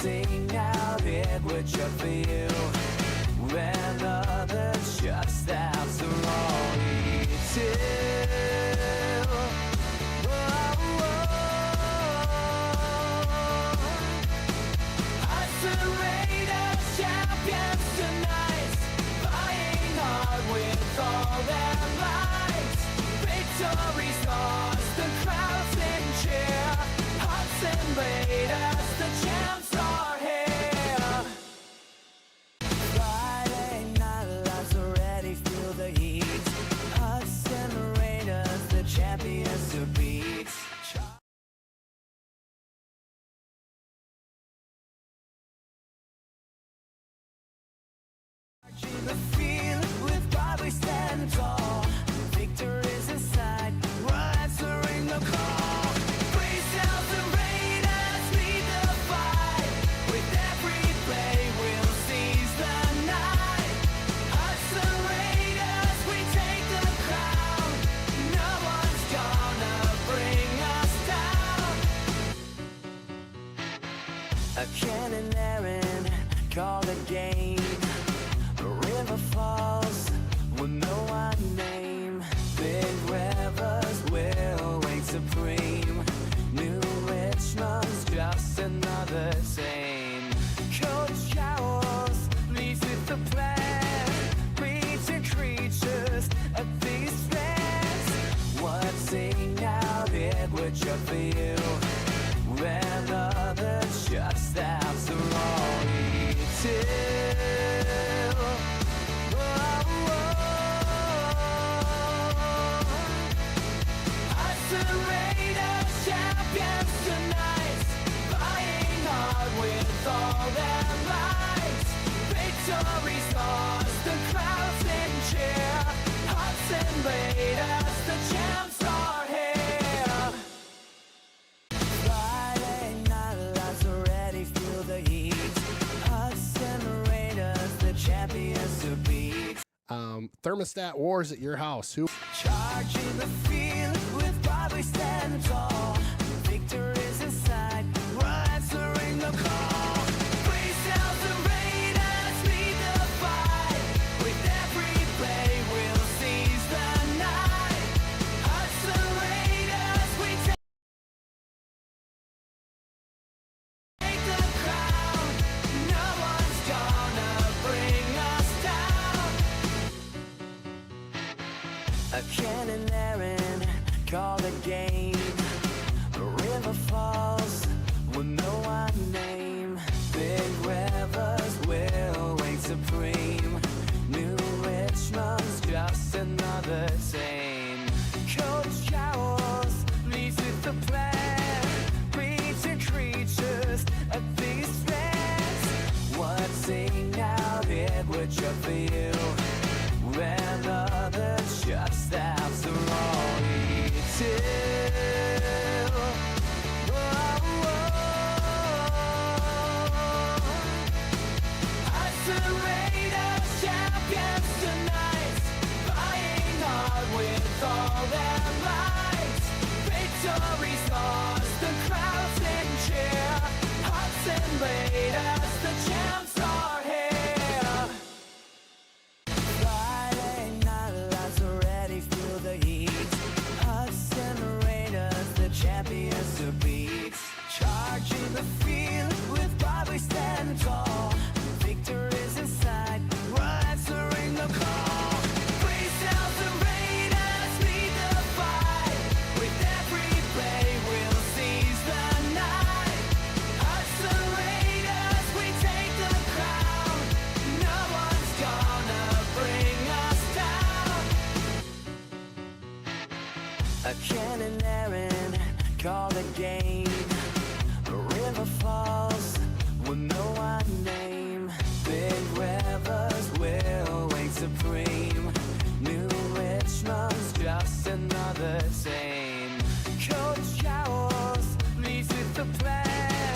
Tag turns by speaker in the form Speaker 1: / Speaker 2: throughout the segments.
Speaker 1: sing out it would shut for you when others shut stops are all we do. Hudson Raiders champions tonight, fighting hard with all their might. Victory's ours, the crowds in cheer. Hudson Raiders, the champs are here. Friday night lights already feel the heat. Hudson Raiders, the champions to beat. The field with pride we stand tall. Victory's in sight, we're answering the call. Praise Hudson Raiders, lead the fight. With every play we'll seize the night. Hudson Raiders, we take the crown. No one's gonna bring us down. A cannon Aaron called a game. River falls with no one name. Big rivers will reign supreme. New Richmond's just another same. Coach Charles leads with the plan. Reaching creatures at these fans. What's out it would shut for you when others shut stops are all we do. Hudson Raiders champions tonight, fighting hard with all their might. Victory's ours, the crowds in cheer. Hudson Raiders, the champs are here. Friday night lights already feel the heat. Hudson Raiders, the champions to beat.
Speaker 2: Thermostat wars at your house. Who?
Speaker 1: Charging the field with pride we stand tall. Victory's in sight, we're answering the call. Praise Hudson Raiders, lead the fight. With every play we'll seize the night. Hudson Raiders, we take the crown. No one's gonna bring us down. A cannon Aaron called a game. The river falls with no one name. Big rivers will reign supreme. New Richmond's just another same. Coach Charles leads with the plan. Reaching creatures at these fans. What's out it would shut for you when others shut stops are all we do. Hudson Raiders champions tonight, fighting hard with all their might. Victory's ours, the crowds in cheer. Hudson Raiders, the champs are here. Friday night lights already feel the heat. Hudson Raiders, the champions to beat. Charging the field with pride we stand tall. Victory's in sight, we're answering the call. Praise Hudson Raiders, lead the fight. With every play we'll seize the night. Hudson Raiders, we take the crown. No one's gonna bring us down. A cannon Aaron called a game. The river falls with no one name. Big rivers will reign supreme. New Richmond's just another same. Coach Charles leads with the plan.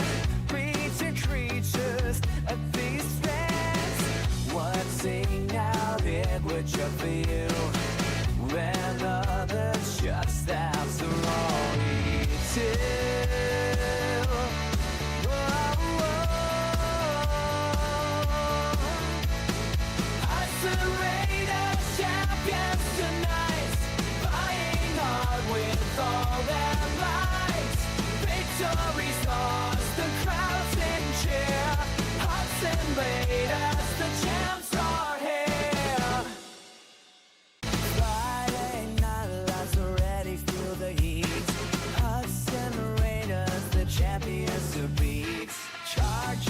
Speaker 1: Reaching creatures at these fans. What's out it would shut for you when others shut stops are all we do.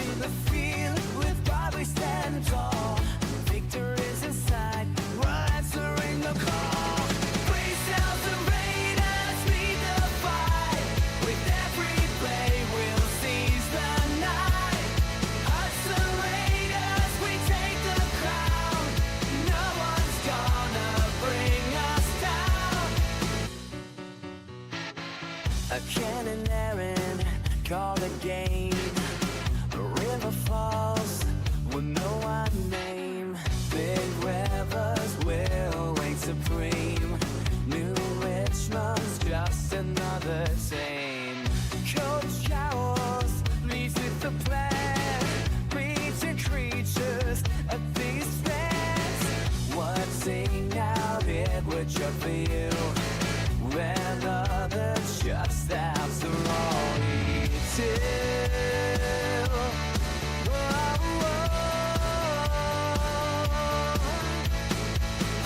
Speaker 1: Charging the field with pride we stand tall. Victor is in sight, we're answering the call. Praise sounds the Raiders lead the fight. With every play we'll seize the night. Hudson Raiders, we take the crown. No one's gonna bring us down. A cannon Aaron call the game. A river falls with no one name. Big rivers will reign supreme. New Richmond's just another same. Coach Howells leads with the plan. Preaching creatures at these fans. What's out it would jump for you. When others just out the wrong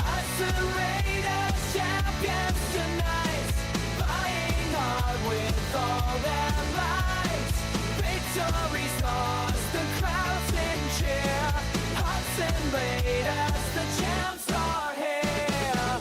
Speaker 1: Hudson Raiders champions tonight, fighting hard with all their might. Victory's ours, the crowds in cheer. Hudson Raiders, the champs are here.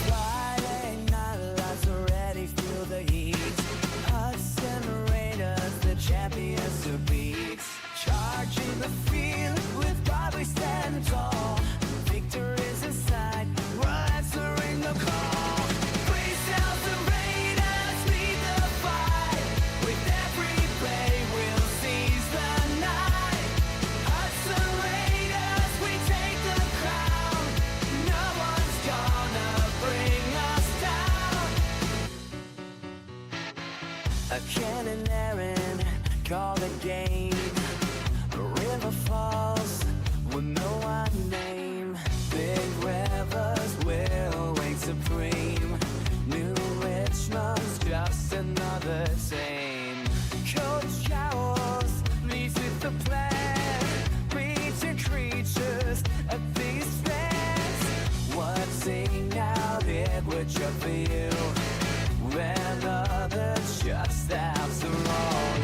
Speaker 1: Friday night lights already feel the heat. Hudson Raiders, the champions to beat. Charging the field with pride we stand tall. Victor is in sight, we're answering the call. Praise sounds the Raiders lead the fight. With every play we'll seize the night. Hudson Raiders, we take the crown. No one's gonna bring us down. A cannon Aaron call the game. A river falls with no one name. Big rivers will reign supreme. New Richmond's just another same. Coach Howells leads with the plan. Preaching creatures at these fans. What's out it would jump for you. When others just out the wrong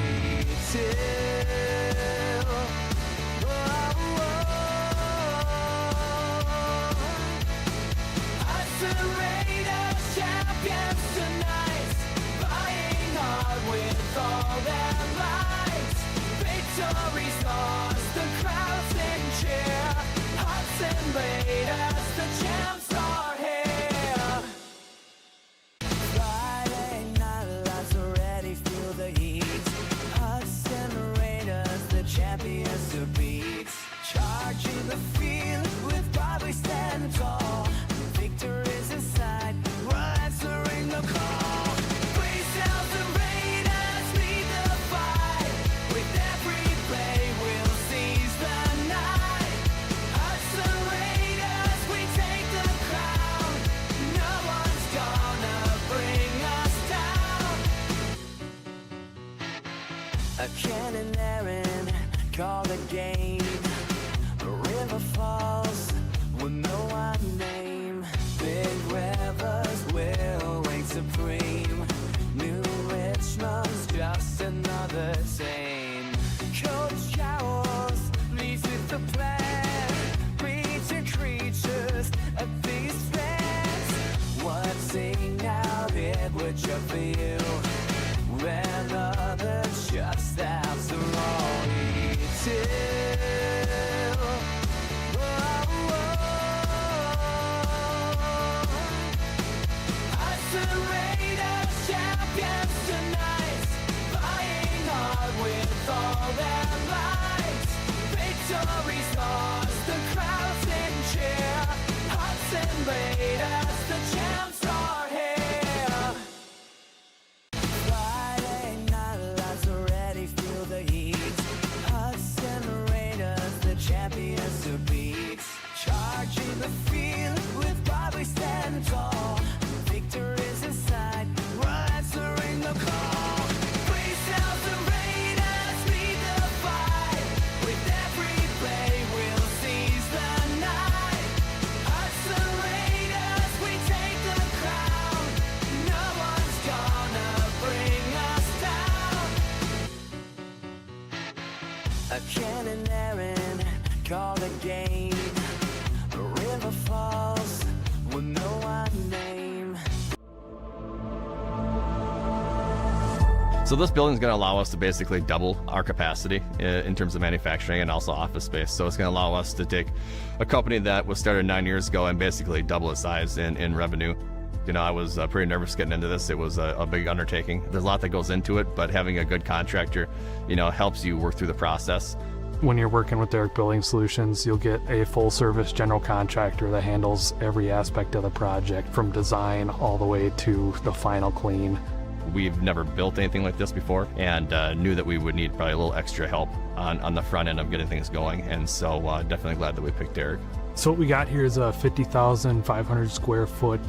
Speaker 1: Hudson Raiders champions tonight, fighting hard with all their might. Victory's ours, the crowds in cheer. Hudson Raiders, the champs are here. Friday night lights already feel the heat. Hudson Raiders, the champions to beat. Charging the field with pride we stand tall. Victor is in sight, we're answering the call. Praise sounds the Raiders lead the fight. With every play we'll seize the night. Hudson Raiders, we take the crown. No one's gonna bring us down. A cannon Aaron call the game. A river falls with no one name. Big rivers will reign supreme. New Richmond's just another same. Coach Howells leads with the plan. Preaching creatures at these fans. What's out it would jump for you. When others just out the wrong Hudson Raiders champions tonight, fighting hard with all their might. Victory's ours, the crowds in cheer. Hudson Raiders, the champs are here. Friday night lights already feel the heat. Hudson Raiders, the champions to beat. Charging the field with pride we stand tall. Victor is in sight, we're answering the call. Praise sounds the Raiders lead the fight. With every play we'll seize the night. Hudson Raiders, A cannon Aaron called a game. The river falls with no one name.
Speaker 3: So this building is going to allow us to basically double our capacity in terms of manufacturing and also office space. So it's going to allow us to take a company that was started 9 years ago and basically double its size in revenue. You know, I was pretty nervous getting into this. It was a big undertaking. There's a lot that goes into it, but having a good contractor, you know, helps you work through the process.
Speaker 4: When you're working with Derrick Building Solutions, you'll get a full-service general contractor that handles every aspect of the project, from design all the way to the final clean.
Speaker 3: We've never built anything like this before, and knew that we would need probably a little extra help on the front end of getting things going, and so definitely glad that we picked Derrick.
Speaker 4: So what we got here is a 50,500 square foot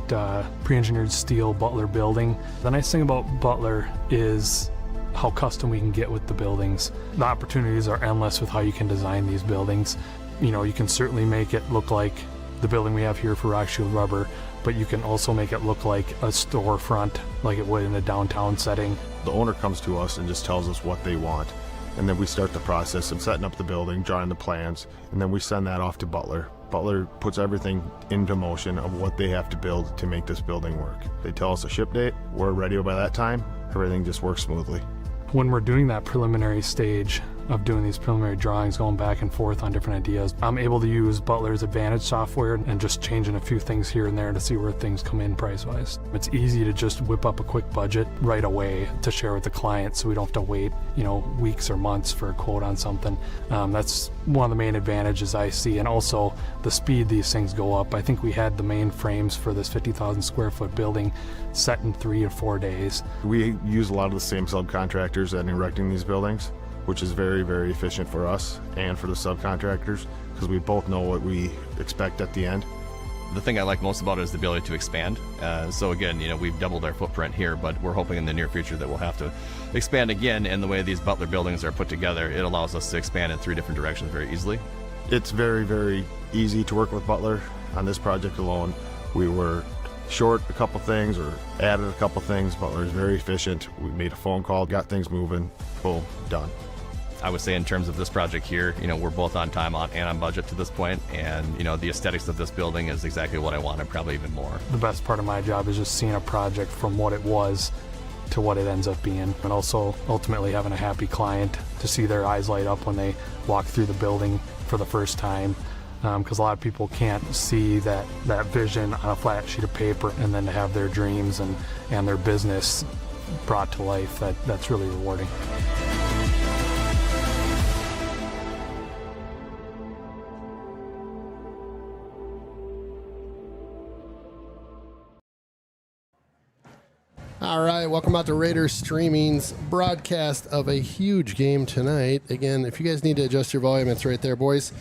Speaker 4: pre-engineered steel Butler building. The nice thing about Butler is how custom we can get with the buildings. The opportunities are endless with how you can design these buildings. You know, you can certainly make it look like the building we have here for Rock Shield Rubber, but you can also make it look like a storefront, like it would in a downtown setting.
Speaker 5: The owner comes to us and just tells us what they want, and then we start the process of setting up the building, drawing the plans, and then we send that off to Butler. Butler puts everything into motion of what they have to build to make this building work. They tell us a ship date, we're ready by that time, everything just works smoothly.
Speaker 4: When we're doing that preliminary stage of doing these preliminary drawings, going back and forth on different ideas, I'm able to use Butler's Advantage software and just changing a few things here and there to see where things come in price-wise. It's easy to just whip up a quick budget right away to share with the client, so we don't have to wait, you know, weeks or months for a quote on something. That's one of the main advantages I see, and also the speed these things go up. I think we had the main frames for this 50,000 square foot building set in 3 or 4 days.
Speaker 5: We use a lot of the same subcontractors in erecting these buildings, which is very, very efficient for us and for the subcontractors, because we both know what we expect at the end.
Speaker 3: The thing I like most about it is the ability to expand. So again, you know, we've doubled our footprint here, but we're hoping in the near future that we'll have to expand again. And the way these Butler buildings are put together, it allows us to expand in 3 different directions very easily.
Speaker 5: It's very, very easy to work with Butler. On this project alone, we were short a couple things or added a couple things. Butler is very efficient. We made a phone call, got things moving, boom, done.
Speaker 3: I would say in terms of this project here, you know, we're both on time and on budget to this point, and you know, the aesthetics of this building is exactly what I wanted, probably even more.
Speaker 4: The best part of my job is just seeing a project from what it was to what it ends up being, and also ultimately having a happy client to see their eyes light up when they walk through the building for the first time, because a lot of people can't see that vision on a flat sheet of paper, and then to have their dreams and their business brought to life, that's really rewarding.
Speaker 2: All right, welcome out to Raiders Streaming's broadcast of a huge game tonight. Again, if you guys need to adjust your volume, it's right there, boys.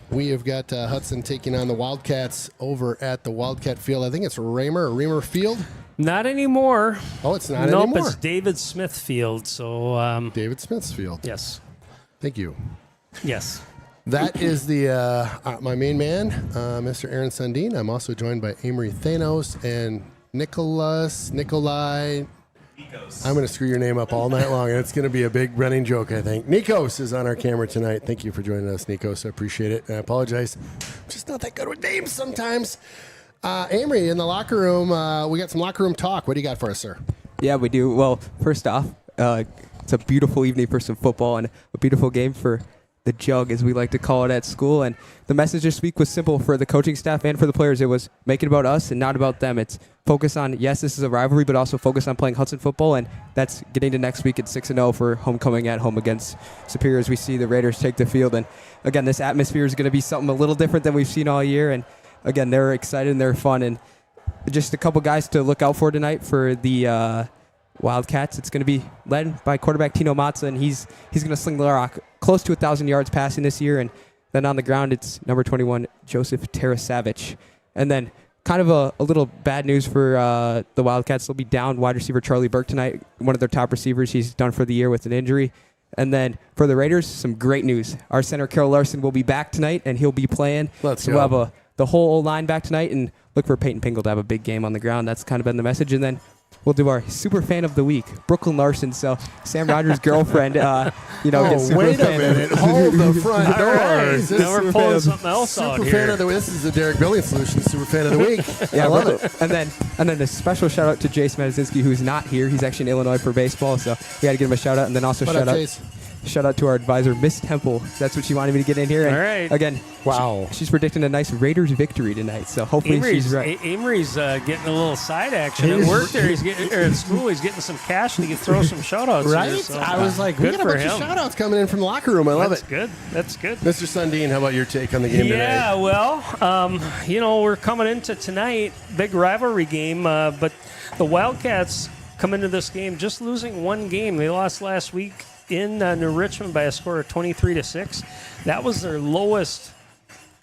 Speaker 2: We have got Hudson taking on the Wildcats over at the Wildcat Field. I think it's Reamer Field.
Speaker 6: Not anymore.
Speaker 2: Oh, it's not anymore.
Speaker 6: Nope, it's David Smith Field. So
Speaker 2: David Smith's Field.
Speaker 6: yes,
Speaker 2: Thank you.
Speaker 6: yes.
Speaker 2: That is the my main man, Mr. Aaron Sundin. I'm also joined by Amory Thanos and Nikolai. I'm going to screw your name up all night long, and it's going to be a big running joke, I think. Nikos is on our camera tonight. Thank you for joining us, Nikos. I appreciate it. And I apologize. I'm just not that good with names sometimes. Amory, in the locker room, we got some locker room talk. What do you got for us, sir?
Speaker 7: Yeah, we do. Well, first off, it's a beautiful evening for some football and a beautiful game for the Jug, as we like to call it at school. And the message this week was simple for the coaching staff and for the players. It was make it about us and not about them. It's focus on, yes, this is a rivalry, but also focus on playing Hudson football, and that's getting to next week at 6-0 for homecoming at home against Superior as we see the Raiders take the field. And again, this atmosphere is going to be something a little different than we've seen all year. And again, they're excited and they're fun. And just a couple guys to look out for tonight for the Wildcats. It's going to be led by quarterback Tino Matza, and he's going to sling the rock close to 1,000 yards passing this year. And then on the ground, it's number 21, Joseph Tarasavich. And then kind of a little bad news for the Wildcats. They'll be down wide receiver Charlie Burke tonight, one of their top receivers. He's done for the year with an injury. And then for the Raiders, some great news. Our center, Carol Larson, will be back tonight, and he'll be playing.
Speaker 2: Let's
Speaker 7: so
Speaker 2: go.
Speaker 7: We'll have the whole line back tonight, and look for Peyton Pingle to have a big game on the ground. That's kind of been the message. And then we'll do our super fan of the week, Brooklyn Larson. So Sam Rogers' girlfriend, gets super
Speaker 2: wait a
Speaker 7: fan
Speaker 2: minute.
Speaker 7: of
Speaker 2: Hold the front
Speaker 6: All right.
Speaker 2: doors.
Speaker 6: Now we're pulling something else out
Speaker 2: Super
Speaker 6: here.
Speaker 2: fan of the week. This is the Derek Billion Solution Super Fan of the Week.
Speaker 7: Yeah,
Speaker 2: I love it.
Speaker 7: And then a special shout out to Jace Medicinski, who's not here. He's actually in Illinois for baseball, so we got to give him a shout out. And then also
Speaker 2: What
Speaker 7: shout
Speaker 2: up,
Speaker 7: out.
Speaker 2: Chase?
Speaker 7: Shout out to our advisor, Miss Temple. That's what she wanted me to get in here. And
Speaker 6: All right.
Speaker 7: Again,
Speaker 2: Wow.
Speaker 7: she's predicting a nice Raiders victory tonight. So hopefully she's right.
Speaker 6: Amory's getting a little side action at
Speaker 2: He's-
Speaker 6: work there. He's getting, or at school. He's getting some cash to throw some shout-outs.
Speaker 2: Right?
Speaker 6: Here, so,
Speaker 2: I was like, we
Speaker 6: good
Speaker 2: got a
Speaker 6: for
Speaker 2: bunch of
Speaker 6: him.
Speaker 2: shout outs coming in from the locker room. I love
Speaker 6: That's
Speaker 2: it.
Speaker 6: good. That's good.
Speaker 2: Mr. Sundin, how about your take on the game
Speaker 6: Yeah,
Speaker 2: today?
Speaker 6: well, we're coming into tonight, big rivalry game, but the Wildcats come into this game just losing one game. They lost last week in New Richmond by a score of 23-6. That was their lowest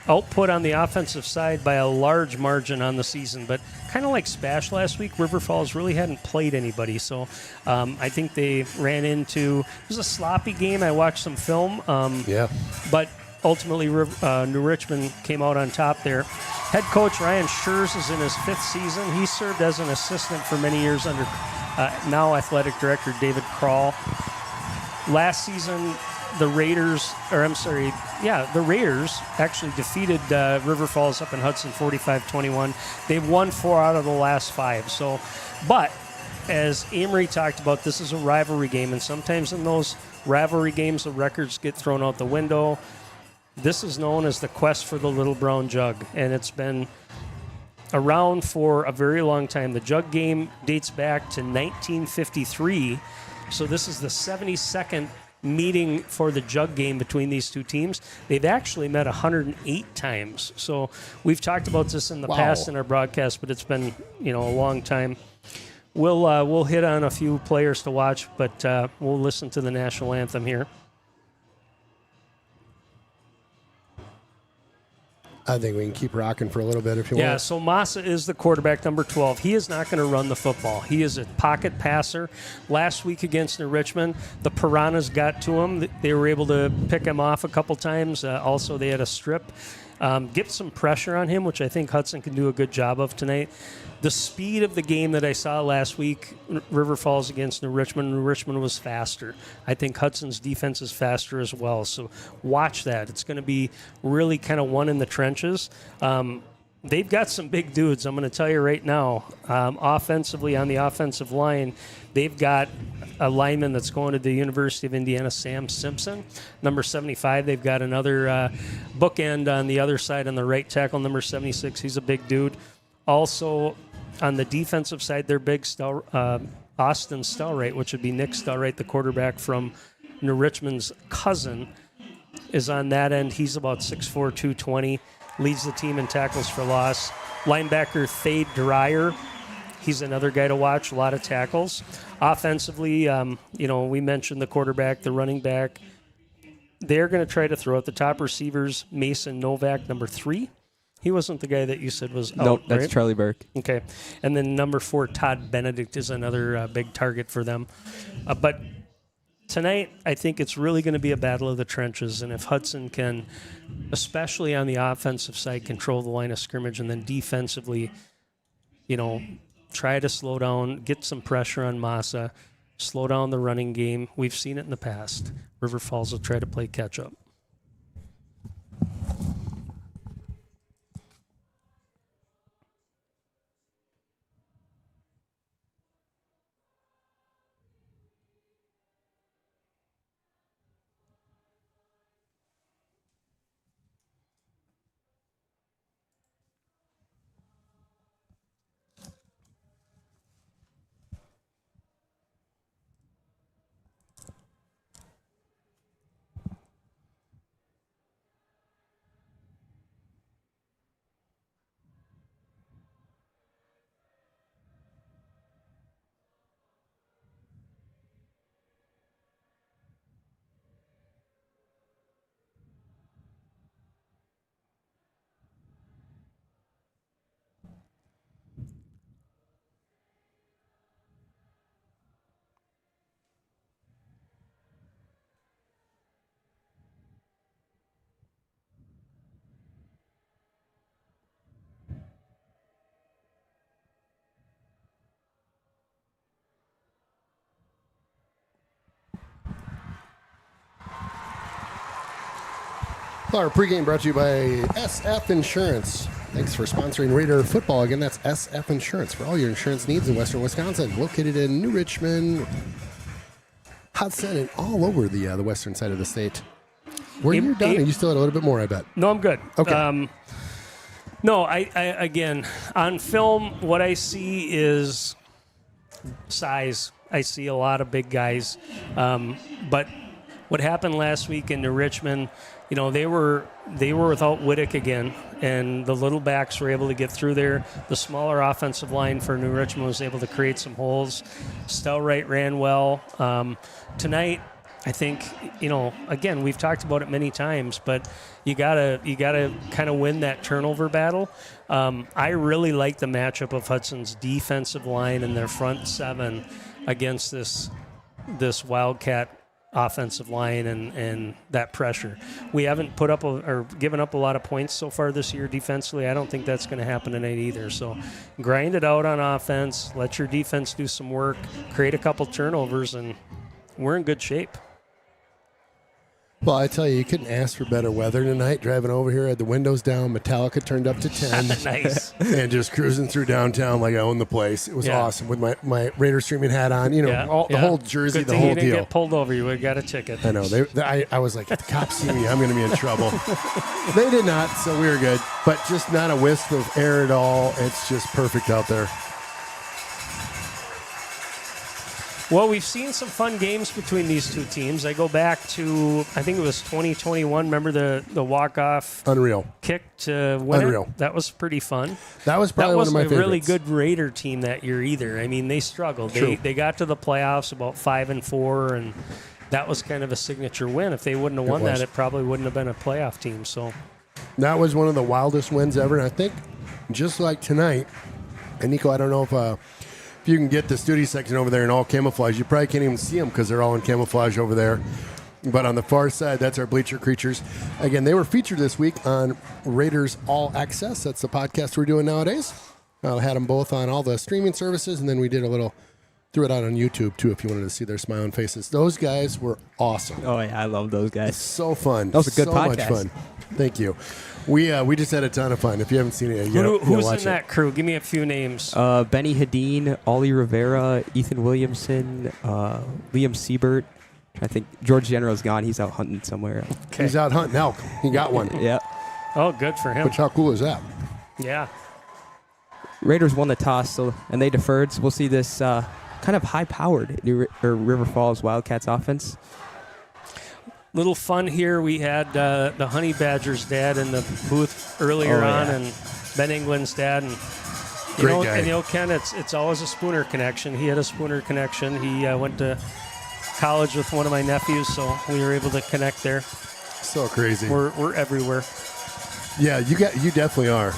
Speaker 6: output on the offensive side by a large margin on the season. But kind of like Spash last week, River Falls really hadn't played anybody. So I think they ran into – it was a sloppy game. I watched some film.
Speaker 2: Yeah.
Speaker 6: But ultimately, New Richmond came out on top there. Head coach Ryan Schurz is in his 5th season. He served as an assistant for many years under now athletic director David Krall. Last season, the Raiders actually defeated River Falls up in Hudson 45-21. They've won 4 out of the last 5. So, but as Amory talked about, this is a rivalry game, and sometimes in those rivalry games, the records get thrown out the window. This is known as the quest for the Little Brown Jug, and it's been around for a very long time. The Jug game dates back to 1953, so this is the 72nd meeting for the Jug game between these two teams. They've actually met 108 times. So we've talked about this in the past in our broadcast, but it's been a long time. We'll hit on a few players to watch, but we'll listen to the national anthem here.
Speaker 2: I think we can keep rocking for a little bit if you want.
Speaker 6: Yeah, so Massa is the quarterback, number 12. He is not going to run the football. He is a pocket passer. Last week against New Richmond, the Piranhas got to him. They were able to pick him off a couple times. Also, they had a strip. Get some pressure on him, which I think Hudson can do a good job of tonight. The speed of the game that I saw last week, River Falls against New Richmond was faster. I think Hudson's defense is faster as well. So watch that. It's going to be really kind of one in the trenches. They've got some big dudes, I'm going to tell you right now. Offensively, on the offensive line, they've got a lineman that's going to the University of Indiana, Sam Simpson. Number 75, they've got another bookend on the other side on the right tackle, number 76. He's a big dude. Also, on the defensive side, they're big. Austin Stelright, which would be Nick Stelright, the quarterback from New Richmond's cousin, is on that end. He's about 6'4", 220. Leads the team in tackles for loss. Linebacker Thade Dreyer, he's another guy to watch. A lot of tackles. Offensively, we mentioned the quarterback, the running back. They're going to try to throw at the top receivers. Mason Novak, number 3. He wasn't the guy that you said was out,
Speaker 7: Nope, that's
Speaker 6: right?
Speaker 7: Charlie Burke.
Speaker 6: Okay. And then number 4, Todd Benedict, is another big target for them. But tonight, I think it's really going to be a battle of the trenches. And if Hudson can, especially on the offensive side, control the line of scrimmage, and then defensively, try to slow down, get some pressure on Massa, slow down the running game. We've seen it in the past. River Falls will try to play catch-up.
Speaker 2: Our pregame brought to you by SF Insurance. Thanks for sponsoring Raider football. Again, that's SF Insurance for all your insurance needs in Western Wisconsin. Located in New Richmond, Hudson, and all over the western side of the state. Were you done? And you still had a little bit more, I bet.
Speaker 6: No, I'm good.
Speaker 2: Okay.
Speaker 6: No, I again, on film, what I see is size. I see a lot of big guys. But what happened last week in New Richmond, you know, they were without Whittick again, and the little backs were able to get through there. The smaller offensive line for New Richmond was able to create some holes. Stelwright ran well. Tonight, I think, you know, again, we've talked about it many times, but you gotta kind of win that turnover battle. I really like the matchup of Hudson's defensive line and their front seven against this Wildcat offensive line and that pressure. We haven't put up or given up a lot of points so far this year defensively. I don't think that's going to happen tonight either. So grind it out on offense, let your defense do some work, create a couple turnovers, and we're in good shape.
Speaker 2: Well, I tell you couldn't ask for better weather tonight. Driving over here, had the windows down, Metallica turned up to 10.
Speaker 6: Nice.
Speaker 2: And just cruising through downtown like I own the place. It was awesome with my Raider streaming hat on. You know, the whole jersey,
Speaker 6: Good
Speaker 2: the
Speaker 6: thing
Speaker 2: whole
Speaker 6: you didn't
Speaker 2: deal.
Speaker 6: get pulled over. You would have got a ticket.
Speaker 2: I know. I was like, if the cops see me, I'm going to be in trouble. They did not, so we were good. But just not a wisp of air at all. It's just perfect out there.
Speaker 6: Well, we've seen some fun games between these two teams. I go back to, I think it was 2021. Remember the walk-off
Speaker 2: Unreal.
Speaker 6: kick to win
Speaker 2: Unreal.
Speaker 6: it? That was pretty fun.
Speaker 2: That was probably one of my favorites.
Speaker 6: That wasn't a really good Raider team that year either. I mean, they struggled.
Speaker 2: True.
Speaker 6: They got to the playoffs about 5-4, and that was kind of a signature win. If they wouldn't have won that, it probably wouldn't have been a playoff team. So
Speaker 2: that was one of the wildest wins ever. And I think just like tonight, and Nico, I don't know if you can get the studio section over there in all camouflage. You probably can't even see them because they're all in camouflage over there. But on the far side, that's our Bleacher Creatures. Again, they were featured this week on Raiders All Access. That's the podcast we're doing nowadays. Had them both on all the streaming services, and then we did threw it out on YouTube, too, if you wanted to see their smiling faces. Those guys were awesome.
Speaker 7: Oh, yeah, I love those guys.
Speaker 2: So fun.
Speaker 7: That was a good
Speaker 2: so
Speaker 7: podcast.
Speaker 2: Much fun. Thank you. We just had a ton of fun. If you haven't seen it,
Speaker 6: who's
Speaker 2: watch
Speaker 6: in that crew? Give me a few names.
Speaker 7: Benny Hadeen, Ollie Rivera, Ethan Williamson, Liam Siebert. I think George General's gone. He's out hunting somewhere.
Speaker 2: Okay. He's out hunting elk. He got one.
Speaker 7: Yeah.
Speaker 6: Oh, good for him.
Speaker 2: Which, how cool is that?
Speaker 6: Yeah.
Speaker 7: Raiders won the toss, and they deferred. So we'll see this kind of high-powered River Falls Wildcats offense.
Speaker 6: Little fun here. We had the Honey Badger's dad in the booth earlier on, and Ben England's dad, and
Speaker 2: Great guy.
Speaker 6: And Ken, it's always a Spooner connection. He had a Spooner connection. He went to college with one of my nephews, so we were able to connect there.
Speaker 2: So crazy.
Speaker 6: We're everywhere.
Speaker 2: Yeah, you definitely are.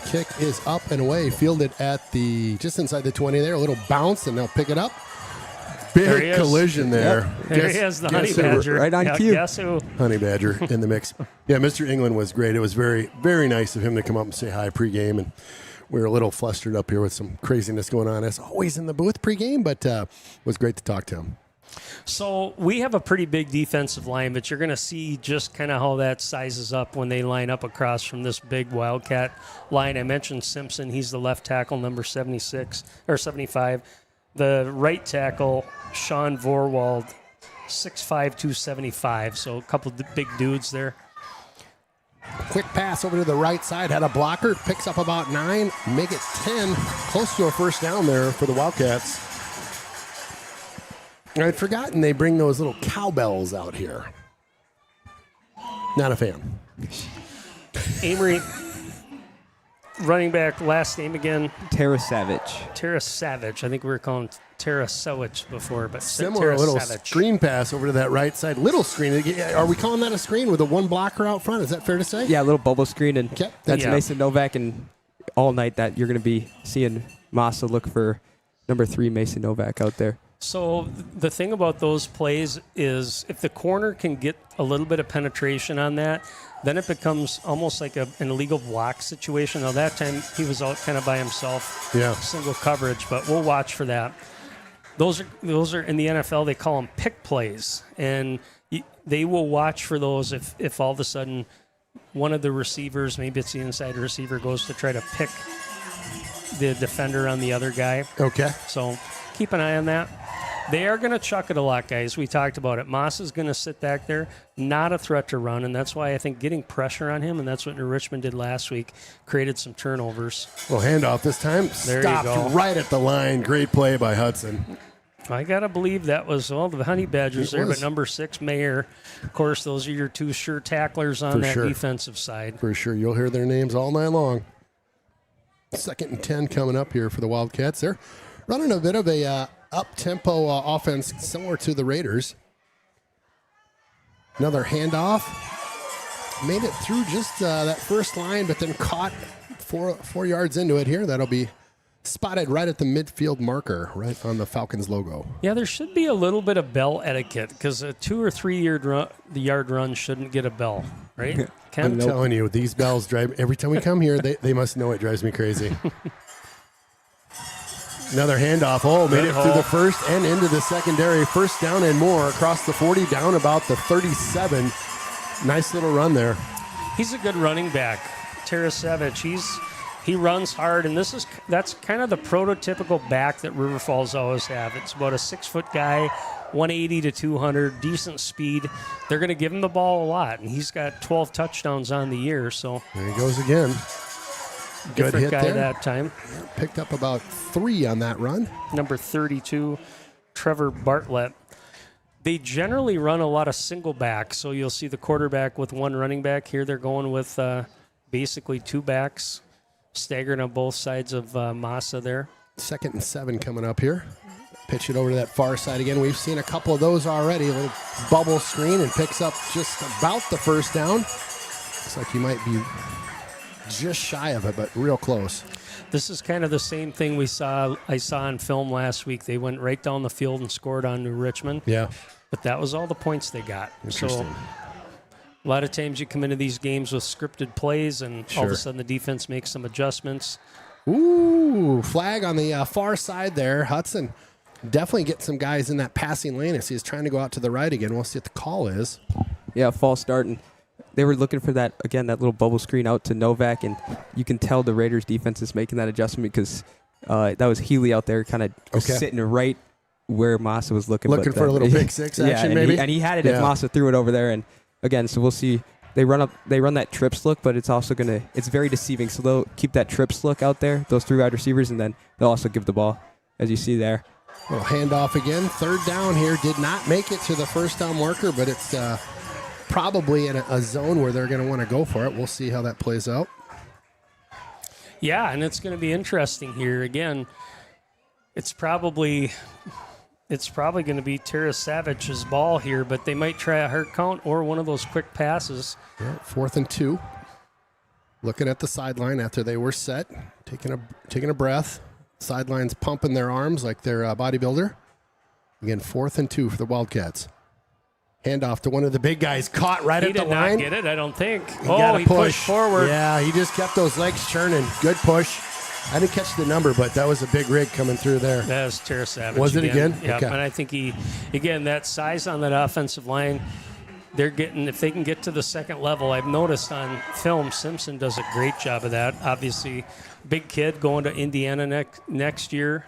Speaker 2: Kick is up and away, fielded at just inside the 20 there. A little bounce, and they'll pick it up. Big collision there.
Speaker 6: Yep. There he is, the Honey Badger.
Speaker 7: Right on cue.
Speaker 6: Guess who?
Speaker 2: Honey Badger in the mix. Yeah, Mr. England was great. It was very, very nice of him to come up and say hi pregame, and we were a little flustered up here with some craziness going on, as always in the booth pregame, but it was great to talk to him.
Speaker 6: So we have a pretty big defensive line, but you're going to see just kind of how that sizes up when they line up across from this big Wildcat line. I mentioned Simpson. He's the left tackle, number 76 or 75. The right tackle, Sean Vorwald, 6'5", 275. So a couple of big dudes there.
Speaker 2: Quick pass over to the right side. Had a blocker. Picks up about 9. Make it 10. Close to a first down there for the Wildcats. I'd forgotten they bring those little cowbells out here. Not a fan.
Speaker 6: Amory, running back, last name again?
Speaker 7: Tara Savage.
Speaker 6: Tara Savage. I think we were calling Tara Savage before, but
Speaker 2: Similar
Speaker 6: Tara
Speaker 2: little
Speaker 6: Savage.
Speaker 2: screen pass over to that right side. Little screen. Are we calling that a screen with a one blocker out front? Is that fair to say?
Speaker 7: Yeah, a little bubble screen, and
Speaker 2: Okay.
Speaker 7: that's
Speaker 6: Yeah.
Speaker 7: Mason Novak, and all night that you're going to be seeing Massa look for number 3 Mason Novak out there.
Speaker 6: So the thing about those plays is if the corner can get a little bit of penetration on that, then it becomes almost like an illegal block situation. Now, that time he was out kind of by himself, single coverage, but we'll watch for that. Those are in the NFL, they call them pick plays. And they will watch for those if all of a sudden one of the receivers, maybe it's the inside receiver, goes to try to pick the defender on the other guy.
Speaker 2: Okay.
Speaker 6: So keep an eye on that. They are going to chuck it a lot, guys. We talked about it. Moss is going to sit back there, not a threat to run, and that's why I think getting pressure on him, and that's what New Richmond did last week, created some turnovers.
Speaker 2: Well, handoff this time.
Speaker 6: There you
Speaker 2: Stopped
Speaker 6: go.
Speaker 2: right at the line. Great play by Hudson.
Speaker 6: I got to believe that was, the Honey Badgers there, but number 6, Mayer. Of course, those are your 2 sure tacklers on that defensive side.
Speaker 2: For sure. You'll hear their names all night long. 2nd and 10 coming up here for the Wildcats. They're running a bit of a up-tempo offense similar to the Raiders. Another handoff. Made it through just that first line, but then caught 4 yards into it here. That'll be spotted right at the midfield marker, right on the Falcons logo.
Speaker 6: Yeah, there should be a little bit of bell etiquette because a 2 or 3 yard run shouldn't get a bell, right?
Speaker 2: I'm telling you, these bells drive every time we come here. They must know it drives me crazy. Another handoff. Oh, made it through the first and into the secondary. First down and more across the 40, down about the 37. Nice little run there.
Speaker 6: He's a good running back, Tarasevich. He runs hard, and that's kind of the prototypical back that River Falls always have. It's about a 6-foot guy, 180 to 200, decent speed. They're going to give him the ball a lot, and he's got 12 touchdowns on the year. So
Speaker 2: there he goes again. Good
Speaker 6: different
Speaker 2: hit
Speaker 6: guy
Speaker 2: there.
Speaker 6: that time.
Speaker 2: Picked up about 3 on that run.
Speaker 6: Number 32, Trevor Bartlett. They generally run a lot of single back, so you'll see the quarterback with 1 running back. Here they're going with basically 2 backs, staggered on both sides of Massa there.
Speaker 2: 2nd and 7 coming up here. Pitch it over to that far side again. We've seen a couple of those already. A little bubble screen and picks up just about the first down. Looks like he might be just shy of it, but real close.
Speaker 6: This is kind of the same thing I saw on film last week. They went right down the field and scored on New Richmond.
Speaker 2: Yeah.
Speaker 6: But that was all the points they got.
Speaker 2: Interesting.
Speaker 6: So a lot of times you come into these games with scripted plays, and all of a sudden the defense makes some adjustments.
Speaker 2: Ooh, flag on the far side there. Hudson definitely get some guys in that passing lane as he's trying to go out to the right again. We'll see what the call is.
Speaker 7: Yeah, false start, and they were looking for that little bubble screen out to Novak, and you can tell the Raiders defense is making that adjustment because that was Healy out there kind of sitting right where Massa was looking.
Speaker 2: Looking for a little pick six action, maybe?
Speaker 7: And he had it if Massa threw it over there. And again, so we'll see. They run that trips look, but it's also it's very deceiving. So they'll keep that trips look out there, those 3 wide receivers, and then they'll also give the ball, as you see there.
Speaker 2: Little handoff again. 3rd down here. Did not make it to the first down marker, but it's probably in a zone where they're going to want to go for it. We'll see how that plays out.
Speaker 6: Yeah, and it's going to be interesting here. Again, it's probably going to be Tarasavich's ball here, but they might try a hard count or one of those quick passes.
Speaker 2: Yeah, 4th and 2. Looking at the sideline after they were set, taking a breath. Sideline's pumping their arms like they're a bodybuilder. Again, 4th and 2 for the Wildcats. Handoff to one of the big guys, caught right at the line.
Speaker 6: He did not get it, I don't think.
Speaker 2: He
Speaker 6: pushed forward.
Speaker 2: Yeah, he just kept those legs churning. Good push. I didn't catch the number, but that was a big rig coming through there.
Speaker 6: That was Tarasevich.
Speaker 2: Was it again?
Speaker 6: Yeah,
Speaker 2: Okay.
Speaker 6: and I think that size on that offensive line, if they can get to the second level, I've noticed on film, Simpson does a great job of that. Obviously, big kid going to Indiana next year.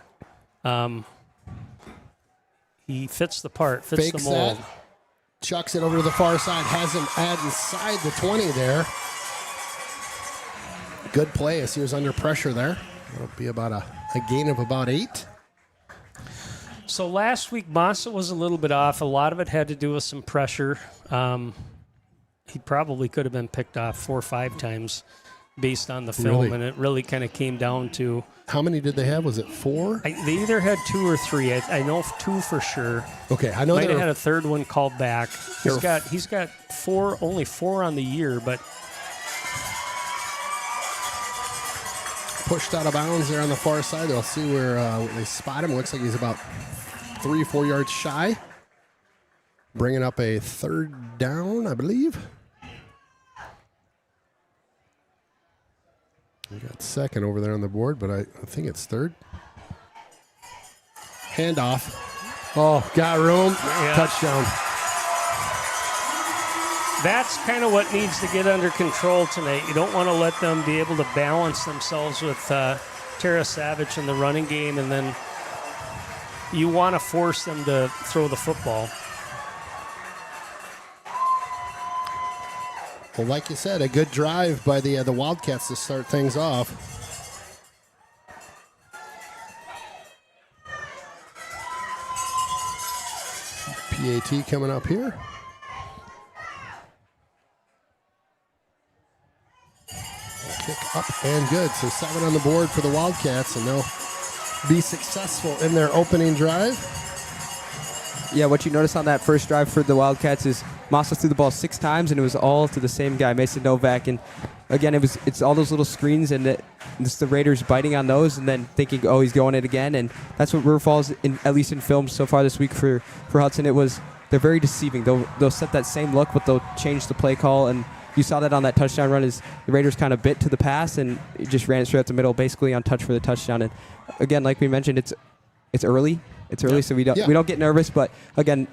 Speaker 6: He fits the part, fits the mold.
Speaker 2: That. Chucks it over to the far side, has him inside the 20 there. Good play as he was under pressure there. It'll be about a gain of about 8.
Speaker 6: So last week, Massa was a little bit off. A lot of it had to do with some pressure. He probably could have been picked off 4 or 5 times based on the film,
Speaker 2: Really?
Speaker 6: and it really kind of came down to...
Speaker 2: How many did they have? Was it 4?
Speaker 6: They either had 2 or 3. I know 2 for sure.
Speaker 2: Okay, I know
Speaker 6: Might have had a third one called back. He's got only 4 on the year, but
Speaker 2: pushed out of bounds there on the far side. They'll see where they spot him. Looks like he's about 3 or 4 yards shy. Bringing up a 3rd down, I believe. We got 2nd over there on the board, but I think it's 3rd. Handoff. Oh, got room.
Speaker 6: Yeah.
Speaker 2: Touchdown.
Speaker 6: That's kind of what needs to get under control tonight. You don't want to let them be able to balance themselves with Tara Savage in the running game, and then you want to force them to throw the football.
Speaker 2: Well, like you said, a good drive by the Wildcats to start things off. PAT coming up here. Kick up and good. So 7 on the board for the Wildcats, and they'll be successful in their opening drive.
Speaker 7: Yeah, what you notice on that first drive for the Wildcats is Massa threw the ball 6 times, and it was all to the same guy, Mason Novak. And again, it's all those little screens, and it's the Raiders biting on those and then thinking, oh, he's going it again. And that's what River Falls, at least in film so far this week for Hudson, they're very deceiving. They'll set that same look, but they'll change the play call. And you saw that on that touchdown run as the Raiders kind of bit to the pass and it just ran it straight up the middle, basically on touch for the touchdown. And again, like we mentioned, it's early. It's early, so we don't get nervous. But again,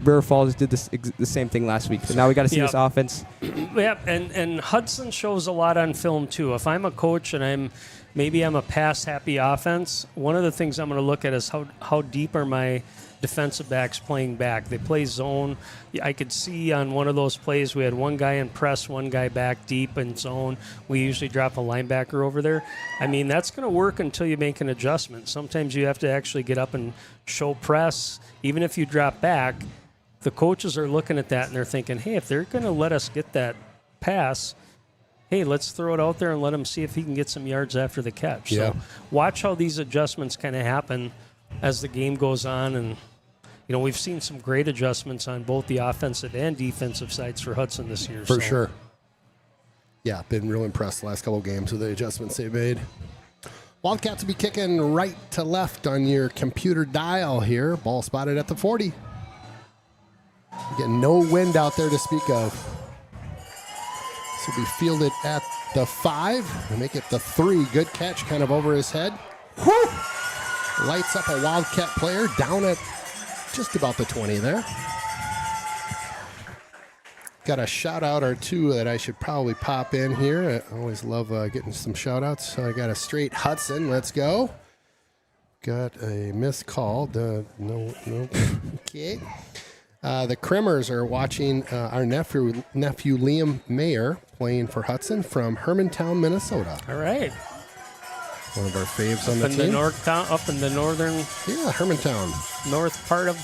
Speaker 7: River Falls did the same thing last week. So now we got to see this offense.
Speaker 6: Yeah, and Hudson shows a lot on film too. If I'm a coach and I'm a pass-happy offense, one of the things I'm going to look at is how deep are my defensive backs playing back. They play zone. I could see on one of those plays we had one guy in press, one guy back deep in zone. We usually drop a linebacker over there. I mean, that's going to work until you make an adjustment. Sometimes you have to actually get up and show press. Even if you drop back, the coaches are looking at that and they're thinking, hey, if they're going to let us get that pass, hey, let's throw it out there and let him see if he can get some yards after the catch.
Speaker 2: Yeah.
Speaker 6: So watch how these adjustments kind of happen as the game goes on. And, we've seen some great adjustments on both the offensive and defensive sides for Hudson this year.
Speaker 2: For sure. Yeah, been real impressed the last couple of games with the adjustments they made. Wildcats will be kicking right to left on your computer dial here. Ball spotted at the 40. Again, no wind out there to speak of. This will be fielded at the 5. We'll make it the 3. Good catch kind of over his head. Whew! Lights up a Wildcat player down at just about the 20 there. Got a shout out or two that I should probably pop in here. I always love getting some shout outs. So I got a straight Hudson. Let's go. Got a missed call. No. Okay. The Krimmers are watching our nephew Liam Mayer playing for Hudson from Hermantown, Minnesota.
Speaker 6: All right.
Speaker 2: One of our faves on the
Speaker 6: Up in
Speaker 2: team.
Speaker 6: the north town, up in the northern
Speaker 2: Hermantown.
Speaker 6: north part of,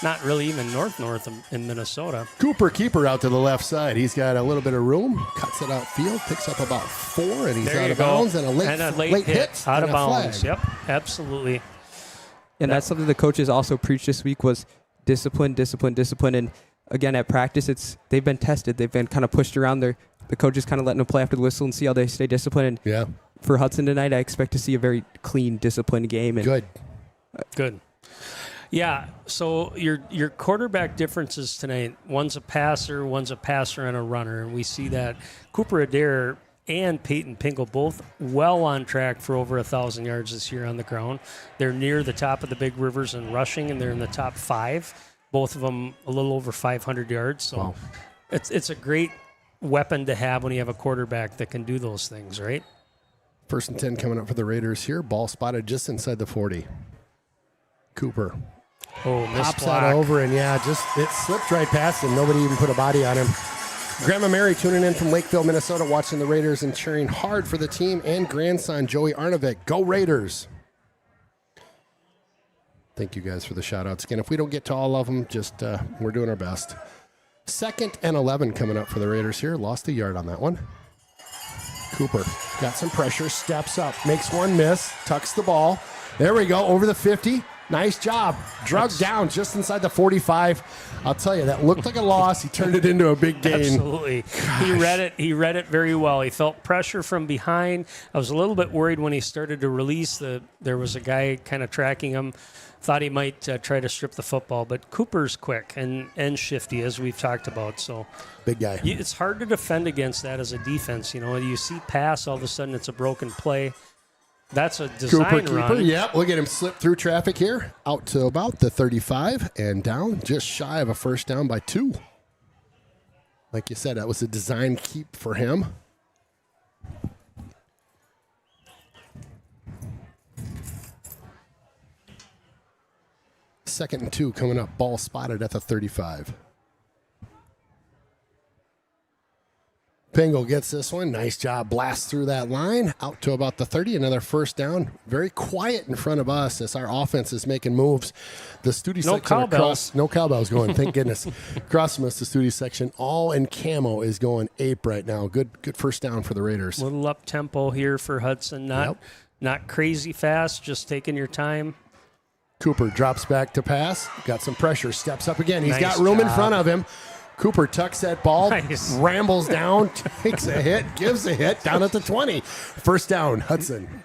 Speaker 6: not really even north in Minnesota.
Speaker 2: Cooper keeper out to the left side. He's got a little bit of room. Cuts it out field. Picks up about 4, and he's
Speaker 6: There
Speaker 2: out
Speaker 6: you
Speaker 2: of
Speaker 6: go.
Speaker 2: bounds. And a late hit.
Speaker 6: Out
Speaker 2: and
Speaker 6: of
Speaker 2: a
Speaker 6: bounds.
Speaker 2: flag.
Speaker 6: Yep, absolutely.
Speaker 7: And that's something the coaches also preached this week was discipline. And again, at practice, they've been tested. They've been kind of pushed around. The coaches kind of letting them play after the whistle and see how they stay disciplined. And
Speaker 2: Yeah.
Speaker 7: for Hudson tonight, I expect to see a very clean, disciplined game. And
Speaker 6: Good. Yeah, so your quarterback differences tonight, one's a passer and a runner. And we see that Cooper Adair and Peyton Pingle both well on track for over 1,000 yards this year on the ground. They're near the top of the Big Rivers in rushing, and they're in the top 5. Both of them a little over 500 yards. So
Speaker 2: Wow.
Speaker 6: it's a great weapon to have when you have a quarterback that can do those things, right?
Speaker 2: 1st and 10 coming up for the Raiders here. Ball spotted just inside the 40. Cooper
Speaker 6: Oh, missed
Speaker 2: pops
Speaker 6: block.
Speaker 2: that over, and it slipped right past him. Nobody even put a body on him. Grandma Mary tuning in from Lakeville, Minnesota, watching the Raiders and cheering hard for the team, and grandson Joey Arnovic. Go Raiders! Thank you guys for the shout outs. Again, if we don't get to all of them, just we're doing our best. 2nd and 11 coming up for the Raiders here. Lost a yard on that one. Cooper got some pressure, steps up, makes one miss, tucks the ball. There we go, over the 50. Nice job. Drugged down just inside the 45. I'll tell you, that looked like a loss. He turned it into a big gain.
Speaker 6: Absolutely. He read it very well. He felt pressure from behind. I was a little bit worried when he started to release. There was a guy kind of tracking him. Thought he might try to strip the football, but Cooper's quick and shifty, as we've talked about. So
Speaker 2: Big guy.
Speaker 6: it's hard to defend against that as a defense. You see pass, all of a sudden it's a broken play. That's a design
Speaker 2: Cooper
Speaker 6: run.
Speaker 2: keeper, yep. Look at him slip through traffic here, out to about the 35 and down, just shy of a first down by 2. Like you said, that was a design keep for him. Second and 2 coming up. Ball spotted at the 35. Pingle gets this one. Nice job. Blast through that line. Out to about the 30. Another first down. Very quiet in front of us as our offense is making moves. The Studi
Speaker 6: No
Speaker 2: section
Speaker 6: cowbells.
Speaker 2: no cowbells going. Thank goodness. Across from us, the Studi section, all in camo, is going ape right now. Good first down for the Raiders.
Speaker 6: Little up tempo here for Hudson. Not crazy fast, just taking your time.
Speaker 2: Cooper drops back to pass. Got some pressure. Steps up again. He's
Speaker 6: Nice
Speaker 2: got room in
Speaker 6: job.
Speaker 2: front of him. Cooper tucks that ball,
Speaker 6: Nice.
Speaker 2: rambles down, takes a hit, gives a hit down at the 20. First down, Hudson.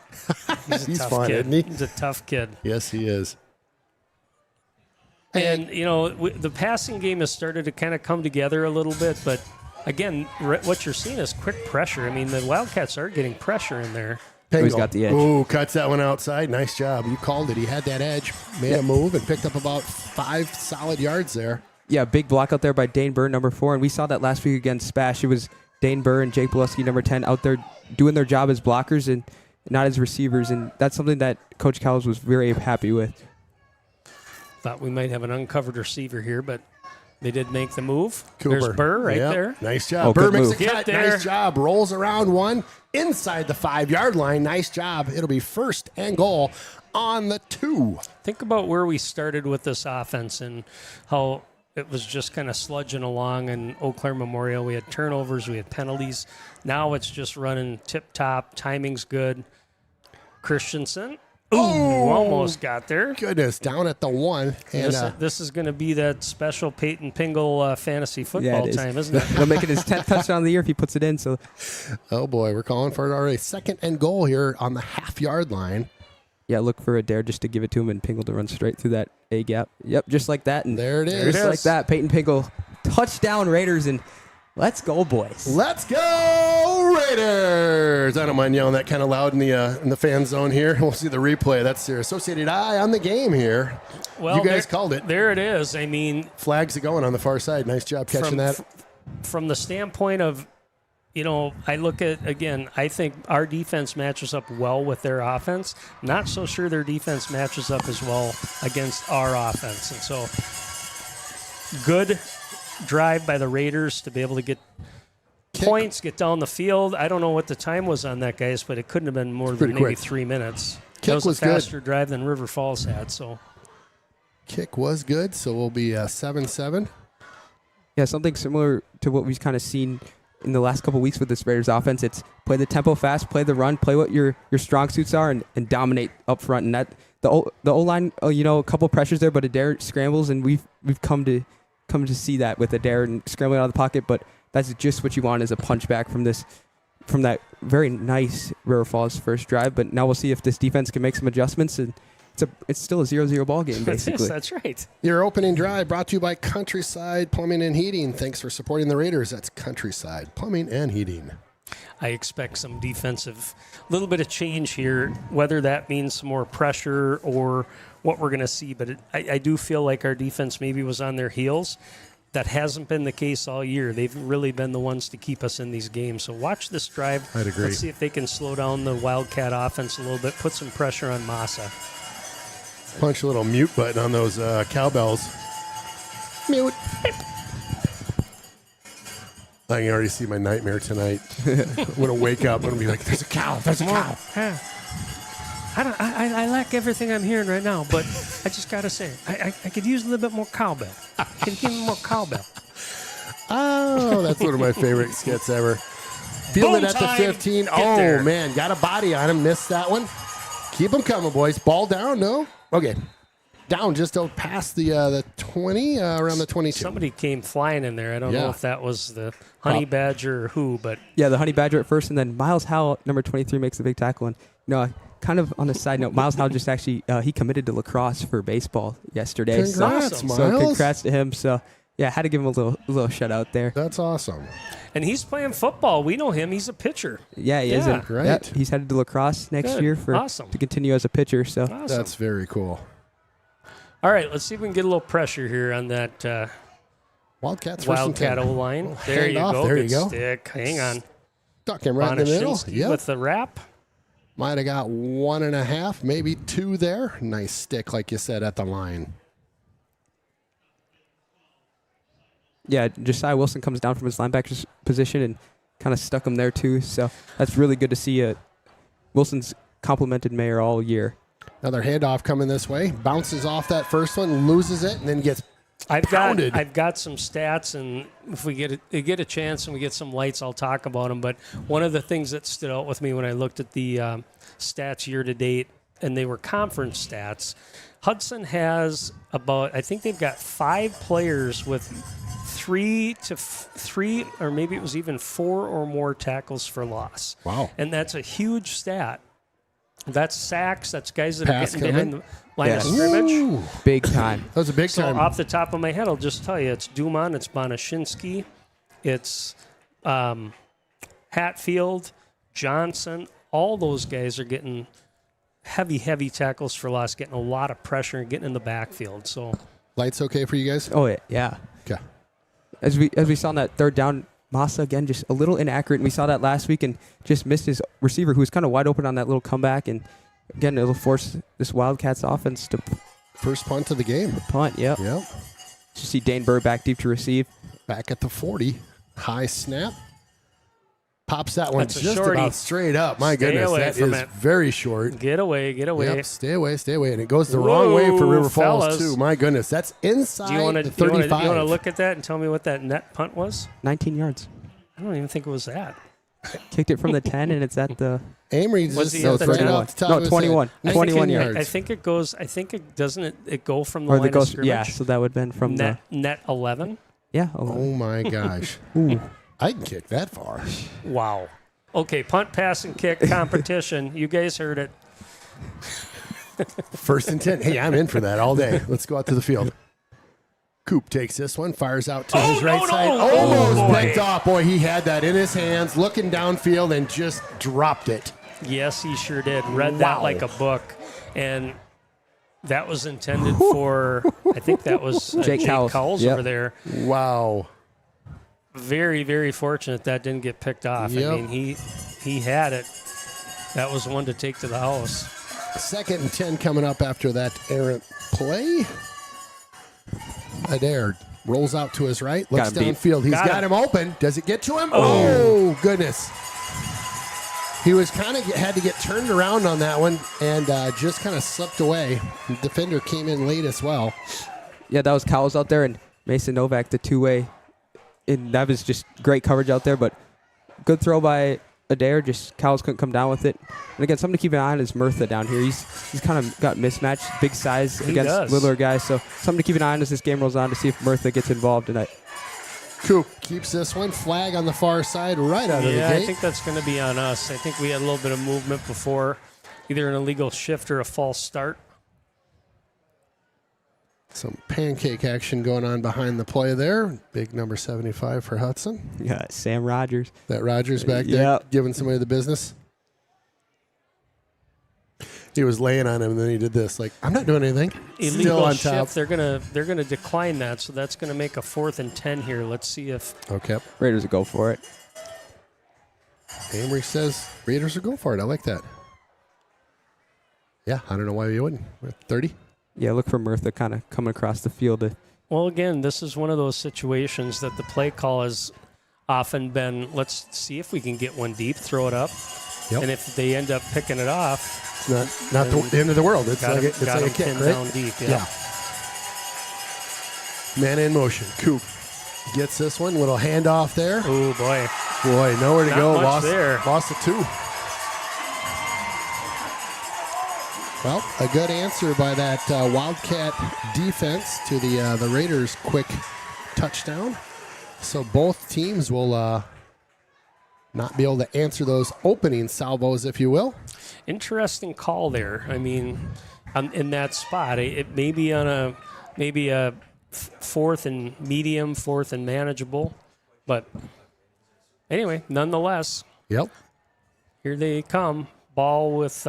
Speaker 2: He's
Speaker 6: Tough
Speaker 2: fun,
Speaker 6: kid.
Speaker 2: isn't he?
Speaker 6: He's a tough kid.
Speaker 2: Yes, he is.
Speaker 6: And, the passing game has started to kind of come together a little bit, but again, what you're seeing is quick pressure. I mean, the Wildcats are getting pressure in there.
Speaker 7: He's got the edge.
Speaker 2: Ooh, cuts that one outside. Nice job. You called it. He had that edge, made a move, and picked up about 5 solid yards there.
Speaker 7: Yeah, big block out there by Dane Burr, number 4. And we saw that last week against Spash. It was Dane Burr and Jake Bolesky, number 10, out there doing their job as blockers and not as receivers. And that's something that Coach Cowles was very happy with.
Speaker 6: Thought we might have an uncovered receiver here, but they did make the move.
Speaker 2: Cooper.
Speaker 6: There's Burr right
Speaker 2: Yep.
Speaker 6: there.
Speaker 2: Nice job.
Speaker 7: Oh,
Speaker 2: Burr
Speaker 7: good
Speaker 2: makes a
Speaker 7: move.
Speaker 6: Get
Speaker 2: cut.
Speaker 6: there.
Speaker 2: Nice job. Rolls around one inside the 5-yard line. Nice job. It'll be first and goal on the 2.
Speaker 6: Think about where we started with this offense and how it was just kind of sludging along in Eau Claire Memorial. We had turnovers, we had penalties. Now it's just running tip-top. Timing's good. Christensen. Ooh, almost got there.
Speaker 2: Goodness, down at the 1. And
Speaker 6: This is going to be that special Peyton Pingle fantasy football
Speaker 7: it is.
Speaker 6: time, isn't it?
Speaker 7: He'll make it his 10th touchdown of the year if he puts it in. So
Speaker 2: oh boy, we're calling for it already. Second and goal here on the half-yard line.
Speaker 7: yeah, look for a dare just to give it to him and Pingle to run straight through that A gap. Yep, just like that. And
Speaker 2: There it is.
Speaker 7: just like that, Peyton Pingle, touchdown Raiders, and let's go, boys.
Speaker 2: Let's go Raiders! I don't mind yelling that kind of loud in the fan zone here. We'll see the replay. That's your Associated Eye on the game here.
Speaker 6: Well,
Speaker 2: you guys
Speaker 6: there-
Speaker 2: called it.
Speaker 6: There it is. I mean,
Speaker 2: Flags are going on the far side. Nice job catching that.
Speaker 6: From the standpoint of, I look at, again, I think our defense matches up well with their offense. Not so sure their defense matches up as well against our offense. And so, good drive by the Raiders to be able to get points, get down the field. I don't know what the time was on that, guys, but it couldn't have been more than
Speaker 2: pretty
Speaker 6: maybe
Speaker 2: quick.
Speaker 6: 3 minutes.
Speaker 2: Kick
Speaker 6: That
Speaker 2: was
Speaker 6: a
Speaker 2: good.
Speaker 6: faster drive than River Falls had, so.
Speaker 2: Kick was good, so we'll be 7-7.
Speaker 7: Yeah, something similar to what we've kind of seen in the last couple weeks with this Raiders offense. It's play the tempo fast, play the run, play what your strong suits are, and dominate up front. And that the O-line, a couple pressures there, but Adair scrambles, and we've come to see that with Adair and scrambling out of the pocket. But that's just what you want as a punchback from that very nice River Falls first drive. But now we'll see if this defense can make some adjustments, and it's still a 0-0 ball game basically.
Speaker 6: That's right.
Speaker 2: Your opening drive brought to you by Countryside Plumbing and Heating. Thanks for supporting the Raiders. That's Countryside Plumbing and Heating.
Speaker 6: I expect some defensive, little bit of change here, whether that means some more pressure or what we're going to see. But I do feel like our defense maybe was on their heels. That hasn't been the case all year. They've really been the ones to keep us in these games. So watch this drive.
Speaker 2: I'd agree.
Speaker 6: Let's see if they can slow down the Wildcat offense a little bit, put some pressure on Massa.
Speaker 2: Punch a little mute button on those cowbells. Mute. I can already see my nightmare tonight. I'm going to wake up and be like, there's a cow, there's a cow.
Speaker 6: I like everything I'm hearing right now, but I just got to say, I could use a little bit more cowbell. Can you give me more cowbell?
Speaker 2: Oh, that's one of my favorite skits ever. Fielded at the
Speaker 6: time.
Speaker 2: 15.
Speaker 6: Get
Speaker 2: Oh,
Speaker 6: there.
Speaker 2: man. Got a body on him. Missed that one. Keep them coming, boys. Ball down, no? Okay. Down just past the 20, around the 22.
Speaker 6: Somebody came flying in there. I don't know
Speaker 2: Yeah.
Speaker 6: if that was the honey badger or who, but
Speaker 7: Yeah, the Honey Badger at first, and then Miles Howell, number 23, makes the big tackle. And kind of on a side note, Miles Howell just actually he committed to lacrosse for baseball yesterday.
Speaker 2: Congrats,
Speaker 6: awesome.
Speaker 2: Miles.
Speaker 7: So congrats to him. So yeah, had to give him a little shout out there.
Speaker 2: That's awesome.
Speaker 6: and he's playing football. We know him. He's a pitcher.
Speaker 7: Yeah, he is.
Speaker 6: Yeah.
Speaker 7: And,
Speaker 2: Great.
Speaker 7: yep, he's headed to lacrosse next
Speaker 6: Good.
Speaker 7: year
Speaker 6: Awesome.
Speaker 7: to continue as a pitcher. So
Speaker 6: Awesome.
Speaker 2: That's very cool.
Speaker 6: All right, let's see if we can get a little pressure here on that
Speaker 2: Wildcats first and 10.
Speaker 6: Wildcat O-line. There you
Speaker 2: handoff.
Speaker 6: go.
Speaker 2: There
Speaker 6: Good
Speaker 2: you go.
Speaker 6: stick. Hang on.
Speaker 2: Stuck him right in the middle.
Speaker 6: Bonashinsky
Speaker 2: Yep.
Speaker 6: with the wrap.
Speaker 2: Might have got 1.5, maybe 2 there. Nice stick, like you said, at the line.
Speaker 7: Yeah, Josiah Wilson comes down from his linebacker's position and kind of stuck him there too. So that's really good to see. Wilson's complimented Mayer all year.
Speaker 2: Another handoff coming this way. Bounces off that first one, loses it, and then gets pounded.
Speaker 6: I've got some stats, and if we get a chance and we get some lights, I'll talk about them. But one of the things that stood out with me when I looked at the stats year to date, and they were conference stats, Hudson has about, I think they've got 5 players with 3 or maybe it was even 4 or more tackles for loss.
Speaker 2: Wow.
Speaker 6: And that's a huge stat. That's sacks. That's guys that
Speaker 2: Pass
Speaker 6: are getting behind
Speaker 2: coming.
Speaker 6: the line of
Speaker 7: Yes.
Speaker 6: scrimmage.
Speaker 2: Ooh,
Speaker 7: Big time.
Speaker 2: that was a big
Speaker 6: So
Speaker 2: time.
Speaker 6: off the top of my head, I'll just tell you, it's Dumont, it's Bonashinsky, it's Hatfield, Johnson. All those guys are getting heavy tackles for loss, getting a lot of pressure and getting in the backfield. So
Speaker 2: Lights okay for you guys?
Speaker 7: Oh, yeah.
Speaker 2: Okay.
Speaker 7: As we saw on that third down, Massa, again, just a little inaccurate. And we saw that last week and just missed his receiver, who was kind of wide open on that little comeback. And, again, it'll force this Wildcats offense to
Speaker 2: First punt of the game.
Speaker 7: punt. Yep.
Speaker 2: Yep.
Speaker 7: Just see Dane Burr back deep to receive.
Speaker 2: Back at the 40. High snap. Pops that one
Speaker 6: That's a
Speaker 2: just
Speaker 6: shorty.
Speaker 2: about straight up. My
Speaker 6: Stay
Speaker 2: goodness,
Speaker 6: away
Speaker 2: that
Speaker 6: from
Speaker 2: is
Speaker 6: it.
Speaker 2: very short.
Speaker 6: get away.
Speaker 2: Yep, stay away. And it goes the wrong way for
Speaker 6: Whoa,
Speaker 2: River Falls,
Speaker 6: fellas.
Speaker 2: too. My goodness, that's inside
Speaker 6: Do you want
Speaker 2: the
Speaker 6: to
Speaker 2: 35.
Speaker 6: you want to look at that and tell me what that net punt was?
Speaker 7: 19 yards.
Speaker 6: I don't even think it was that.
Speaker 7: Kicked it from the 10, and it's at the
Speaker 2: Amory
Speaker 6: Was
Speaker 2: just
Speaker 6: he
Speaker 7: No,
Speaker 6: at the
Speaker 2: right
Speaker 6: 10?
Speaker 2: off the top
Speaker 7: No,
Speaker 2: of his
Speaker 7: 21.
Speaker 2: head.
Speaker 7: 21
Speaker 2: 19
Speaker 7: yards.
Speaker 6: I think it goes. I think it doesn't. It go from the
Speaker 7: or
Speaker 6: line
Speaker 7: the
Speaker 6: of
Speaker 7: ghost.
Speaker 6: scrimmage.
Speaker 7: Yeah, so that would have been from
Speaker 6: Net 11.
Speaker 7: yeah.
Speaker 2: Oh, my gosh.
Speaker 7: Ooh.
Speaker 2: I can kick that far.
Speaker 6: Wow. Okay, punt, pass, and kick competition. You guys heard it.
Speaker 2: First and 10. Hey, I'm in for that all day. Let's go out to the field. Coop takes this one, fires out to his right side. Almost
Speaker 6: Oh, boy.
Speaker 2: picked off. Boy, he had that in his hands, looking downfield, and just dropped it.
Speaker 6: Yes, he sure did. Read that
Speaker 2: Wow.
Speaker 6: like a book. And that was intended for, I think that was
Speaker 7: Jake
Speaker 6: Jake
Speaker 7: Cowles.
Speaker 6: Cowles
Speaker 7: Yep.
Speaker 6: over there.
Speaker 2: Wow.
Speaker 6: Very, very fortunate that didn't get picked off.
Speaker 2: Yep.
Speaker 6: I mean, he had it. That was one to take to the house.
Speaker 2: Second and 10 coming up after that errant play. Adair rolls out to his right, looks
Speaker 7: Got him beat.
Speaker 2: downfield. He's
Speaker 6: Got
Speaker 2: got
Speaker 6: him.
Speaker 2: him open. Does it get to him? Oh, goodness. He was kind of had to get turned around on that one and just kind of slipped away. The defender came in late as well.
Speaker 7: Yeah, that was Cowles out there, and Mason Novak, the two-way. And that was just great coverage out there, but good throw by Adair. Just Cowles couldn't come down with it. And again, something to keep an eye on is Murtha down here. He's kind of got mismatched, big size
Speaker 6: He
Speaker 7: against
Speaker 6: does.
Speaker 7: littler guys. So something to keep an eye on as this game rolls on to see if Murtha gets involved tonight.
Speaker 2: Coop keeps this one. Flag on the far side right out of the
Speaker 6: Yeah, I
Speaker 2: gate.
Speaker 6: think that's going to be on us. I think we had a little bit of movement before, either an illegal shift or a false start.
Speaker 2: Some pancake action going on behind the play there. Big number 75 for Hudson.
Speaker 7: Yeah, Sam Rogers.
Speaker 2: That Rogers back there
Speaker 7: Yep.
Speaker 2: giving somebody the business. He was laying on him, and then he did this. Like, I'm not doing anything. Still
Speaker 6: Illegal
Speaker 2: on top.
Speaker 6: shift. They're gonna decline that, so that's gonna make a 4th and 10 here. Let's see if
Speaker 2: Okay.
Speaker 7: Raiders will go for it.
Speaker 2: Amory says Raiders will go for it. I like that. Yeah, I don't know why you wouldn't. We're at 30.
Speaker 7: Yeah, look for Murtha kind of coming across the field.
Speaker 6: Well, again, this is one of those situations that the play call has often been, let's see if we can get one deep, throw it up.
Speaker 2: Yep.
Speaker 6: And if they end up picking it off,
Speaker 2: It's not the end of the world. It's
Speaker 6: got
Speaker 2: like
Speaker 6: him,
Speaker 2: a kick,
Speaker 6: pinned
Speaker 2: right?
Speaker 6: down deep.
Speaker 2: Yeah. Man in motion. Coop gets this one. Little handoff there.
Speaker 6: Oh, boy.
Speaker 2: Boy, nowhere to
Speaker 6: Not
Speaker 2: go.
Speaker 6: much there.
Speaker 2: Lost it 2. Well, a good answer by that Wildcat defense to the Raiders' quick touchdown. So both teams will not be able to answer those opening salvos, if you will.
Speaker 6: Interesting call there. I mean, in that spot, it may be on a 4th and medium, 4th and manageable, but anyway, nonetheless,
Speaker 2: Yep.
Speaker 6: here they come. Ball with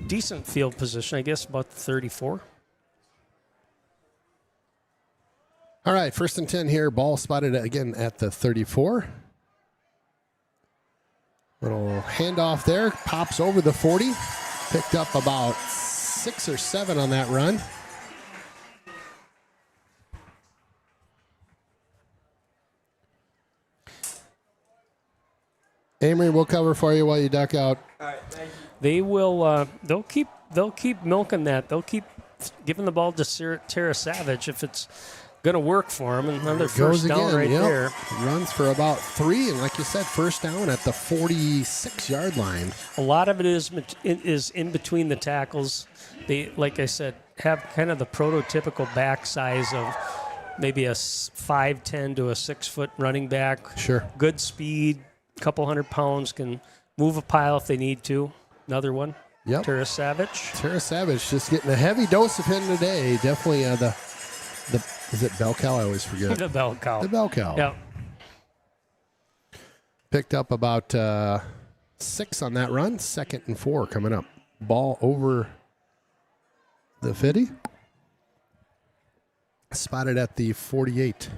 Speaker 6: decent field position, I guess, about 34.
Speaker 2: All right, 1st and 10 here. Ball spotted again at the 34. Little handoff there. Pops over the 40. Picked up about 6 or 7 on that run. Amory, we'll cover for you while you duck out.
Speaker 7: All right, thank you.
Speaker 6: They will. They'll keep milking that. They'll keep giving the ball to Tara Savage if it's going to work for him. Another first down right there.
Speaker 2: Runs for about 3, and like you said, first down at the 46-yard line.
Speaker 6: A lot of it is in between the tackles. They, like I said, have kind of the prototypical back size of maybe a 5'10" to a 6-foot running back.
Speaker 2: Sure.
Speaker 6: Good speed, couple 100 pounds, can move a pile if they need to. Another one.
Speaker 2: Yep.
Speaker 6: Tara Savage.
Speaker 2: Tara Savage just getting a heavy dose of him today. Definitely the is it bell cow? I always forget.
Speaker 6: The bell cow.
Speaker 2: The bell cow.
Speaker 6: Yeah.
Speaker 2: Picked up about 6 on that run. 2nd and 4 coming up. Ball over the 50. Spotted at the 48.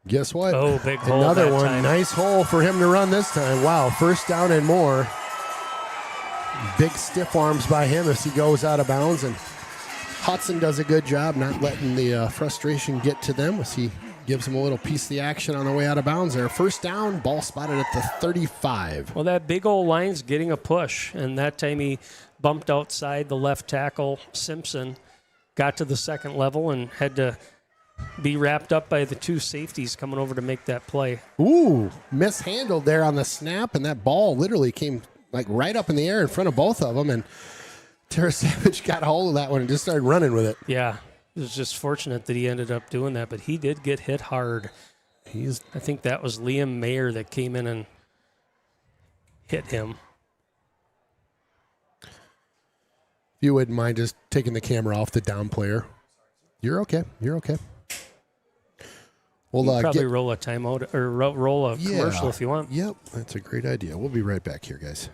Speaker 2: Guess what?
Speaker 6: Oh, big hole
Speaker 2: Another
Speaker 6: that
Speaker 2: one.
Speaker 6: time.
Speaker 2: Nice hole for him to run this time. Wow, first down and more. Big stiff arms by him as he goes out of bounds. And Hudson does a good job not letting the frustration get to them as he gives him a little piece of the action on the way out of bounds there. First down, ball spotted at the 35.
Speaker 6: Well, that big old line's getting a push, and that time he bumped outside the left tackle, Simpson, got to the second level and had to be wrapped up by the 2 safeties coming over to make that play.
Speaker 2: Ooh, mishandled there on the snap, and that ball literally came like right up in the air in front of both of them, and Tara Savage got a hold of that one and just started running with it.
Speaker 6: Yeah, it was just fortunate that he ended up doing that, but he did get hit hard. I think that was Liam Mayer that came in and hit him.
Speaker 2: If you wouldn't mind just taking the camera off the down player. You're okay. You're okay. We'll
Speaker 6: probably roll a timeout or roll a commercial if you want.
Speaker 2: Yep, that's a great idea. We'll be right back here, guys.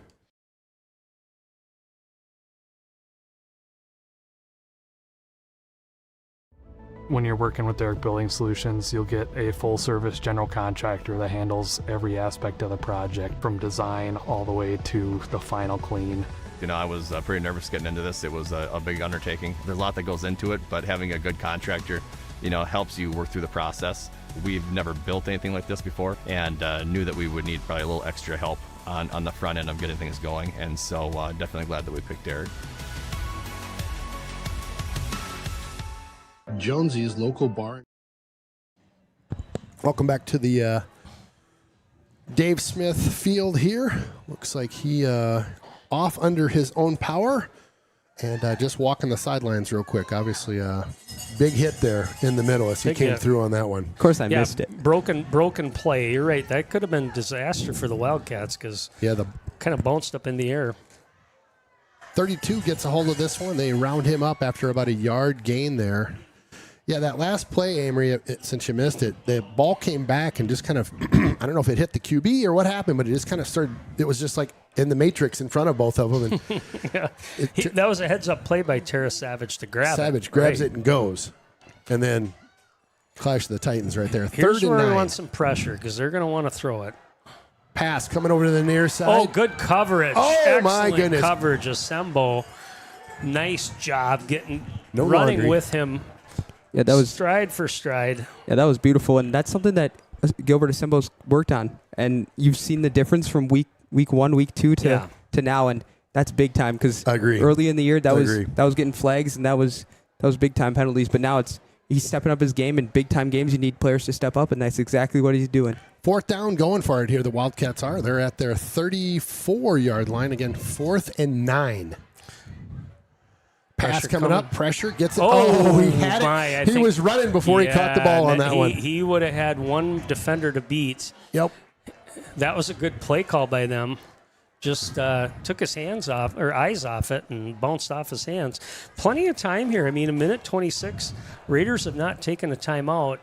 Speaker 4: When you're working with Derek Building Solutions, you'll get a full-service general contractor that handles every aspect of the project, from design all the way to the final clean.
Speaker 3: You know, I was pretty nervous getting into this. It was a big undertaking. There's a lot that goes into it, but having a good contractor, helps you work through the process. We've never built anything like this before, and knew that we would need probably a little extra help on the front end of getting things going. And so definitely glad that we picked Derek.
Speaker 2: Jonesy's local bar. Welcome back to the Dave Smith field here. Looks like he off under his own power and just walking the sidelines real quick. Obviously, big hit there in the middle as he came through on that one.
Speaker 7: Of course, I missed it.
Speaker 6: Broken play. You're right. That could have been a disaster for the Wildcats because
Speaker 2: the
Speaker 6: kind of bounced up in the air.
Speaker 2: 32 gets a hold of this one. They round him up after about a yard gain there. Yeah, that last play, Amory, since you missed it, the ball came back and just kind of, I don't know if it hit the QB or what happened, but it just kind of started, it was just like in the matrix in front of both of them. And
Speaker 6: yeah. That was a heads-up play by Tara Savage to grab
Speaker 2: Savage grabs it and goes. And then Clash of the Titans right there.
Speaker 6: Here's
Speaker 2: Third and
Speaker 6: where
Speaker 2: 9.
Speaker 6: we want some pressure because they're going to want to throw it.
Speaker 2: Pass coming over to the near side.
Speaker 6: Oh, good coverage.
Speaker 2: Oh,
Speaker 6: excellent
Speaker 2: my goodness.
Speaker 6: coverage. Asembo, nice job running
Speaker 2: laundry.
Speaker 6: with him.
Speaker 7: Yeah, that was
Speaker 6: stride for stride.
Speaker 7: Yeah, that was beautiful, and that's something that Gilbert Asembo's worked on. And you've seen the difference from week 1, week 2 to now, and that's big time. Because early in the year, that was getting flags, and that was big time penalties. But now he's stepping up his game. In big time games, you need players to step up, and that's exactly what he's doing.
Speaker 2: 4th down, going for it here. The Wildcats are. They're at their 34-yard line again. 4th and 9. Pass coming up, pressure, gets it. Oh, he had it. He was running before he caught the ball on that one.
Speaker 6: He would have had one defender to beat.
Speaker 2: Yep.
Speaker 6: That was a good play call by them. Just took his hands off, or eyes off it, and bounced off his hands. Plenty of time here. I mean, a minute 26. Raiders have not taken a timeout.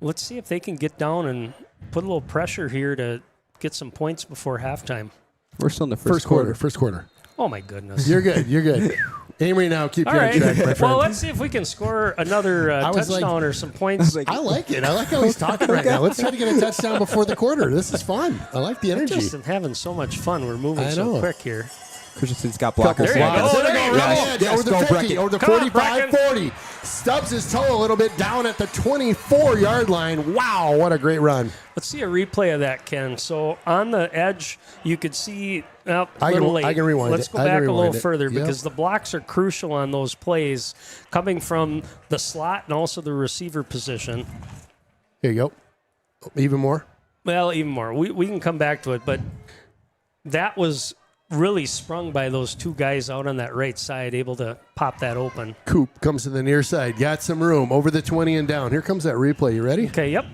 Speaker 6: Let's see if they can get down and put a little pressure here to get some points before halftime.
Speaker 7: We're still in the first quarter.
Speaker 2: First quarter.
Speaker 6: Oh, my goodness.
Speaker 2: You're good. You're good. Amory, now keep
Speaker 6: All
Speaker 2: you on
Speaker 6: right.
Speaker 2: track, my friend.
Speaker 6: Well, let's see if we can score another
Speaker 2: was like-
Speaker 6: touchdown or some points.
Speaker 2: I like it. I like how he's talking right now. Let's try to get a touchdown before the quarter. This is fun. I like the energy.
Speaker 6: Just having so much fun. We're moving
Speaker 2: I
Speaker 6: so
Speaker 2: know.
Speaker 6: quick here.
Speaker 7: Christensen's got
Speaker 2: Couple
Speaker 7: blockers.
Speaker 6: There you
Speaker 2: blocks.
Speaker 6: go.
Speaker 2: There
Speaker 6: There
Speaker 2: you
Speaker 6: you
Speaker 2: go.
Speaker 6: go.
Speaker 2: Right
Speaker 7: Yes,
Speaker 2: edge,
Speaker 7: yes,
Speaker 2: over the
Speaker 7: go
Speaker 2: 50,
Speaker 7: Brecken.
Speaker 2: over the
Speaker 6: Come on,
Speaker 2: 45,
Speaker 6: Brecken.
Speaker 2: 40. Stubs his toe a little bit down at the 24-yard line. Wow, what a great run.
Speaker 6: Let's see a replay of that, Ken. So on the edge, you could see a
Speaker 2: I can-
Speaker 6: little late.
Speaker 2: I can rewind
Speaker 6: Let's
Speaker 2: it.
Speaker 6: go
Speaker 2: I can
Speaker 6: back a little
Speaker 2: rewind it.
Speaker 6: further
Speaker 2: Yep.
Speaker 6: because the blocks are crucial on those plays coming from the slot and also the receiver position.
Speaker 2: Here you go. Even more.
Speaker 6: Well, even more. We can come back to it, but that was really sprung by those two guys out on that right side, able to pop that open.
Speaker 2: Coop comes to the near side. Got some room. Over the 20 and down. Here comes that replay. You ready?
Speaker 6: Okay, yep.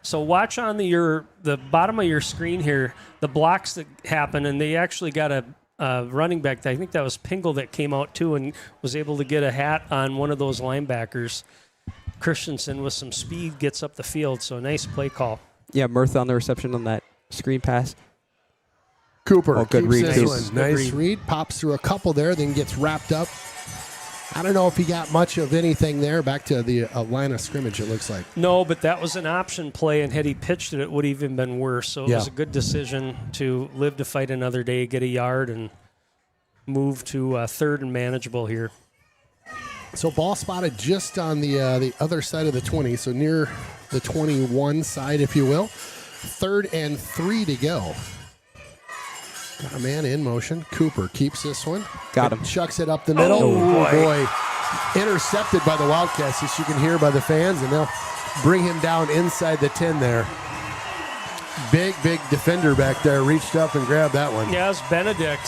Speaker 6: So watch on the bottom of your screen here, the blocks that happen, and they actually got a running back. I think that was Pingle that came out too and was able to get a hat on one of those linebackers. Christensen with some speed gets up the field, so nice play call.
Speaker 7: Yeah, Murtha on the reception on that screen pass.
Speaker 2: Cooper
Speaker 7: Oh, good
Speaker 2: keeps
Speaker 7: read,
Speaker 2: this
Speaker 7: too.
Speaker 2: one.
Speaker 6: Good
Speaker 2: Nice
Speaker 6: read.
Speaker 2: read. Pops through a couple there, then gets wrapped up. I don't know if he got much of anything there. Back to the line of scrimmage, it looks like.
Speaker 6: No, but that was an option play, and had he pitched it, it would have even been worse. So it
Speaker 2: Yeah.
Speaker 6: was a good decision to live to fight another day, get a yard, and move to third and manageable here.
Speaker 2: So ball spotted just on the other side of the 20, so near the 21 side, if you will. 3rd and 3 to go. Got a man in motion. Cooper keeps this one.
Speaker 7: Got him.
Speaker 2: Chucks it up the middle.
Speaker 6: Oh, boy.
Speaker 2: Intercepted by the Wildcats, as you can hear by the fans, and they'll bring him down inside the 10 there. Big defender back there reached up and grabbed that one.
Speaker 6: Yeah, it was Benedict.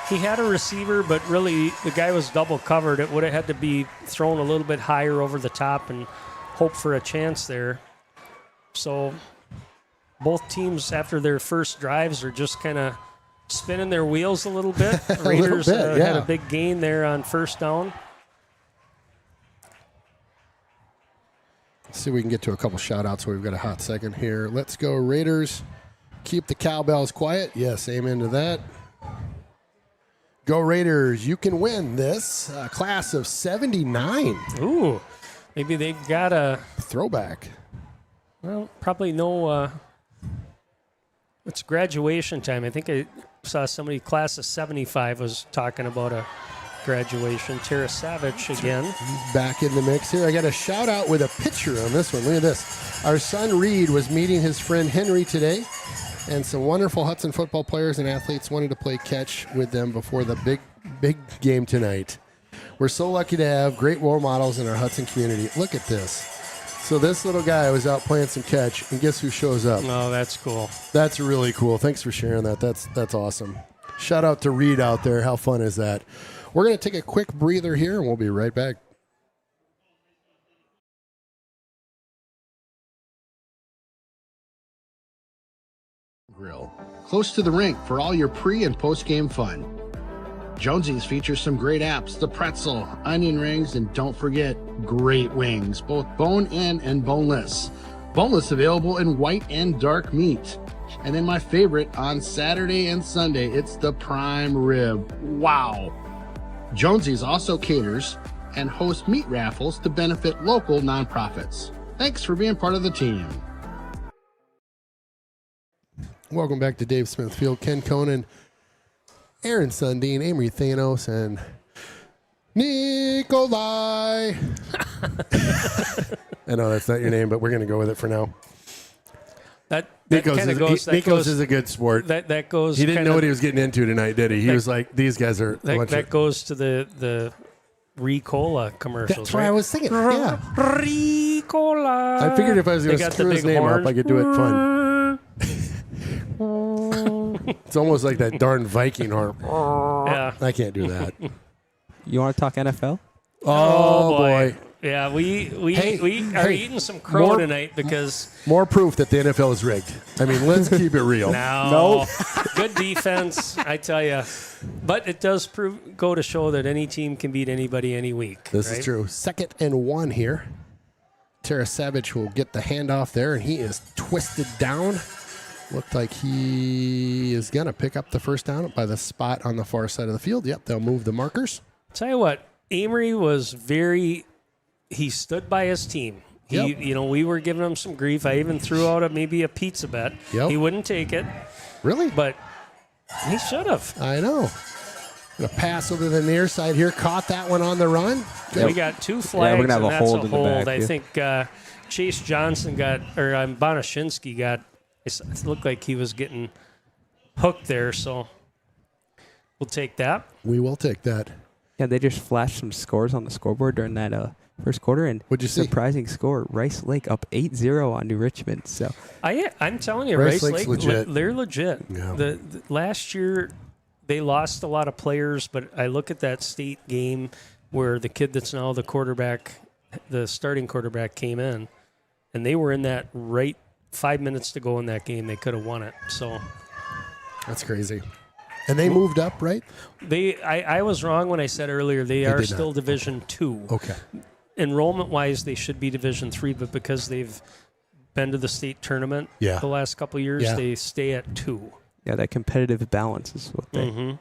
Speaker 6: He had a receiver, but really the guy was double covered. It would have had to be thrown a little bit higher over the top and hope for a chance there. So both teams, after their first drives, are just kind of spinning their wheels a little bit. Raiders
Speaker 2: bit,
Speaker 6: had
Speaker 2: yeah.
Speaker 6: a big gain there on first down.
Speaker 2: Let's see if we can get to a couple shout-outs while we've got a hot second here. Let's go Raiders. Keep the cowbells quiet. Yes, amen to that. Go Raiders. You can win this class of 79.
Speaker 6: Ooh, maybe they've got a,
Speaker 2: Throwback.
Speaker 6: well, probably no, it's graduation time. I think I saw somebody, class of 75, was talking about a graduation. Tara Savage again.
Speaker 2: He's back in the mix here. I got a shout-out with a picture on this one. Look at this. Our son Reed was meeting his friend Henry today, and some wonderful Hudson football players and athletes wanted to play catch with them before the big game tonight. We're so lucky to have great role models in our Hudson community. Look at this. So this little guy was out playing some catch, and guess who shows up?
Speaker 6: Oh, that's cool.
Speaker 2: That's really cool. Thanks for sharing that. That's awesome. Shout out to Reed out there. How fun is that? We're going to take a quick breather here, and we'll be right back. Grill, close to the rink for all your pre- and post-game fun. Jonesy's features some great apps, the pretzel, onion rings, and don't forget, great wings, both bone-in and boneless. Boneless available in white and dark meat. And then my favorite, on Saturday and Sunday, it's the prime rib. Wow! Jonesy's also caters and hosts meat raffles to benefit local nonprofits. Thanks for being part of the team. Welcome back to Dave Smith Field. Ken Conan, Aaron Sundin, Amory Thanos, and Nikolai. I know that's not your name, but we're going to go with it for now.
Speaker 6: That
Speaker 2: Nikos,
Speaker 6: kind of goes. That
Speaker 2: Nikos
Speaker 6: goes.
Speaker 2: is a good sport.
Speaker 6: That goes.
Speaker 2: He didn't
Speaker 6: kinda-
Speaker 2: know what he was getting into tonight, did he? He was like, these guys are a bunch
Speaker 6: That
Speaker 2: of...
Speaker 6: goes to the Ricola commercials.
Speaker 2: That's what I was thinking, yeah.
Speaker 6: Ricola.
Speaker 2: I figured if I was going
Speaker 6: They
Speaker 2: to
Speaker 6: got the
Speaker 2: screw his
Speaker 6: big
Speaker 2: name
Speaker 6: horn.
Speaker 2: up, I could do it fun. It's almost like that darn Viking harp.
Speaker 6: Yeah.
Speaker 2: I can't do that.
Speaker 7: You want to talk NFL?
Speaker 2: Oh, boy.
Speaker 6: Yeah, we
Speaker 2: Hey,
Speaker 6: are
Speaker 2: hey,
Speaker 6: eating some crow
Speaker 2: more-
Speaker 6: tonight because
Speaker 2: More proof that the NFL is rigged. I mean, let's keep it real.
Speaker 6: no, good defense, I tell you. But it does go to show that any team can beat anybody any week.
Speaker 2: This
Speaker 6: right?
Speaker 2: is true. 2nd and 1 here. Tara Savage will get the handoff there, and he is twisted down Looked like he is going to pick up the first down by the spot on the far side of the field. Yep, they'll move the markers.
Speaker 6: Tell you what, Amory was he stood by his team.
Speaker 2: Yep.
Speaker 6: We were giving him some grief. I even threw out maybe a pizza bet.
Speaker 2: Yep.
Speaker 6: He wouldn't take it.
Speaker 2: Really?
Speaker 6: But he should have.
Speaker 2: I know. Gonna pass over to the near side here. Caught that one on the run.
Speaker 6: Good. We got 2 flags,
Speaker 7: we're gonna have
Speaker 6: and
Speaker 7: a
Speaker 6: that's
Speaker 7: hold
Speaker 6: a
Speaker 7: in the
Speaker 6: hold.
Speaker 7: back,
Speaker 6: I
Speaker 7: yeah.
Speaker 6: think Chase Johnson Bonashinsky got. It looked like he was getting hooked there, so we'll take that.
Speaker 2: We will take that.
Speaker 7: Yeah, they just flashed some scores on the scoreboard during that first quarter, and
Speaker 2: What'd you see?
Speaker 7: surprising score: Rice Lake up 8-0 on New Richmond. So
Speaker 6: I'm telling you,
Speaker 2: Rice
Speaker 6: Rice
Speaker 2: Lake's
Speaker 6: Lake,
Speaker 2: legit.
Speaker 6: they're legit.
Speaker 2: Yeah.
Speaker 6: The last year, they lost a lot of players, but I look at that state game where the kid that's now the quarterback, the starting quarterback, came in, and they were in that right 5 minutes to go in that game. They could have won it. So
Speaker 2: That's crazy. And they moved up, right?
Speaker 6: I was wrong when I said earlier they are
Speaker 2: did
Speaker 6: still
Speaker 2: not.
Speaker 6: Division II.
Speaker 2: Okay.
Speaker 6: Enrollment-wise, they should be Division III, but because they've been to the state tournament
Speaker 2: Yeah.
Speaker 6: the last couple of years,
Speaker 2: Yeah.
Speaker 6: they stay at 2.
Speaker 7: yeah, that competitive balance is what they.
Speaker 6: Mm-hmm.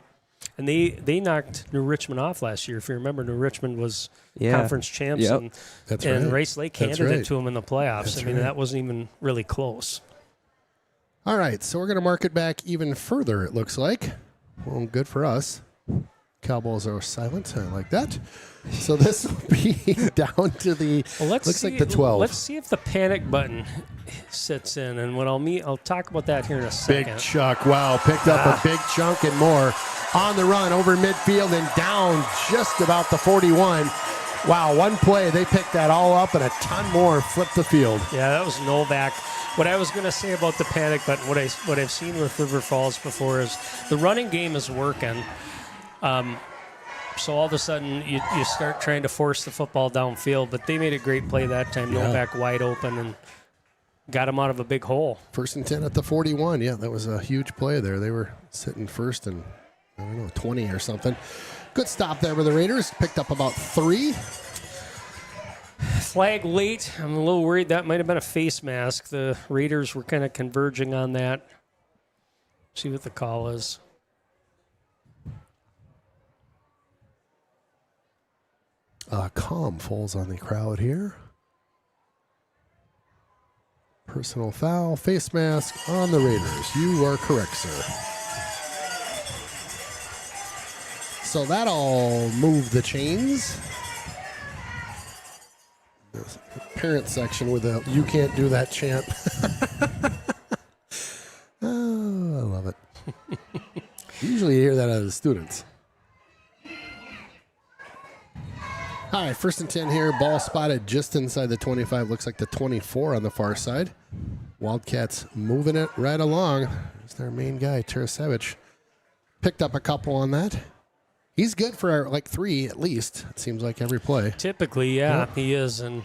Speaker 6: And they knocked New Richmond off last year. If you remember, New Richmond was
Speaker 7: Yeah.
Speaker 6: conference champs,
Speaker 7: Yep.
Speaker 6: and,
Speaker 2: That's
Speaker 6: and
Speaker 2: right.
Speaker 6: Rice Lake
Speaker 2: That's
Speaker 6: handed
Speaker 2: right.
Speaker 6: it to them in the playoffs.
Speaker 2: That's
Speaker 6: I mean,
Speaker 2: right.
Speaker 6: that wasn't even really close.
Speaker 2: All right, so we're going to mark it back even further, it looks like. Well, good for us. Cowballs are silent. I like that. So this will be down to the,
Speaker 6: Well,
Speaker 2: looks like the 12.
Speaker 6: Let's see if the panic button sits in, and what I'll talk about that here in a second.
Speaker 2: Big Chuck, wow, picked up a big chunk and more on the run over midfield and down just about the 41. Wow, one play, they picked that all up and a ton more flipped the field.
Speaker 6: Yeah, that was Novak. What I was going to say about the panic button, what I've seen with River Falls before is the running game is working. So all of a sudden you start trying to force the football downfield, but they made a great play that time.
Speaker 2: Yeah.
Speaker 6: Novak wide open and got him out of a big hole.
Speaker 2: 1st and 10 at the 41. Yeah, that was a huge play there. They were sitting first and, 20 or something. Good stop there with the Raiders. Picked up about 3.
Speaker 6: Flag late. I'm a little worried that might have been a face mask. The Raiders were kind of converging on that. See what the call is.
Speaker 2: Calm falls on the crowd here. Personal foul, face mask on the Raiders. You are correct, sir. So that'll move the chains. The parent section with a "you can't do that" chant. Oh, I love it. Usually you hear that out of the students. All right, 1st and 10 here. Ball spotted just inside the 25. Looks like the 24 on the far side. Wildcats moving it right along. There's their main guy, Tarasevich. Picked up a couple on that. He's good for like 3 at least, it seems like, every play.
Speaker 6: Typically, yeah, he is. And,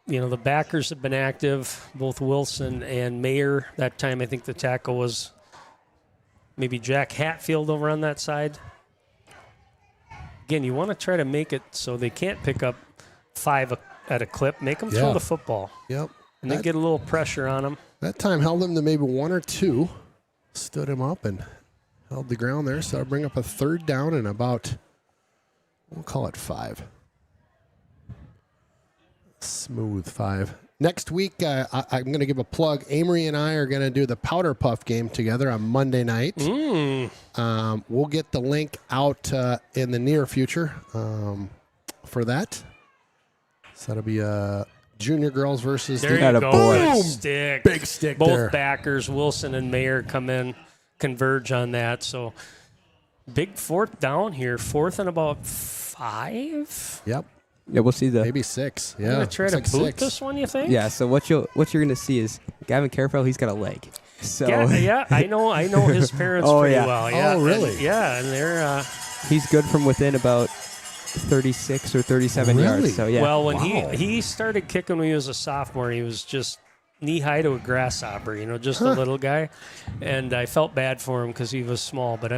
Speaker 6: the backers have been active, both Wilson and Mayer. That time, I think the tackle was maybe Jack Hatfield over on that side. Again, you want to try to make it so they can't pick up 5 at a clip. Make them throw the football.
Speaker 2: Yep.
Speaker 6: And then get a little pressure on them.
Speaker 2: That time held him to maybe 1 or 2. Stood him up and held the ground there. So I'll bring up a 3rd down and about, we'll call it 5. Smooth 5. Next week, I'm going to give a plug. Amory and I are going to do the Powder Puff game together on Monday night. We'll get the link out in the near future for that. So that'll be junior girls versus
Speaker 6: There
Speaker 7: Atta
Speaker 6: you go.
Speaker 7: boy.
Speaker 6: Big
Speaker 2: Boom.
Speaker 6: stick.
Speaker 2: Big stick
Speaker 6: Both
Speaker 2: there.
Speaker 6: backers, Wilson and Mayer, come in, converge on that. So big 4th down here. 4th and about 5.
Speaker 2: Yep.
Speaker 7: Yeah, we'll see the.
Speaker 2: Maybe 6. Yeah.
Speaker 6: I'm going to try
Speaker 2: It's
Speaker 6: to
Speaker 2: like
Speaker 6: boot
Speaker 2: 6.
Speaker 6: this one, you think?
Speaker 7: Yeah, so what you're going to see is Gavin Carefell. He's got a leg. So
Speaker 6: Yeah, I know his parents
Speaker 7: Oh,
Speaker 6: pretty
Speaker 7: yeah.
Speaker 6: well. Yeah,
Speaker 2: Oh, really?
Speaker 6: And they're
Speaker 7: he's good from within about 36 or 37
Speaker 2: Really?
Speaker 7: yards. So yeah.
Speaker 6: well. When
Speaker 2: Wow.
Speaker 6: he started kicking when he was a sophomore, he was just knee high to a grasshopper. Just a little guy, and I felt bad for him because he was small. But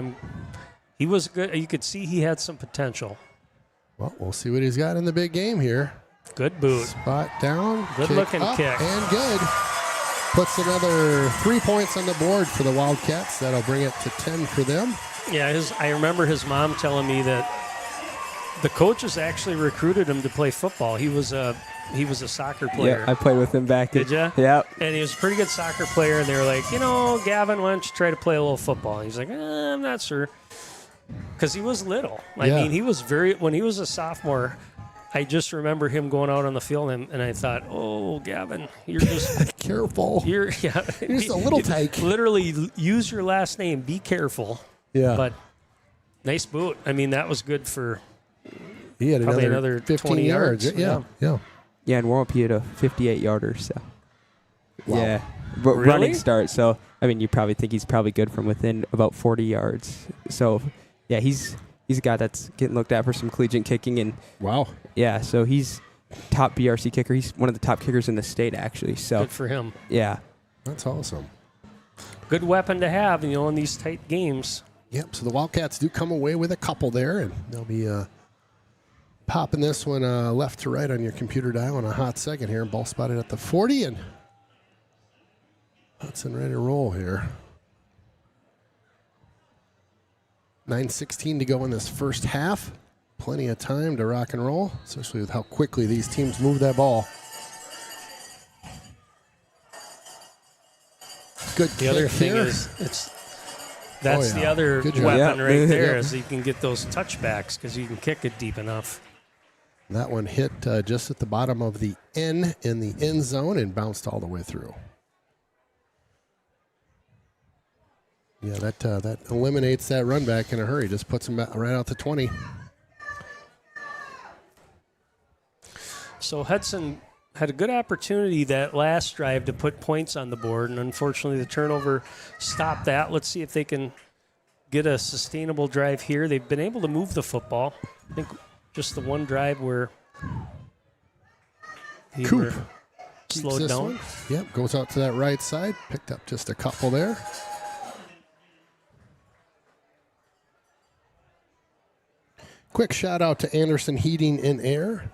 Speaker 6: he was good. You could see he had some potential.
Speaker 2: Well, we'll see what he's got in the big game here.
Speaker 6: Good boot.
Speaker 2: Spot down.
Speaker 6: Good
Speaker 2: kick
Speaker 6: looking
Speaker 2: up,
Speaker 6: kick.
Speaker 2: And good. Puts another 3 points on the board for the Wildcats. That'll bring it to 10 for them.
Speaker 6: Yeah, I remember his mom telling me that the coaches actually recruited him to play football. He was a soccer player.
Speaker 7: Yeah, I played with him back.
Speaker 6: Did you?
Speaker 7: Yeah.
Speaker 6: And he was a pretty good soccer player, and they were like, Gavin, why don't you try to play a little football? And he's like, I'm not sure. Because he was little. I mean, he was when he was a sophomore, I just remember him going out on the field, and I thought, oh, Gavin, you're just
Speaker 2: careful.
Speaker 6: You're
Speaker 2: just a little tyke.
Speaker 6: Literally, use your last name. Be careful.
Speaker 2: Yeah.
Speaker 6: But nice boot. I mean, that was good for
Speaker 2: he had
Speaker 6: probably another
Speaker 2: 15
Speaker 6: 20 yards.
Speaker 2: Yeah.
Speaker 7: Yeah, and warm up, he had a 58-yarder. So.
Speaker 2: Wow.
Speaker 7: Yeah. But
Speaker 6: Really?
Speaker 7: running start. So, I mean, you probably think he's probably good from within about 40 yards. So, yeah, he's a guy that's getting looked at for some collegiate kicking. And
Speaker 2: wow.
Speaker 7: Yeah, so he's top BRC kicker. He's one of the top kickers in the state, actually. So
Speaker 6: Good for him.
Speaker 7: Yeah.
Speaker 2: That's awesome.
Speaker 6: Good weapon to have, in these tight games.
Speaker 2: Yep, so the Wildcats do come away with a couple there, and they'll be popping this one left to right on your computer dial in a hot second here. Ball spotted at the 40, and Hudson ready to roll here. 9:16 to go in this first half. Plenty of time to rock and roll, especially with how quickly these teams move that ball. Good
Speaker 6: The other
Speaker 2: kick
Speaker 6: thing
Speaker 2: here.
Speaker 6: is that's the other
Speaker 2: Good job.
Speaker 6: weapon
Speaker 7: Yeah.
Speaker 6: right there
Speaker 2: Yep.
Speaker 6: is you can get those touchbacks because you can kick it deep enough.
Speaker 2: That one hit just at the bottom of the N in the end zone and bounced all the way through. Yeah, that eliminates that run back in a hurry. Just puts him right out to 20.
Speaker 6: So Hudson had a good opportunity that last drive to put points on the board, and unfortunately the turnover stopped that. Let's see if they can get a sustainable drive here. They've been able to move the football. I think just the one drive where he
Speaker 2: Coop
Speaker 6: slowed
Speaker 2: this
Speaker 6: down.
Speaker 2: one. Yep, goes out to that right side. Picked up just a couple there. Quick shout out to Anderson Heating and Air.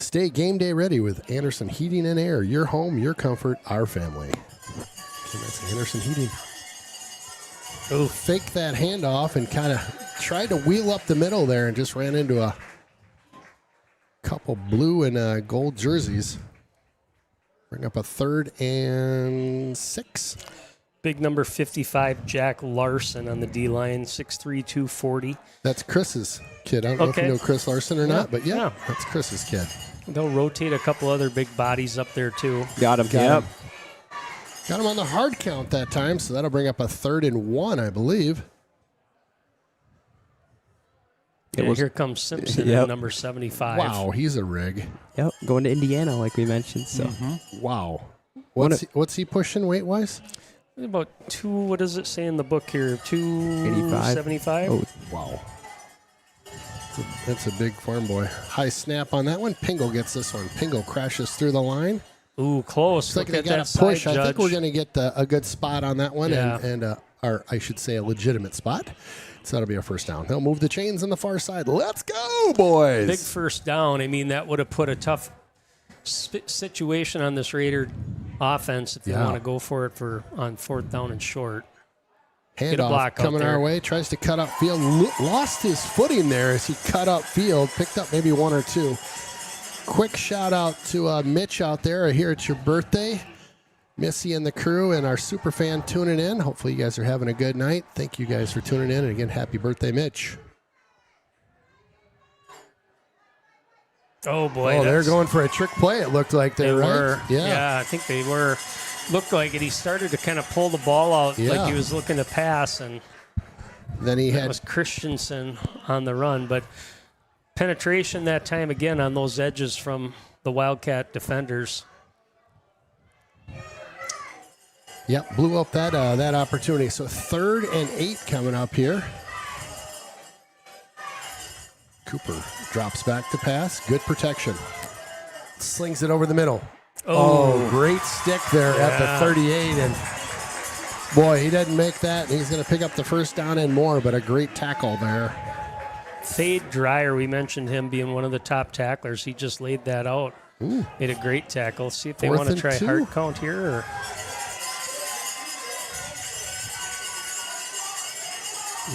Speaker 2: Stay game day ready with Anderson Heating and Air. Your home, your comfort, our family. And that's Anderson Heating. Oh, fake that handoff and kind of tried to wheel up the middle there and just ran into a couple blue and gold jerseys. Bring up a 3rd and 6.
Speaker 6: Big number 55, Jack Larson on the D-line, 6'3", 240.
Speaker 2: That's Chris's kid. I don't know if you know Chris Larson or not, but
Speaker 6: yeah,
Speaker 2: that's Chris's kid.
Speaker 6: They'll rotate a couple other big bodies up there, too.
Speaker 7: Got him.
Speaker 2: Got him on the hard count that time, so that'll bring up a 3rd and 1, I believe.
Speaker 6: Yeah, here comes Simpson at number 75.
Speaker 2: Wow, he's a rig.
Speaker 7: Yep, going to Indiana, like we mentioned. So,
Speaker 2: Wow. What's he pushing weight-wise?
Speaker 6: About what does it say in the book here? 275?
Speaker 7: Oh,
Speaker 2: wow. That's a big farm boy. High snap on that one. Pingle gets this one. Pingle crashes through the line.
Speaker 6: Ooh, close.
Speaker 2: Looks like
Speaker 6: Look
Speaker 2: they
Speaker 6: at
Speaker 2: got
Speaker 6: that
Speaker 2: a push.
Speaker 6: side,
Speaker 2: I think
Speaker 6: Judge.
Speaker 2: we're going to get a good spot on that one,
Speaker 6: Yeah.
Speaker 2: or I should say a legitimate spot. So that'll be a first down. They'll move the chains on the far side. Let's go, boys.
Speaker 6: Big first down. I mean, that would have put a tough situation on this Raider offense if they want to go for it on 4th down and short.
Speaker 2: Handoff coming our way. Tries to cut up field. Lost his footing there as he cut up field. Picked up maybe 1 or 2. Quick shout out to Mitch out there. I hear it's your birthday. Missy and the crew and our super fan tuning in. Hopefully you guys are having a good night. Thank you guys for tuning in. And again, happy birthday, Mitch.
Speaker 6: Oh, boy.
Speaker 2: Oh, they're going for a trick play, it looked like
Speaker 6: They
Speaker 2: right?
Speaker 6: were.
Speaker 2: Yeah.
Speaker 6: Yeah, I think they were. Looked like it. He started to kind of pull the ball out like he was looking to pass, and
Speaker 2: Then he
Speaker 6: it
Speaker 2: had
Speaker 6: was Christensen on the run. But penetration that time again on those edges from the Wildcat defenders.
Speaker 2: Yep, blew up that opportunity. So 3rd and 8 coming up here. Cooper drops back to pass. Good protection. Slings it over the middle. Oh, great stick there at the 38. And, boy, he doesn't make that. He's going to pick up the first down and more, but a great tackle there.
Speaker 6: Fade Dreyer, we mentioned him being one of the top tacklers. He just laid that out. Made a great tackle. See if they
Speaker 2: 4th
Speaker 6: want to
Speaker 2: and
Speaker 6: try
Speaker 2: 2.
Speaker 6: hard count here. Or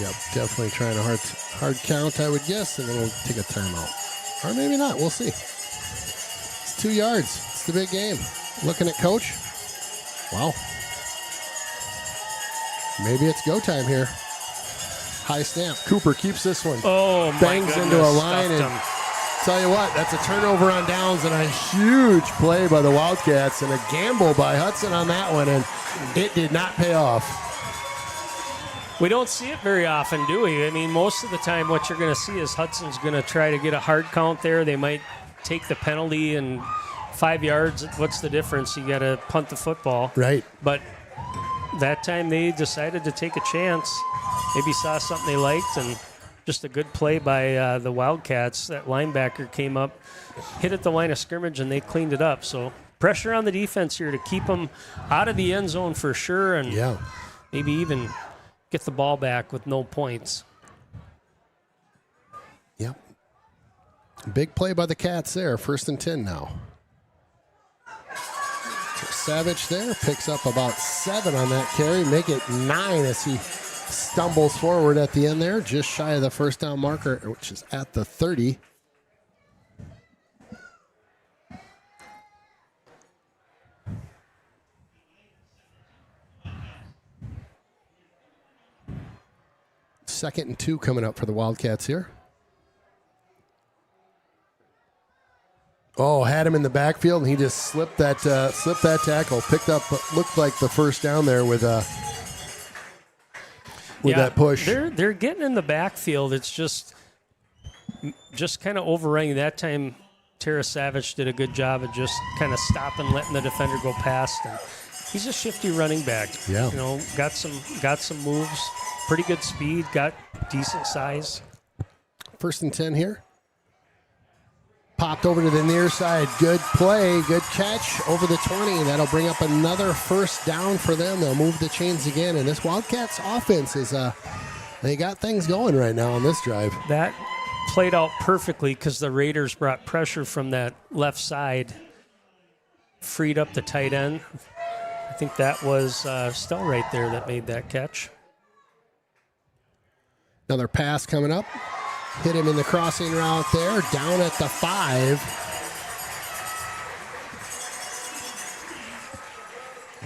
Speaker 2: Yep, definitely trying a hard count, I would guess, and then we'll take a timeout. Or maybe not. We'll see. It's 2 yards. It's the big game. Looking at coach. Wow. Maybe it's go time here. High snap. Cooper keeps this one.
Speaker 6: oh my
Speaker 2: Bangs
Speaker 6: goodness,
Speaker 2: into a line
Speaker 6: stuffed
Speaker 2: and
Speaker 6: him.
Speaker 2: tell you what, that's a turnover on downs and a huge play by the Wildcats and a gamble by Hudson on that one, and it did not pay off.
Speaker 6: We don't see it very often, do we? I mean, most of the time what you're going to see is Hudson's going to try to get a hard count there. They might take the penalty and 5 yards. What's the difference? You got to punt the football.
Speaker 2: Right.
Speaker 6: But that time they decided to take a chance. Maybe saw something they liked, and just a good play by the Wildcats. That linebacker came up, hit at the line of scrimmage, and they cleaned it up. So pressure on the defense here to keep them out of the end zone for sure, and
Speaker 2: Yeah.
Speaker 6: maybe even get the ball back with no points.
Speaker 2: Yep. Big play by the Cats there. 1st and 10 now. Savage there picks up about 7 on that carry. Make it 9 as he stumbles forward at the end there. Just shy of the first down marker, which is at the 30. Second and 2 coming up for the Wildcats here. Oh, had him in the backfield, and he just slipped that tackle. Picked up, looked like the first down there with that push.
Speaker 6: They're getting in the backfield. It's just kind of overrunning. That time, Tara Savage did a good job of just kind of stopping, letting the defender go past. And he's a shifty running back.
Speaker 2: Yeah.
Speaker 6: You know, got some moves, pretty good speed, got decent size.
Speaker 2: 1st and 10 here. Popped over to the near side. Good play, good catch over the 20. That'll bring up another first down for them. They'll move the chains again. And this Wildcats offense is, they got things going right now on this drive.
Speaker 6: That played out perfectly because the Raiders brought pressure from that left side, freed up the tight end. I think that was Stell right there that made that catch.
Speaker 2: Another pass coming up. Hit him in the crossing route there. Down at the 5.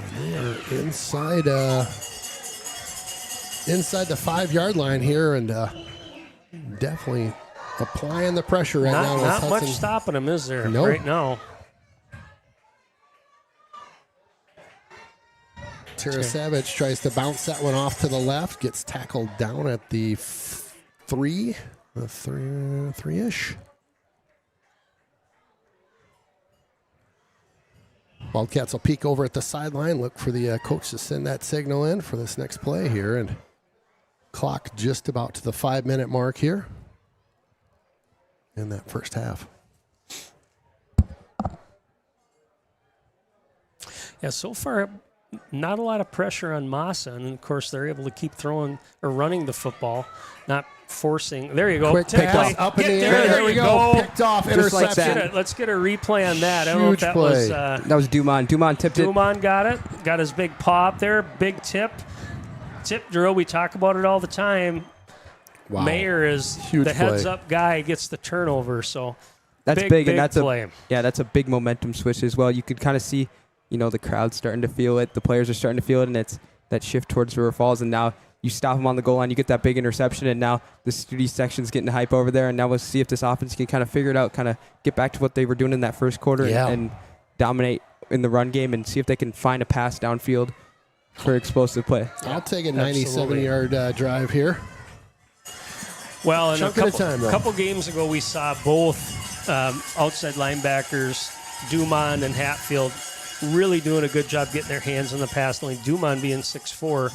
Speaker 2: And they are inside the 5-yard line here, and definitely applying the pressure right now.
Speaker 6: Not
Speaker 2: with
Speaker 6: much
Speaker 2: Hudson.
Speaker 6: stopping them, is there?
Speaker 2: Nope.
Speaker 6: Right now.
Speaker 2: Tara Savage tries to bounce that one off to the left. Gets tackled down at the 3-ish. Wildcats will peek over at the sideline, look for the coach to send that signal in for this next play here, and clock just about to the 5-minute mark here in that first half.
Speaker 6: Yeah, so far, not a lot of pressure on Massa, and of course they're able to keep throwing or running the football, not forcing. There you go.
Speaker 2: Quick pass up in the air. There we go. Picked off,
Speaker 7: Just like
Speaker 2: interception.
Speaker 7: that.
Speaker 6: Let's get a replay on that. I don't know if
Speaker 2: Huge
Speaker 6: that
Speaker 2: play.
Speaker 6: was
Speaker 7: That was Dumont. Dumont tipped it.
Speaker 6: Dumont got it. Got his big paw up there. Big tip. Tip drill. We talk about it all the time.
Speaker 2: Wow.
Speaker 6: Mayer is
Speaker 2: Huge
Speaker 6: the heads
Speaker 2: play.
Speaker 6: up guy, gets the turnover. So
Speaker 7: That's
Speaker 6: big,
Speaker 7: big, and
Speaker 6: big
Speaker 7: that's
Speaker 6: play.
Speaker 7: that's a big momentum switch as well. You could kind of see, the crowd starting to feel it. The players are starting to feel it, and it's that shift towards River Falls. And now you stop them on the goal line, you get that big interception, and now the student section's getting hype over there. And now we'll see if this offense can kind of figure it out, kind of get back to what they were doing in that first quarter and dominate in the run game, and see if they can find a pass downfield for explosive play.
Speaker 2: I'll take a
Speaker 6: Absolutely.
Speaker 2: 97-yard drive here.
Speaker 6: Well, in a
Speaker 2: Chunk at a time, though.
Speaker 6: couple games ago, we saw both outside linebackers, Dumont and Hatfield, really doing a good job getting their hands on the pass lane. Dumont being 6'4",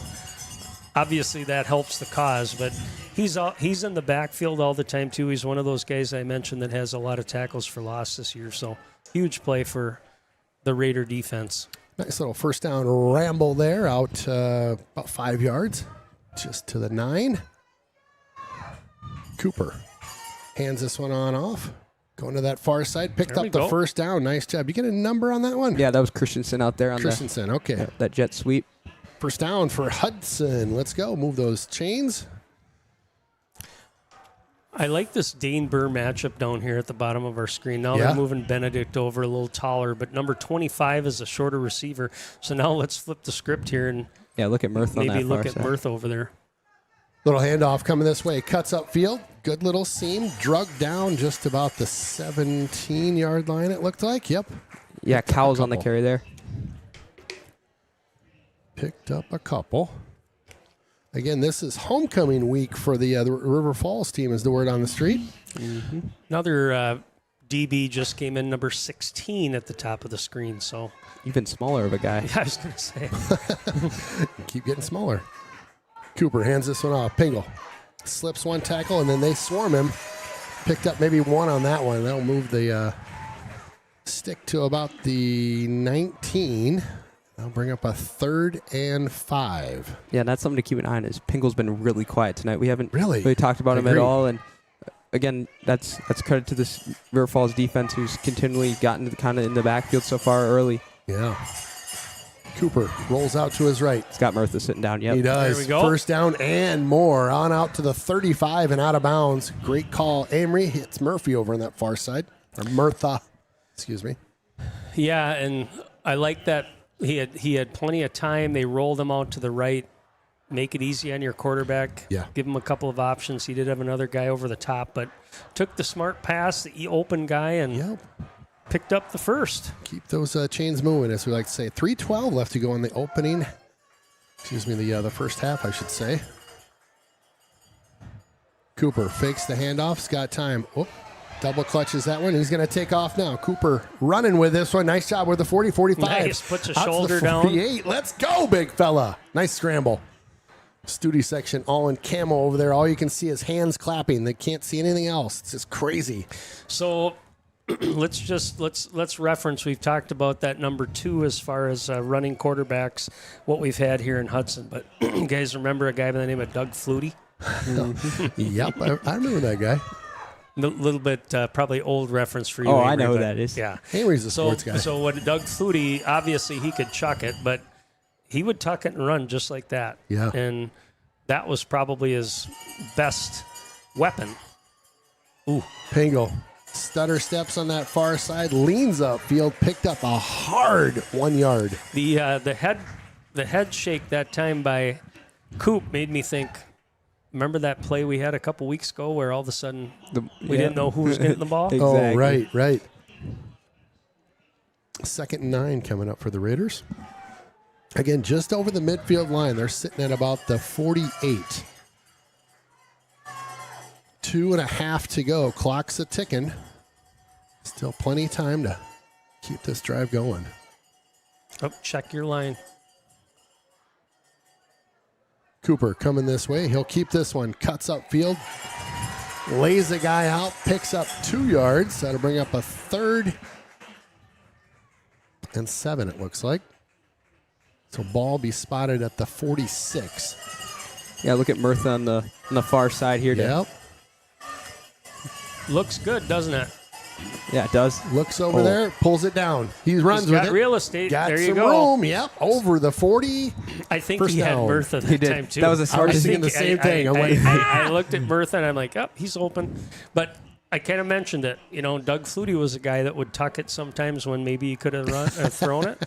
Speaker 6: obviously that helps the cause, but he's in the backfield all the time too. He's one of those guys I mentioned that has a lot of tackles for loss this year, so huge play for the Raider defense.
Speaker 2: Nice little first down ramble there, out about 5 yards, just to the 9. Cooper hands this one on off. Going to that far side, picked
Speaker 6: There we
Speaker 2: up the
Speaker 6: go.
Speaker 2: first down. Nice job. You get a number on that one?
Speaker 7: Yeah, that was Christensen out there on
Speaker 2: Christensen, okay.
Speaker 7: that jet sweep.
Speaker 2: First down for Hudson. Let's go. Move those chains.
Speaker 6: I like this Dane Burr matchup down here at the bottom of our screen. Now
Speaker 2: Yeah.
Speaker 6: they're moving Benedict over a little taller, but number 25 is a shorter receiver. So now let's flip the script here and
Speaker 7: Yeah, look at Mirth on that
Speaker 6: maybe look
Speaker 7: far
Speaker 6: at
Speaker 7: side.
Speaker 6: Mirth over there.
Speaker 2: Little handoff coming this way. Cuts up field. Good little seam. Drug down just about the 17-yard line, it looked like. Yep.
Speaker 7: Yeah, Cowell's on the
Speaker 2: couple.
Speaker 7: carry there.
Speaker 2: Picked up a couple. Again, this is homecoming week for the River Falls team, is the word on the street.
Speaker 6: Another DB just came in, number 16 at the top of the screen. So
Speaker 7: Even smaller of a guy.
Speaker 6: I was going to say.
Speaker 2: Keep getting smaller. Cooper hands this one off. Pingle slips one tackle, and then they swarm him. Picked up maybe one on that one. That'll move the stick to about the 19. That'll bring up a 3rd and 5.
Speaker 7: Yeah, that's something to keep an eye on. Is Pingle's been really quiet tonight. We haven't
Speaker 2: Really?
Speaker 7: talked about him at
Speaker 2: Agreed.
Speaker 7: all. And again, that's credit to this River Falls defense, who's continually gotten kind of in the backfield so far early.
Speaker 2: Yeah. Cooper rolls out to his right.
Speaker 7: Scott Murtha sitting down. Yep.
Speaker 2: He does.
Speaker 6: There we go.
Speaker 2: First down and more. On out to the 35 and out of bounds. Great call. Amory hits Murphy over on that far side. Or Murtha. Excuse me.
Speaker 6: Yeah, and I like that he had plenty of time. They rolled him out to the right, make it easy on your quarterback.
Speaker 2: Yeah.
Speaker 6: Give him a couple of options. He did have another guy over the top, but took the smart pass, the open guy, and
Speaker 2: Yep.
Speaker 6: picked up the first.
Speaker 2: Keep those chains moving, as we like to say. 3:12 left to go in the opening. Excuse me, the first half, I should say. Cooper fakes the handoff. He's got time. Oh, double clutches that one. He's going to take off now. Cooper running with this one. Nice job with the 40, 45.
Speaker 6: Nice. Puts a
Speaker 2: Out to the
Speaker 6: shoulder down.
Speaker 2: 48. Let's go, big fella. Nice scramble. Studi section all in camo over there. All you can see is hands clapping. They can't see anything else. It's just crazy.
Speaker 6: So let's reference. We've talked about that number 2 as far as running quarterbacks, what we've had here in Hudson. But you guys remember a guy by the name of Doug Flutie?
Speaker 2: Yep, I remember that guy.
Speaker 6: A little bit probably old reference for you.
Speaker 7: Oh, I
Speaker 6: Avery,
Speaker 7: know who
Speaker 6: but
Speaker 7: that is.
Speaker 6: Yeah.
Speaker 2: Amory's a sports guy.
Speaker 6: So what Doug Flutie, obviously he could chuck it, but he would tuck it and run just like that.
Speaker 2: Yeah.
Speaker 6: And that was probably his best weapon. Ooh.
Speaker 2: Pingle stutter steps on that far side, leans upfield, picked up a hard 1 yard.
Speaker 6: The head shake that time by Coop made me think. Remember that play we had a couple weeks ago where all of a sudden we didn't know who was getting the ball?
Speaker 7: Exactly.
Speaker 2: Oh, right. 2nd and 9 coming up for the Raiders. Again, just over the midfield line. They're sitting at about the 48. 2.5 to go. Clock's a ticking. Still plenty of time to keep this drive going.
Speaker 6: Oh, check your line.
Speaker 2: Cooper coming this way. He'll keep this one. Cuts up field. Lays the guy out. Picks up 2 yards. That'll bring up a 3rd and 7, it looks like. So ball be spotted at the 46.
Speaker 7: Yeah, look at Murtha on the far side here.
Speaker 2: Yep.
Speaker 6: Looks good, doesn't it?
Speaker 7: Yeah, it does.
Speaker 2: Looks over there. Pulls it down. He runs
Speaker 6: He's
Speaker 2: with
Speaker 6: got
Speaker 2: it.
Speaker 6: real estate.
Speaker 2: Got
Speaker 6: there you
Speaker 2: some
Speaker 6: go.
Speaker 2: room. Yep. Over the 40.
Speaker 6: I think
Speaker 2: First
Speaker 6: he had
Speaker 2: down.
Speaker 6: Murtha that
Speaker 7: He did.
Speaker 6: time too.
Speaker 7: That was a
Speaker 2: I
Speaker 7: smart
Speaker 2: was
Speaker 7: decision.
Speaker 2: thinking the same thing. I went,
Speaker 6: I looked at Murtha and I'm like, oh, he's open. But I kind of mentioned it. You know, Doug Flutie was a guy that would tuck it sometimes when maybe he could have thrown it.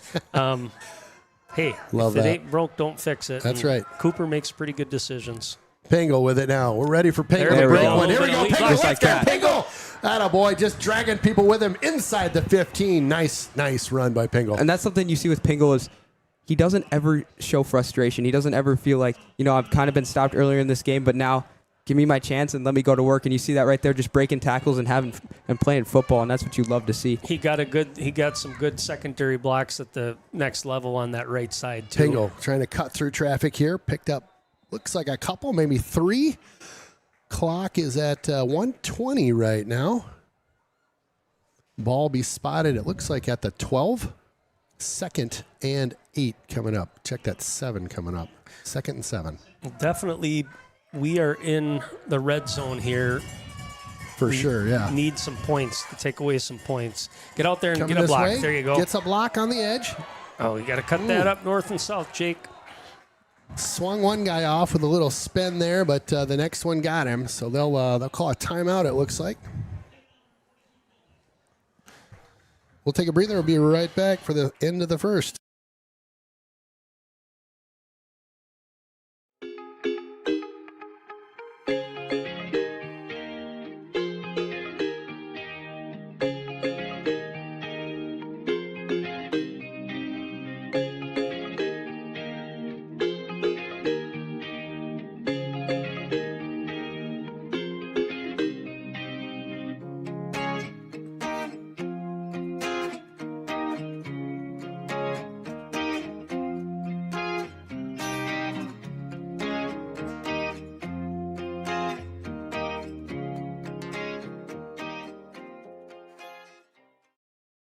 Speaker 6: Hey,
Speaker 2: Love
Speaker 6: if
Speaker 2: that.
Speaker 6: it ain't broke, don't fix it.
Speaker 2: That's
Speaker 6: And
Speaker 2: right.
Speaker 6: Cooper makes pretty good decisions.
Speaker 2: Pingle with it now. We're ready for Pingle
Speaker 6: There
Speaker 2: to
Speaker 7: we
Speaker 2: break
Speaker 7: go.
Speaker 2: one. Here we go.
Speaker 6: Just
Speaker 2: Pingle. Let's
Speaker 7: like
Speaker 2: get
Speaker 7: that.
Speaker 2: Pingle. Attaboy, just dragging people with him inside the 15. Nice run by Pingle.
Speaker 7: And that's something you see with Pingle is he doesn't ever show frustration. He doesn't ever feel like, I've kind of been stopped earlier in this game, but now give me my chance and let me go to work. And you see that right there, just breaking tackles and playing football, and that's what you love to see.
Speaker 6: He got some good secondary blocks at the next level on that right side too.
Speaker 2: Pingle trying to cut through traffic here. Picked up, looks like a couple, maybe 3. Clock is at 1:20 right now. Ball be spotted, it looks like at the 12. 2nd and 8 coming up. Check that 7 coming up. 2nd and 7.
Speaker 6: Definitely, we are in the red zone here.
Speaker 2: For sure, yeah.
Speaker 6: Need some points to take away some points. Get out there and
Speaker 2: Coming
Speaker 6: get a
Speaker 2: this
Speaker 6: block.
Speaker 2: way,
Speaker 6: There you go.
Speaker 2: Gets a block on the edge.
Speaker 6: Oh, you got to cut that up north and south, Jake.
Speaker 2: Swung one guy off with a little spin there, but the next one got him. So they'll call a timeout, it looks like. We'll take a breather. We'll be right back for the end of the first.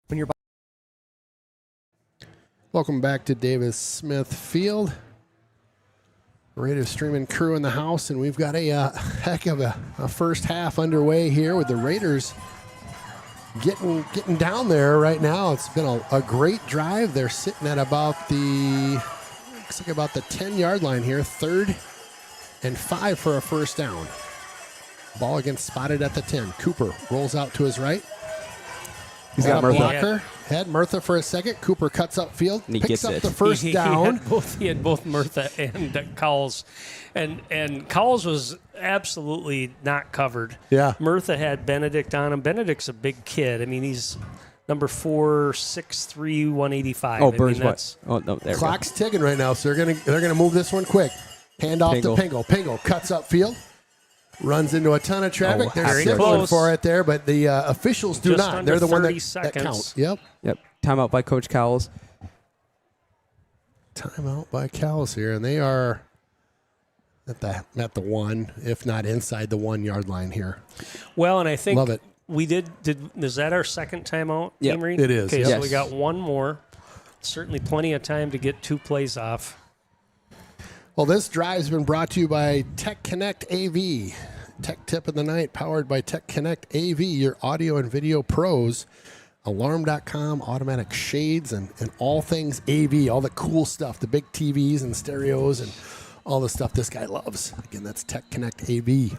Speaker 6: When you're
Speaker 2: Welcome back to Davis Smith Field. Raiders streaming crew in the house, and we've got a heck of a first half underway here with the Raiders getting down there right now. It's been a great drive. They're sitting at about the 10-yard line here, 3rd and 5 for a first down. Ball again spotted at the 10. Cooper rolls out to his right.
Speaker 7: He's got Murtha.
Speaker 2: Blocker. Had Murtha for a second. Cooper cuts upfield.
Speaker 7: And he
Speaker 2: picks
Speaker 7: gets
Speaker 2: up
Speaker 7: it.
Speaker 2: the first down.
Speaker 6: He had both Murtha and Cowles. And Cowles was absolutely not covered.
Speaker 2: Yeah.
Speaker 6: Murtha had Benedict on him. Benedict's a big kid. I mean, he's number 4, 6'3", 185.
Speaker 7: Oh, Burns,
Speaker 6: that's
Speaker 7: what? Oh, no, there we go.
Speaker 2: Clock's ticking right now, so they're gonna move this one quick. Hand off
Speaker 7: Pingle.
Speaker 2: to Pingle. Pingle cuts upfield. Runs into a ton of traffic.
Speaker 7: Oh,
Speaker 2: They're
Speaker 6: very
Speaker 2: stickling
Speaker 6: close.
Speaker 2: for it there, but the officials do
Speaker 6: Just
Speaker 2: not.
Speaker 6: under
Speaker 2: They're the one
Speaker 6: 30
Speaker 2: that
Speaker 6: seconds.
Speaker 2: count. Yep.
Speaker 7: Yep. Timeout by Coach Cowles.
Speaker 2: Timeout by Cowles here, and they are at the 1, if not inside the 1-yard line here.
Speaker 6: Well, and I think
Speaker 2: Love it.
Speaker 6: we did. Is that our second timeout,
Speaker 7: Yep,
Speaker 6: Amory?
Speaker 2: it is,
Speaker 6: Okay,
Speaker 2: yes.
Speaker 6: so we got one more. Certainly plenty of time to get 2 plays off.
Speaker 2: Well, this drive's been brought to you by Tech Connect AV. Tech tip of the night, powered by Tech Connect AV, your audio and video pros. Alarm.com, automatic shades, and all things AV, all the cool stuff, the big TVs and stereos and all the stuff this guy loves. Again, that's Tech Connect AV.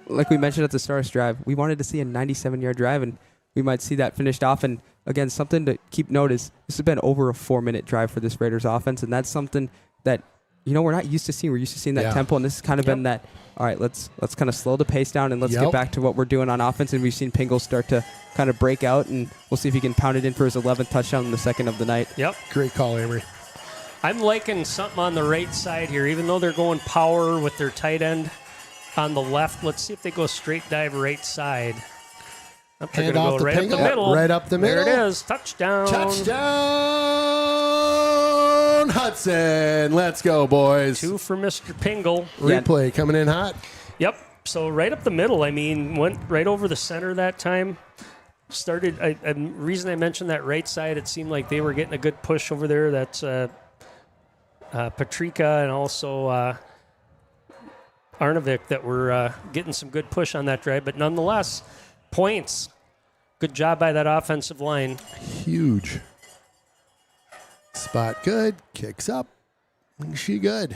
Speaker 7: Like we mentioned at the start of this drive, we wanted to see a 97-yard drive, and we might see that finished off. And again, something to keep note is this has been over a 4-minute drive for this Raiders offense, and that's something that we're not used to seeing. We're used to seeing that tempo, and this has kind of been that. All right, let's kind of slow the pace down and let's get back to what we're doing on offense. And we've seen Pingle start to kind of break out, and we'll see if he can pound it in for his 11th touchdown in the second of the night.
Speaker 6: Yep.
Speaker 2: Great call, Amory.
Speaker 6: I'm liking something on the right side here, even though they're going power with their tight end on the left. Let's see if they go straight dive right side. They're going to go right up the middle.
Speaker 2: Right up the middle.
Speaker 6: There it is. Touchdown.
Speaker 2: Touchdown, Hudson. Let's go, boys.
Speaker 6: 2 for Mr. Pingle.
Speaker 2: Replay coming in hot.
Speaker 6: Yep. So right up the middle. I mean, went right over the center that time. Started. The reason I mentioned that right side, it seemed like they were getting a good push over there. That's Patrika and also Arnovic that were getting some good push on that drive. But nonetheless, points. Good job by that offensive line.
Speaker 2: Huge. Spot good. Kicks up. She good.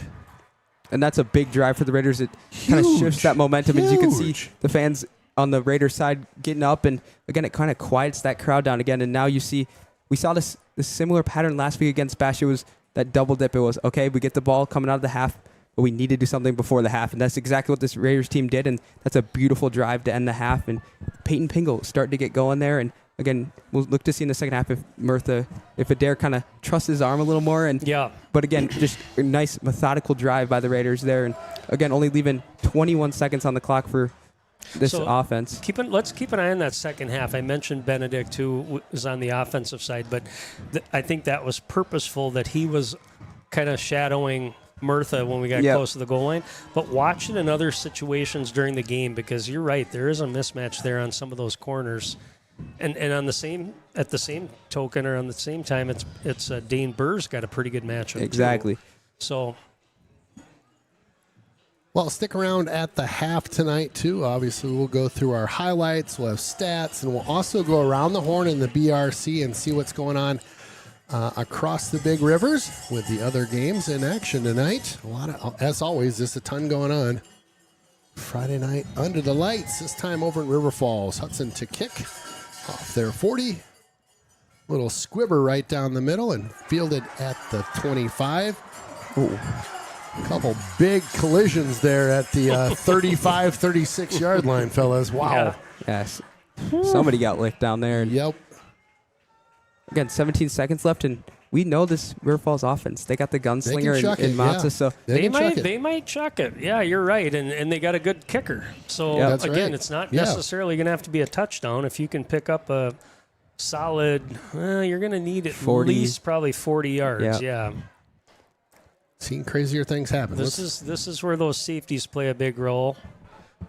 Speaker 7: And that's a big drive for the Raiders. It kind of shifts that momentum. As you can see, the fans on the Raiders side getting up, and again, it kind of quiets that crowd down again. And now you see, we saw this similar pattern last week against Bash. It was that double dip. It was, okay, we get the ball coming out of the half, but we need to do something before the half. And that's exactly what this Raiders team did, and that's a beautiful drive to end the half. And Peyton Pingle starting to get going there. And again, we'll look to see in the second half if Adair kind of trusts his arm a little more. But again, just a nice methodical drive by the Raiders there. And again, only leaving 21 seconds on the clock for this offense.
Speaker 6: Let's keep an eye on that second half. I mentioned Benedict, who was on the offensive side, but I think that was purposeful that he was kind of shadowing Murtha when we got close to the goal line. But watch it in other situations during the game, because you're right, there is a mismatch there on some of those corners. And at the same token, or on the same time, it's Dane Burr's got a pretty good matchup.
Speaker 7: Exactly.
Speaker 6: Too. So
Speaker 2: Well, stick around at the half tonight, too. Obviously, we'll go through our highlights, we'll have stats, and we'll also go around the horn in the BRC and see what's going on across the big rivers with the other games in action tonight. As always, there's a ton going on. Friday night under the lights, this time over in River Falls. Hudson to kick off their 40. Little squibber right down the middle and fielded at the 25. Ooh. Couple big collisions there at the 35, 36 yard line, fellas. Wow.
Speaker 6: Yeah.
Speaker 7: Yes. Somebody got licked down there.
Speaker 2: Yep.
Speaker 7: Again, 17 seconds left, and we know this River Falls offense. They got the gunslinger in Matza, so
Speaker 6: they might chuck it. Yeah, you're right, and they got a good kicker. So
Speaker 7: Yeah,
Speaker 2: that's
Speaker 6: again,
Speaker 2: right.
Speaker 6: it's not necessarily going to have to be a touchdown. If you can pick up a solid, you're going to need at
Speaker 7: 40.
Speaker 6: least probably 40 yards. Yeah.
Speaker 2: Seen crazier things happen.
Speaker 6: This is where those safeties play a big role.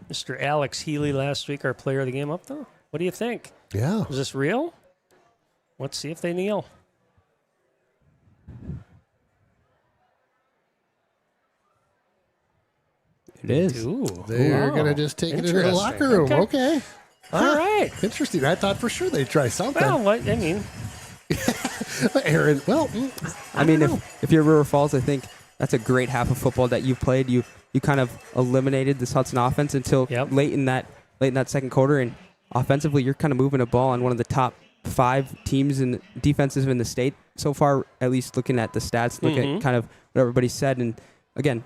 Speaker 6: Mr. Alex Healy last week, our player of the game, up though. What do you think?
Speaker 2: Yeah.
Speaker 6: Is this real? Let's see if they kneel.
Speaker 7: it is.
Speaker 6: Ooh,
Speaker 2: They're going to just take it into the locker room. Okay.
Speaker 6: All right.
Speaker 2: Interesting. I thought for sure they'd try something.
Speaker 6: Well, what I mean,
Speaker 2: Aaron,
Speaker 7: I mean, if you're River Falls, I think that's a great half of football that you played. You kind of eliminated this Hudson offense until late in that second quarter, and offensively, you're kind of moving a ball on one of the top 5 teams and defenses in the state so far. At least looking at the stats, look at kind of what everybody said, and again,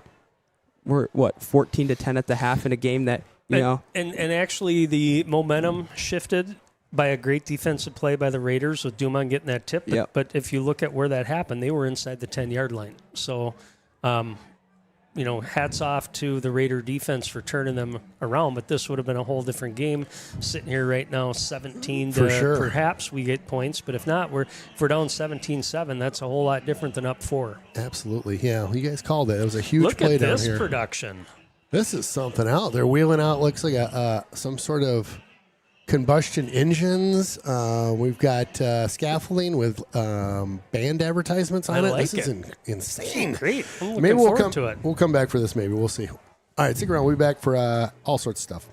Speaker 7: we're 14-10 at the half in a game that you know.
Speaker 6: And actually, the momentum shifted by a great defensive play by the Raiders with Dumont getting that tip. But if you look at where that happened, they were inside the 10-yard line. So, hats off to the Raider defense for turning them around. But this would have been a whole different game. Sitting here right now, 17
Speaker 2: For
Speaker 6: to
Speaker 2: sure.
Speaker 6: perhaps we get points. But if not, if we're down 17-7, that's a whole lot different than up 4.
Speaker 2: absolutely. Yeah, you guys called it. It was a huge
Speaker 6: Look
Speaker 2: play
Speaker 6: at
Speaker 2: down
Speaker 6: this
Speaker 2: here.
Speaker 6: production.
Speaker 2: This is something out. They're wheeling out, looks like some sort of combustion engines. We've got scaffolding with band advertisements on
Speaker 6: I
Speaker 2: it.
Speaker 6: like
Speaker 2: This is
Speaker 6: it.
Speaker 2: insane.
Speaker 6: Great. I'm looking
Speaker 2: Maybe we'll
Speaker 6: forward
Speaker 2: come
Speaker 6: to it.
Speaker 2: We'll come back for this. Maybe we'll see. All right, stick around. We'll be back for all sorts of stuff.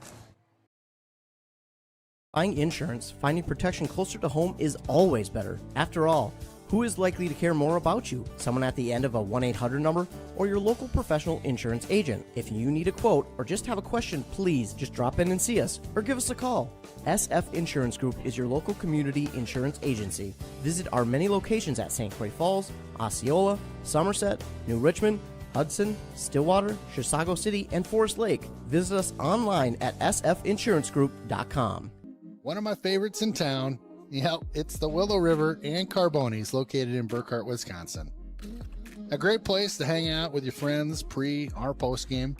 Speaker 8: Buying insurance, finding protection closer to home is always better. After all, who is likely to care more about you? Someone at the end of a 1-800 number or your local professional insurance agent? If you need a quote or just have a question, please just drop in and see us or give us a call. SF Insurance Group is your local community insurance agency. Visit our many locations at St. Croix Falls, Osceola, Somerset, New Richmond, Hudson, Stillwater, Chisago City, and Forest Lake. Visit us online at sfinsurancegroup.com.
Speaker 9: One of my favorites in town. Yep, it's the Willow River and Carboni's located in Burkhart, Wisconsin. A great place to hang out with your friends pre or post game.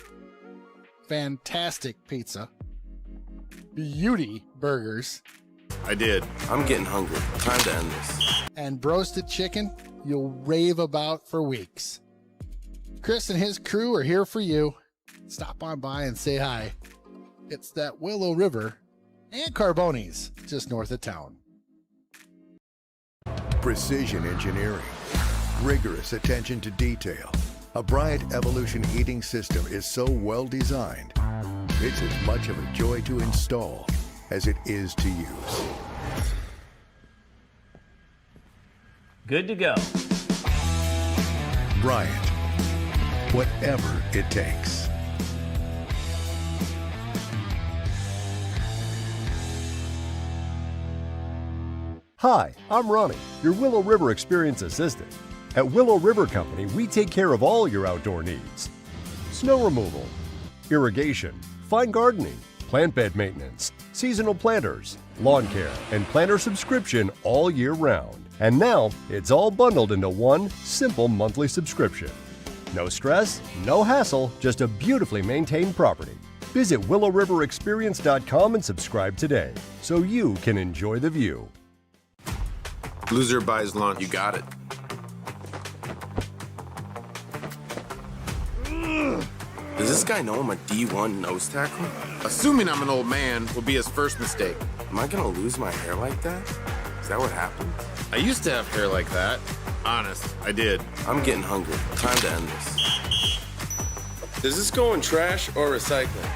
Speaker 9: Fantastic pizza. Beauty burgers.
Speaker 10: I did. I'm getting hungry. Time to end this.
Speaker 9: And roasted chicken you'll rave about for weeks. Chris and his crew are here for you. Stop on by and say hi. It's that Willow River and Carboni's just north of town.
Speaker 11: Precision engineering, rigorous attention to detail. A Bryant Evolution heating system is so well designed, it's as much of a joy to install as it is to use.
Speaker 12: Good to go.
Speaker 11: Bryant, whatever it takes.
Speaker 13: Hi, I'm Ronnie, your Willow River Experience Assistant. At Willow River Company, we take care of all your outdoor needs. Snow removal, irrigation, fine gardening, plant bed maintenance, seasonal planters, lawn care, and planter subscription all year round. And now, it's all bundled into one simple monthly subscription. No stress, no hassle, just a beautifully maintained property. Visit willowriverexperience.com and subscribe today so you can enjoy the view.
Speaker 10: Loser buys lunch. You got it. Does this guy know I'm a D1 nose tackle? Assuming I'm an old man will be his first mistake. Am I gonna lose my hair like that? Is that what happened? I used to have hair like that. Honest, I did. I'm getting hungry. Time to end this. Does this go in trash or recycling?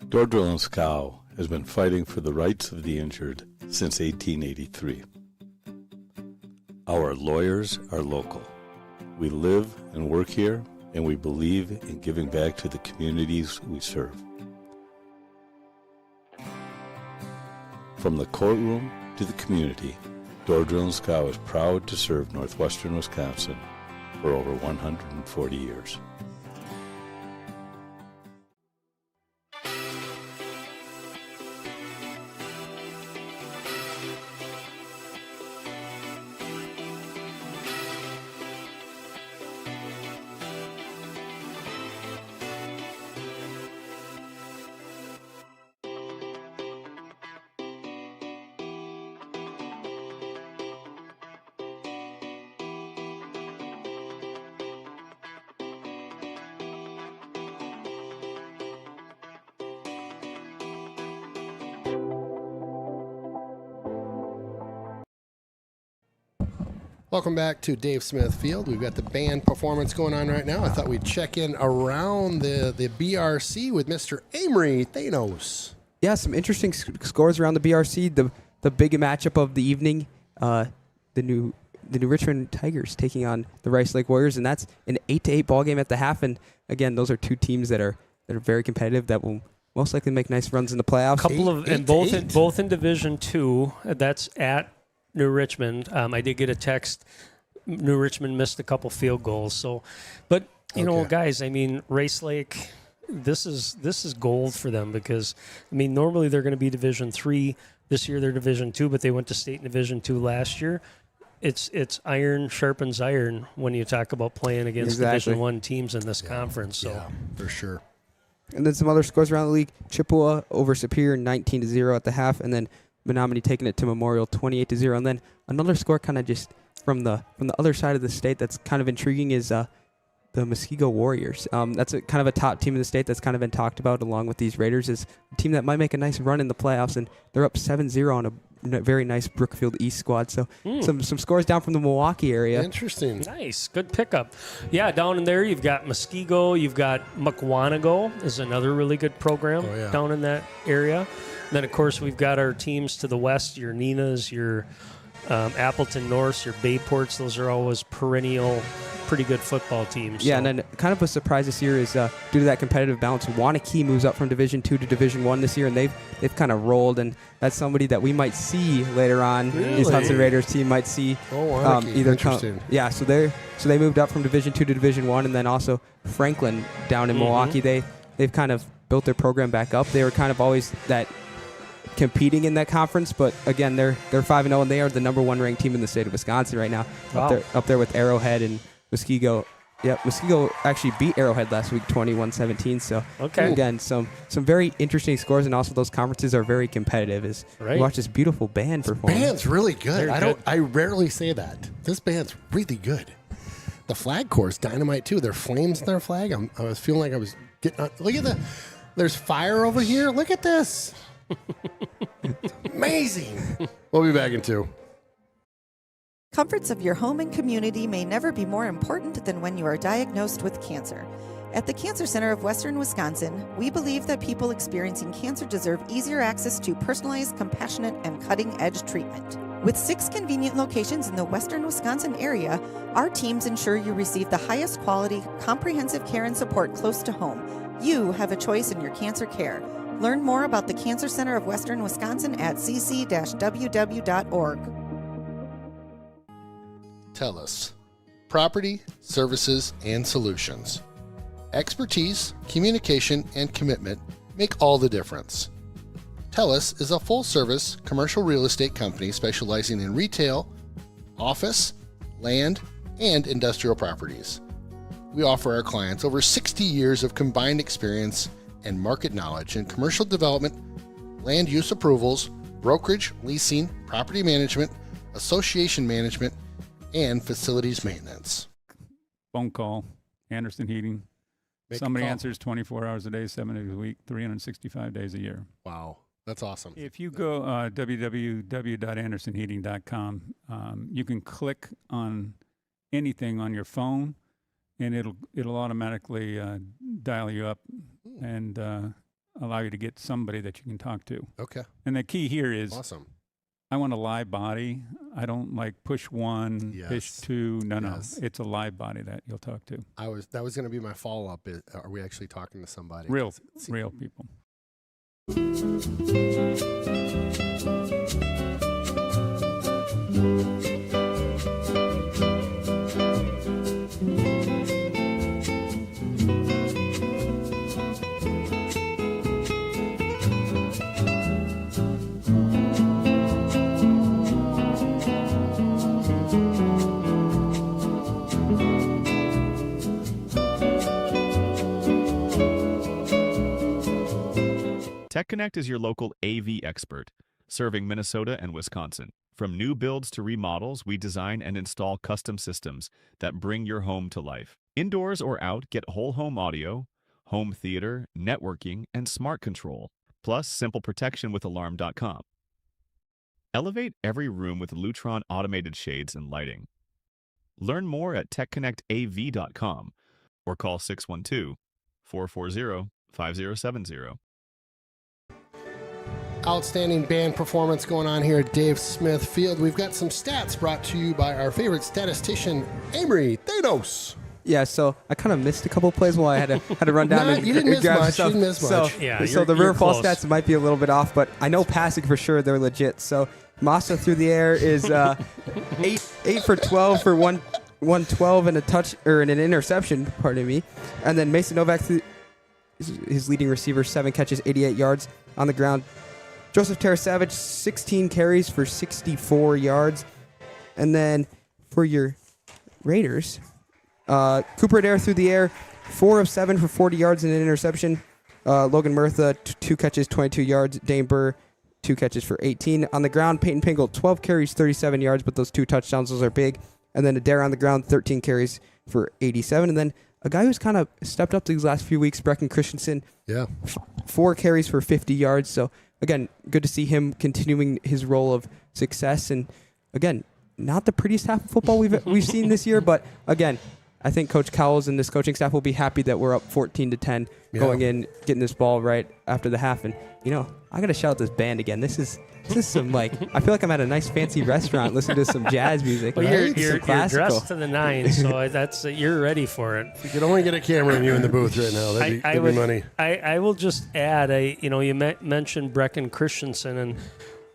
Speaker 14: Door Drill and Scow has been fighting for the rights of the injured since 1883. Our lawyers are local. We live and work here, and we believe in giving back to the communities we serve. From the courtroom to the community, Door Drill and Scow is proud to serve northwestern Wisconsin for over 140 years.
Speaker 2: Welcome back to Dave Smith Field. We've got the band performance going on right now. I thought we'd check in around the BRC with Mr. Amory Thanos.
Speaker 7: Yeah, some interesting scores around the BRC. The big matchup of the evening, the new Richmond Tigers taking on the Rice Lake Warriors, and that's an 8-8 ball game at the half. And again, those are two teams that are very competitive that will most likely make nice runs in the playoffs.
Speaker 6: Both in Division II. That's at New Richmond. I did get a text. New Richmond missed a couple field goals. So, but you know, guys, I mean, Rice Lake, this is gold for them because I mean, normally they're going to be Division III. This year they're Division II, but they went to state and Division II last year. It's iron sharpens iron when you talk about playing against Division I teams in this conference. So
Speaker 2: yeah, for sure.
Speaker 7: And then some other scores around the league: Chippewa over Superior 19-0 at the half, and then Menominee taking it to Memorial 28-0. And then another score kind of just from the other side of the state that's kind of intriguing is the Muskego Warriors. That's kind of a top team in the state that's kind of been talked about along with these Raiders, is a team that might make a nice run in the playoffs, and they're up 7-0 on a very nice Brookfield East squad. So some scores down from the Milwaukee area.
Speaker 2: Interesting.
Speaker 6: Nice. Good pickup. Yeah, down in there you've got Muskego, you've got Mukwonago is another really good program down in that area. Then, of course, we've got our teams to the west, your Ninas, your Appleton Norths, your Bayports. Those are always perennial, pretty good football teams.
Speaker 7: Yeah, and then kind of a surprise this year is due to that competitive balance, Waunakee moves up from Division II to Division I this year, and they've kind of rolled, and that's somebody that we might see later on.
Speaker 2: Really?
Speaker 7: This Hudson Raiders team might see either
Speaker 2: interesting.
Speaker 7: So they moved up from Division II to Division I, and then also Franklin down in Milwaukee. They've kind of built their program back up. They were kind of always that competing in that conference, but again, they're 5-0, and they are the number 1 ranked team in the state of Wisconsin right now.
Speaker 6: Wow.
Speaker 7: Up there with Arrowhead and Muskego. Yep, Muskego actually beat Arrowhead last week 21-17. So again, some very interesting scores, and also those conferences are very competitive. You watch this beautiful band perform.
Speaker 2: Band's really good. I rarely say that. This band's really good. The flag corps is dynamite too. There are flames in their flag. I was feeling like I was getting on. Look at there's fire over here. Look at this. Amazing. We'll be back in 2.
Speaker 15: Comforts of your home and community may never be more important than when you are diagnosed with cancer. At the Cancer Center of Western Wisconsin, we believe that people experiencing cancer deserve easier access to personalized, compassionate, and cutting-edge treatment. With 6 convenient locations in the Western Wisconsin area, our teams ensure you receive the highest quality, comprehensive care and support close to home. You have a choice in your cancer care. Learn more about the Cancer Center of Western Wisconsin at cc-ww.org.
Speaker 9: TELUS. Property, services, and solutions. Expertise, communication, and commitment make all the difference. TELUS is a full-service commercial real estate company specializing in retail, office, land, and industrial properties. We offer our clients over 60 years of combined experience and market knowledge in commercial development, land use approvals, brokerage, leasing, property management, association management, and facilities maintenance.
Speaker 16: Phone call, Anderson Heating.
Speaker 2: Make
Speaker 16: Somebody
Speaker 2: a call.
Speaker 16: answers 24 hours a day, 7 days a week, 365 days a year.
Speaker 2: Wow. That's awesome.
Speaker 16: If you go www.andersonheating.com, you can click on anything on your phone, and it'll automatically dial you up and allow you to get somebody that you can talk to.
Speaker 2: Okay.
Speaker 16: And the key here is
Speaker 2: awesome.
Speaker 16: I want a live body. I don't like push one, push two. No. It's a live body that you'll talk to.
Speaker 2: That was going to be my follow-up. Are we actually talking to somebody?
Speaker 16: Real people.
Speaker 17: TechConnect is your local AV expert, serving Minnesota and Wisconsin. From new builds to remodels, we design and install custom systems that bring your home to life. Indoors or out, get whole home audio, home theater, networking, and smart control, plus simple protection with Alarm.com. Elevate every room with Lutron automated shades and lighting. Learn more at TechConnectAV.com or call 612-440-5070.
Speaker 2: Outstanding band performance going on here at Dave Smith Field. We've got some stats brought to you by our favorite statistician, Amory Thanos.
Speaker 7: Yeah, so I kind of missed a couple plays while I had to run down and
Speaker 2: you didn't miss
Speaker 7: grab
Speaker 2: much.
Speaker 7: stuff.
Speaker 2: You didn't miss much.
Speaker 7: So the river fall stats might be a little bit off, but I know passing for sure they're legit. So Massa through the air is 8 for 12 for 112 and a touch or an interception. Pardon me. And then Mason Novak, his leading receiver, 7 catches, 88 yards on the ground. Joseph Terra-Savage, 16 carries for 64 yards. And then for your Raiders, Cooper Adair through the air, 4 of 7 for 40 yards and an interception. Logan Murtha, 2 catches, 22 yards. Dane Burr, 2 catches for 18. On the ground, Peyton Pingle, 12 carries, 37 yards, but those 2 touchdowns, those are big. And then Adair on the ground, 13 carries for 87. And then a guy who's kind of stepped up these last few weeks, Brecken Christensen.
Speaker 2: Yeah.
Speaker 7: 4 carries for 50 yards. So, again, good to see him continuing his role of success. And, again, not the prettiest half of football we've seen this year, but, again, I think Coach Cowles and this coaching staff will be happy that we're up 14-10 going in, getting this ball right after the half. And, you know, I got to shout out this band again. This is some, like, I feel like I'm at a nice fancy restaurant listening to some jazz music.
Speaker 6: Well,
Speaker 7: right?
Speaker 6: you're dressed to the nines, so that's you're ready for it.
Speaker 2: If you could only get a camera in you in the booth right now, that'd be money.
Speaker 6: I will just add, you mentioned Brecken Christensen, and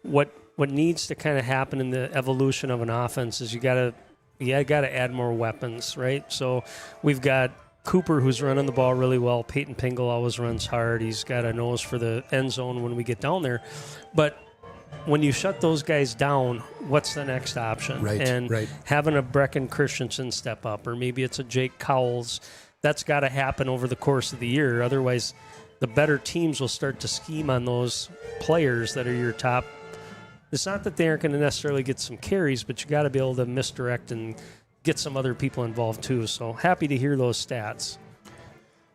Speaker 6: what needs to kind of happen in the evolution of an offense is you got to add more weapons, right? So we've got Cooper, who's running the ball really well. Peyton Pingle always runs hard. He's got a nose for the end zone when we get down there. But when you shut those guys down, what's the next option?
Speaker 2: Right.
Speaker 6: Having a Brecken Christensen step up, or maybe it's a Jake Cowles, that's got to happen over the course of the year. Otherwise, the better teams will start to scheme on those players that are your top. It's not that they aren't going to necessarily get some carries, but you got to be able to misdirect and get some other people involved too. So happy to hear those stats.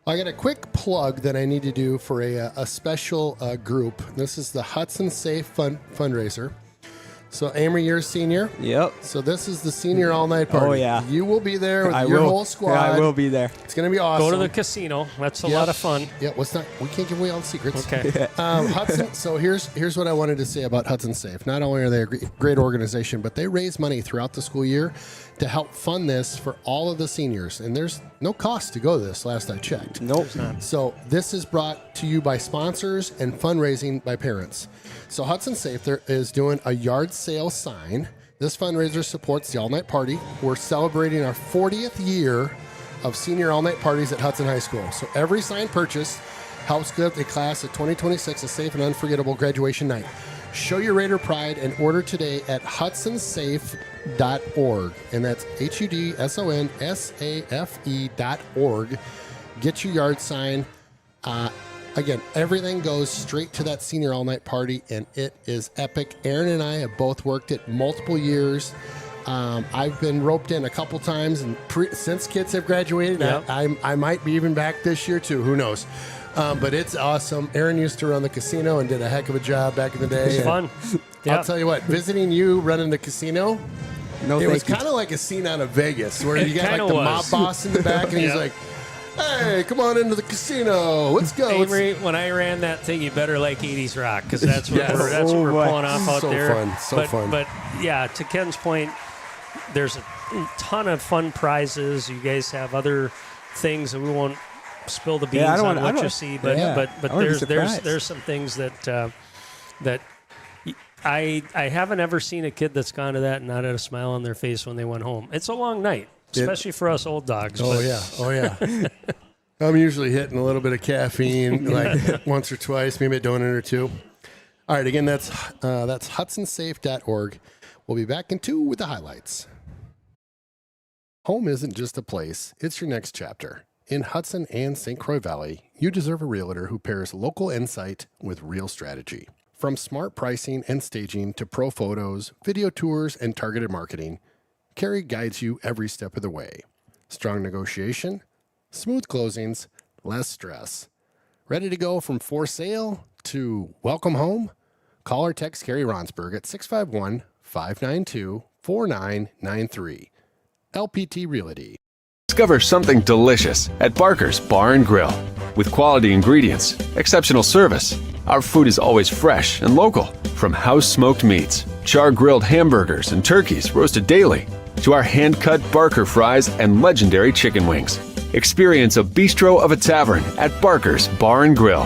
Speaker 2: I got a quick plug that I need to do for a special group. This is the Hudson Safe fundraiser. So, Amory, you're a senior.
Speaker 7: Yep.
Speaker 2: So this is the senior all-night party.
Speaker 7: Oh, yeah.
Speaker 2: You will be there with your whole squad.
Speaker 7: Yeah, I will be there.
Speaker 2: It's going to be awesome.
Speaker 6: Go to the casino. That's a lot of fun.
Speaker 2: Yeah, we can't give away all the secrets.
Speaker 6: Okay.
Speaker 2: Hudson, so here's what I wanted to say about Hudson Safe. Not only are they a great organization, but they raise money throughout the school year to help fund this for all of the seniors. And there's no cost to go to this, last I checked.
Speaker 7: Nope.
Speaker 2: So this is brought to you by sponsors and fundraising by parents. So Hudson Safe is doing a yard sale sign. This fundraiser supports the all-night party. We're celebrating our 40th year of senior all-night parties at Hudson High School. So every sign purchase helps give the class of 2026 a safe and unforgettable graduation night. Show your Raider pride and order today at hudsonsafe.org. And that's HUDSONSAFE.org. Get your yard sign. Again, everything goes straight to that senior all-night party, and it is epic. Aaron and I have both worked it multiple years. I've been roped in a couple times, and since kids have graduated,
Speaker 6: Yep.
Speaker 2: I might be even back this year too. Who knows? But it's awesome. Aaron used to run the casino and did a heck of a job back in the day.
Speaker 6: It's fun.
Speaker 2: I'll tell you what, visiting you running the casino,
Speaker 7: No,
Speaker 2: it was
Speaker 7: thank you.
Speaker 2: kind of like a scene out of Vegas where
Speaker 6: It
Speaker 2: you got like
Speaker 6: kinda
Speaker 2: the
Speaker 6: was.
Speaker 2: mob boss in the back and he's
Speaker 6: Yeah.
Speaker 2: like, hey, come on into the casino. Let's go.
Speaker 6: Avery, when I ran that thing, you better like 80s rock because that's what
Speaker 2: Yes.
Speaker 6: that's what we're
Speaker 7: Oh,
Speaker 6: pulling off out
Speaker 2: so
Speaker 6: there.
Speaker 2: fun, so fun.
Speaker 6: But yeah, to Ken's point, there's a ton of fun prizes. You guys have other things that we won't spill the beans
Speaker 7: Yeah, I don't
Speaker 6: on
Speaker 7: wanna- I
Speaker 6: what you
Speaker 7: don't-
Speaker 6: see, but
Speaker 7: yeah.
Speaker 6: but
Speaker 7: I wanna be
Speaker 6: there's
Speaker 7: surprised.
Speaker 6: some things that I haven't ever seen a kid that's gone to that and not had a smile on their face when they went home. It's a long night, especially for us old dogs.
Speaker 2: Oh,
Speaker 6: but-
Speaker 2: yeah. Oh, yeah. I'm usually hitting a little bit of caffeine, like once or twice, maybe a donut or two. All right, again, that's hudsonsafe.org. We'll be back in 2 with the highlights. Home isn't just a place, it's your next chapter. In Hudson and St. Croix Valley, you deserve a realtor who pairs local insight with real strategy. From smart pricing and staging to pro photos, video tours, and targeted marketing, Carrie guides you every step of the way. Strong negotiation, smooth closings, less stress. Ready to go from for sale to welcome home? Call or text Carrie Ronsberg at 651-592-4993. LPT Realty.
Speaker 18: Discover something delicious at Barker's Bar and Grill. With quality ingredients, exceptional service, our food is always fresh and local. From house-smoked meats, char-grilled hamburgers and turkeys roasted daily, to our hand-cut Barker fries and legendary chicken wings. Experience a bistro of a tavern at Barker's Bar and Grill.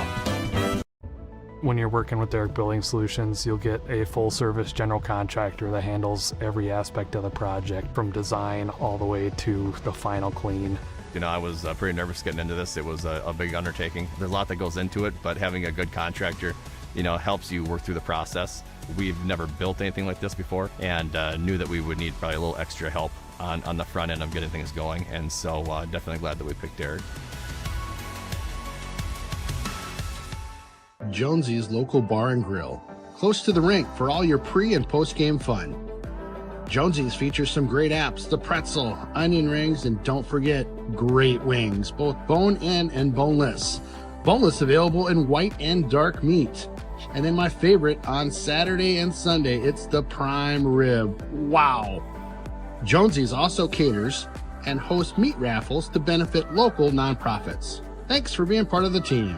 Speaker 4: When you're working with Derek Building Solutions, you'll get a full-service general contractor that handles every aspect of the project, from design all the way to the final clean.
Speaker 3: You know, I was pretty nervous getting into this. It was a big undertaking. There's a lot that goes into it, but having a good contractor, you know, helps you work through the process. We've never built anything like this before, and knew that we would need probably a little extra help on the front end of getting things going. And so definitely glad that we picked Derek.
Speaker 9: Jonesy's Local Bar and Grill, close to the rink for all your pre- and post-game fun. Jonesy's features some great apps, the pretzel, onion rings, and don't forget, great wings, both bone-in and boneless. Boneless available in white and dark meat. And then my favorite, on Saturday and Sunday, it's the prime rib. Wow! Jonesy's also caters and hosts meat raffles to benefit local nonprofits. Thanks for being part of the team.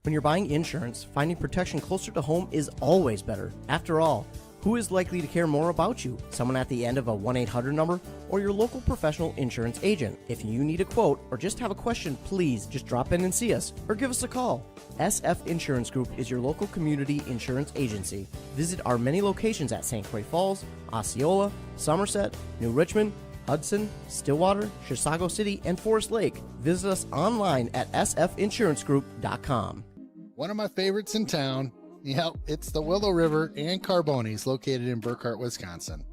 Speaker 8: When you're buying insurance, finding protection closer to home is always better. After all, who is likely to care more about you? Someone at the end of a 1-800 number or your local professional insurance agent? If you need a quote or just have a question, please just drop in and see us or give us a call. SF Insurance Group is your local community insurance agency. Visit our many locations at St. Croix Falls, Osceola, Somerset, New Richmond, Hudson, Stillwater, Chisago City, and Forest Lake. Visit us online at sfinsurancegroup.com.
Speaker 9: One of my favorites in town. Yep, it's the Willow River and Carbonis, located in Burkhart, Wisconsin.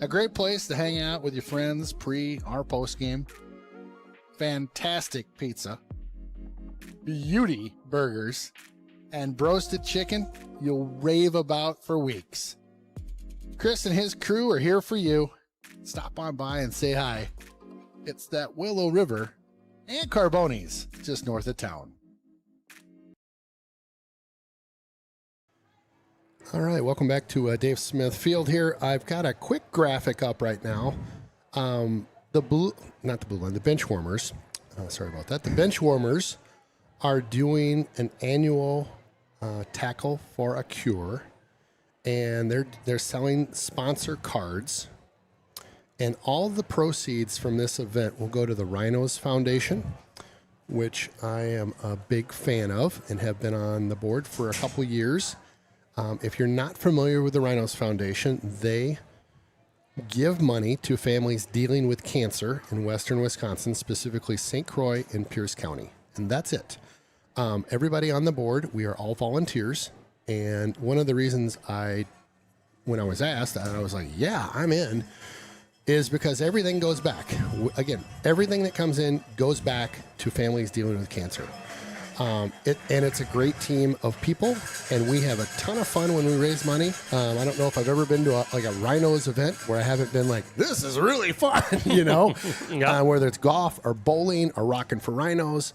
Speaker 9: A great place to hang out with your friends pre or post game. Fantastic pizza, beauty burgers, and roasted chicken you'll rave about for weeks. Chris and his crew are here for you. Stop on by and say hi. It's that Willow River and Carbonis, just north of town.
Speaker 2: All right, welcome back to Dave Smith Field here. I've got a quick graphic up right now. The bench warmers. Sorry about that. The bench warmers are doing an annual tackle for a cure, and they're selling sponsor cards. And all the proceeds from this event will go to the Rhinos Foundation, which I am a big fan of and have been on the board for a couple years. If you're not familiar with the Rhinos Foundation, they give money to families dealing with cancer in western Wisconsin, specifically St. Croix and Pierce County. And that's it. Everybody on the board, we are all volunteers. And one of the reasons when I was asked, I was like, yeah, I'm in, is because everything goes back. Again, everything that comes in goes back to families dealing with cancer. And it's a great team of people, and we have a ton of fun when we raise money. I don't know if I've ever been to a Rhinos event where I haven't been like, this is really fun, whether it's golf or bowling or rocking for Rhinos.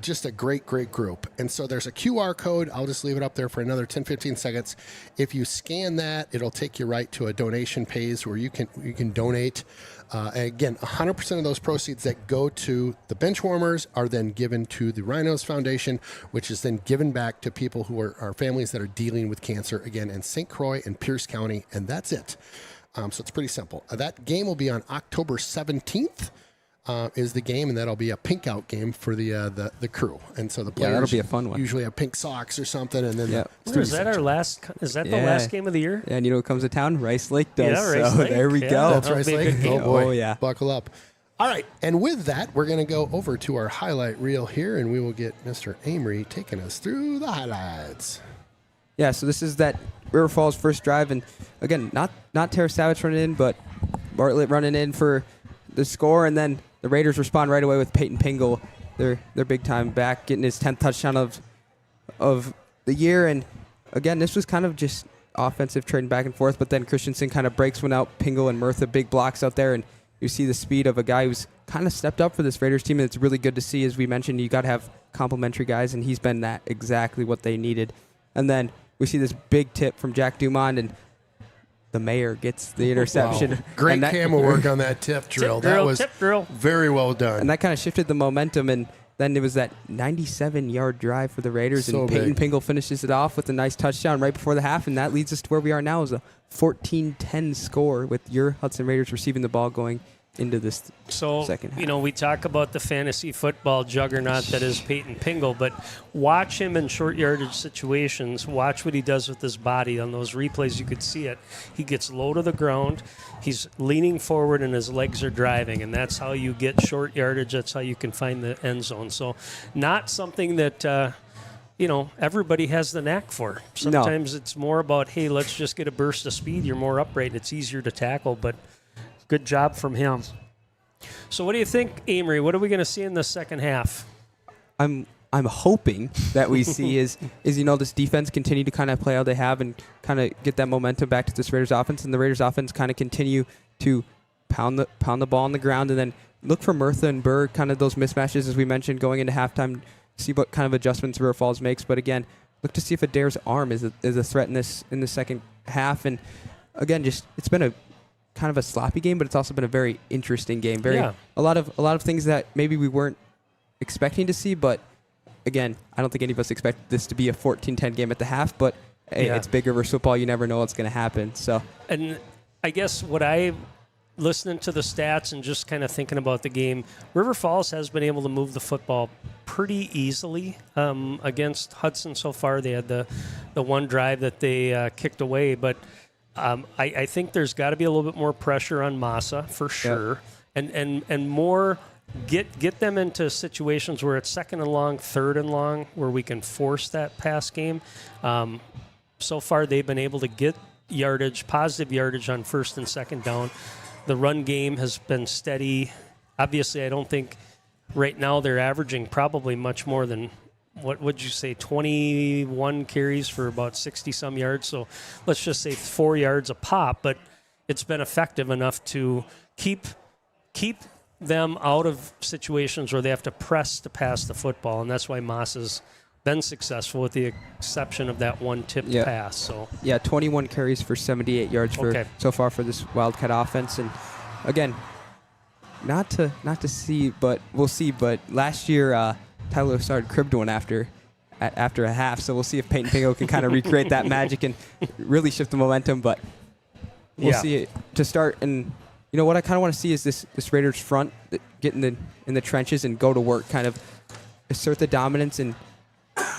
Speaker 2: Just a great group. And so there's a QR code. I'll just leave it up there for another 10, 15 seconds. If you scan that, it'll take you right to a donation page where you can donate. And again, 100% of those proceeds that go to the bench warmers are then given to the Rhinos Foundation, which is then given back to people who are families that are dealing with cancer, again, in St. Croix and Pierce County, and that's it. So it's pretty simple. That game will be on October 17th. Is the game, and that'll be a pink out game for the crew. And so the players
Speaker 7: that'll be a fun one.
Speaker 2: Usually have pink socks or something, and then
Speaker 6: is that our last? Is that the last game of the year?
Speaker 7: Yeah, and you know who comes to town? Rice Lake does.
Speaker 6: Yeah, Rice Lake.
Speaker 7: There we go.
Speaker 2: That's Rice Lake. Oh boy,
Speaker 7: oh yeah.
Speaker 2: Buckle up. All right, and with that, we're going to go over to our highlight reel here, and we will get Mr. Amory taking us through the highlights.
Speaker 7: Yeah, so this is that River Falls first drive, and again, not Tara Savage running in, but Bartlett running in for the score, and then the Raiders respond right away with Peyton Pingle, their big time back, getting his 10th touchdown of the year. And again, this was kind of just offensive trading back and forth, but then Christensen kind of breaks one out. Pingle and Murtha big blocks out there, and you see the speed of a guy who's kind of stepped up for this Raiders team, and it's really good to see. As we mentioned, you got to have complementary guys, and he's been that exactly what they needed. And then we see this big tip from Jack Dumond, and the mayor gets the interception.
Speaker 2: Wow. Great camera work on that tip drill. That was very well done.
Speaker 7: And that kind of shifted the momentum, and then it was that 97-yard drive for the Raiders,
Speaker 2: So
Speaker 7: and Peyton
Speaker 2: big.
Speaker 7: Pingle finishes it off with a nice touchdown right before the half, and that leads us to where we are now, is a 14-10 score with your Hudson Raiders receiving the ball going into this second half.
Speaker 6: We talk about the fantasy football juggernaut that is Peyton Pingle, but watch him in short yardage situations. Watch what he does with his body. On those replays, you could see it. He gets low to the ground. He's leaning forward, and his legs are driving, and that's how you get short yardage. That's how you can find the end zone. So not something that everybody has the knack for. Sometimes it's more about, hey, let's just get a burst of speed. You're more upright. It's easier to tackle, but good job from him. So what do you think, Amory? What are we going to see in the second half?
Speaker 7: I'm hoping that we see is this defense continue to kind of play how they have and kind of get that momentum back to this Raiders offense, and the Raiders offense kind of continue to pound the ball on the ground, and then look for Murtha and Burr, kind of those mismatches as we mentioned going into halftime, see what kind of adjustments River Falls makes. But again, look to see if Adair's arm is a threat in the second half. And again, it's been a kind of a sloppy game, but it's also been a very interesting game. A lot of things that maybe we weren't expecting to see, but again, I don't think any of us expect this to be a 14-10 game at the half, but hey, it's Big River football. You never know what's going to happen. So,
Speaker 6: and I guess listening to the stats and just kind of thinking about the game, River Falls has been able to move the football pretty easily against Hudson so far. They had the one drive that they kicked away, but I think there's got to be a little bit more pressure on Massa for sure, and more get them into situations where it's second and long, third and long, where we can force that pass game. So far, they've been able to get positive yardage on first and second down. The run game has been steady. Obviously, I don't think right now they're averaging probably much more than, what would you say, 21 carries for about 60-some yards. So let's just say 4 yards a pop, but it's been effective enough to keep them out of situations where they have to press to pass the football, and that's why Moss has been successful with the exception of that one tipped pass. So
Speaker 7: 21 carries for 78 yards so far for this Wildcat offense. And again, not to see, but we'll see. But last year, Tyler started cribbed one after a half, so we'll see if Peyton Pingo can kind of recreate that magic and really shift the momentum. But we'll see it to start. And you know what I kind of want to see is this Raiders front get in the trenches and go to work, kind of assert the dominance and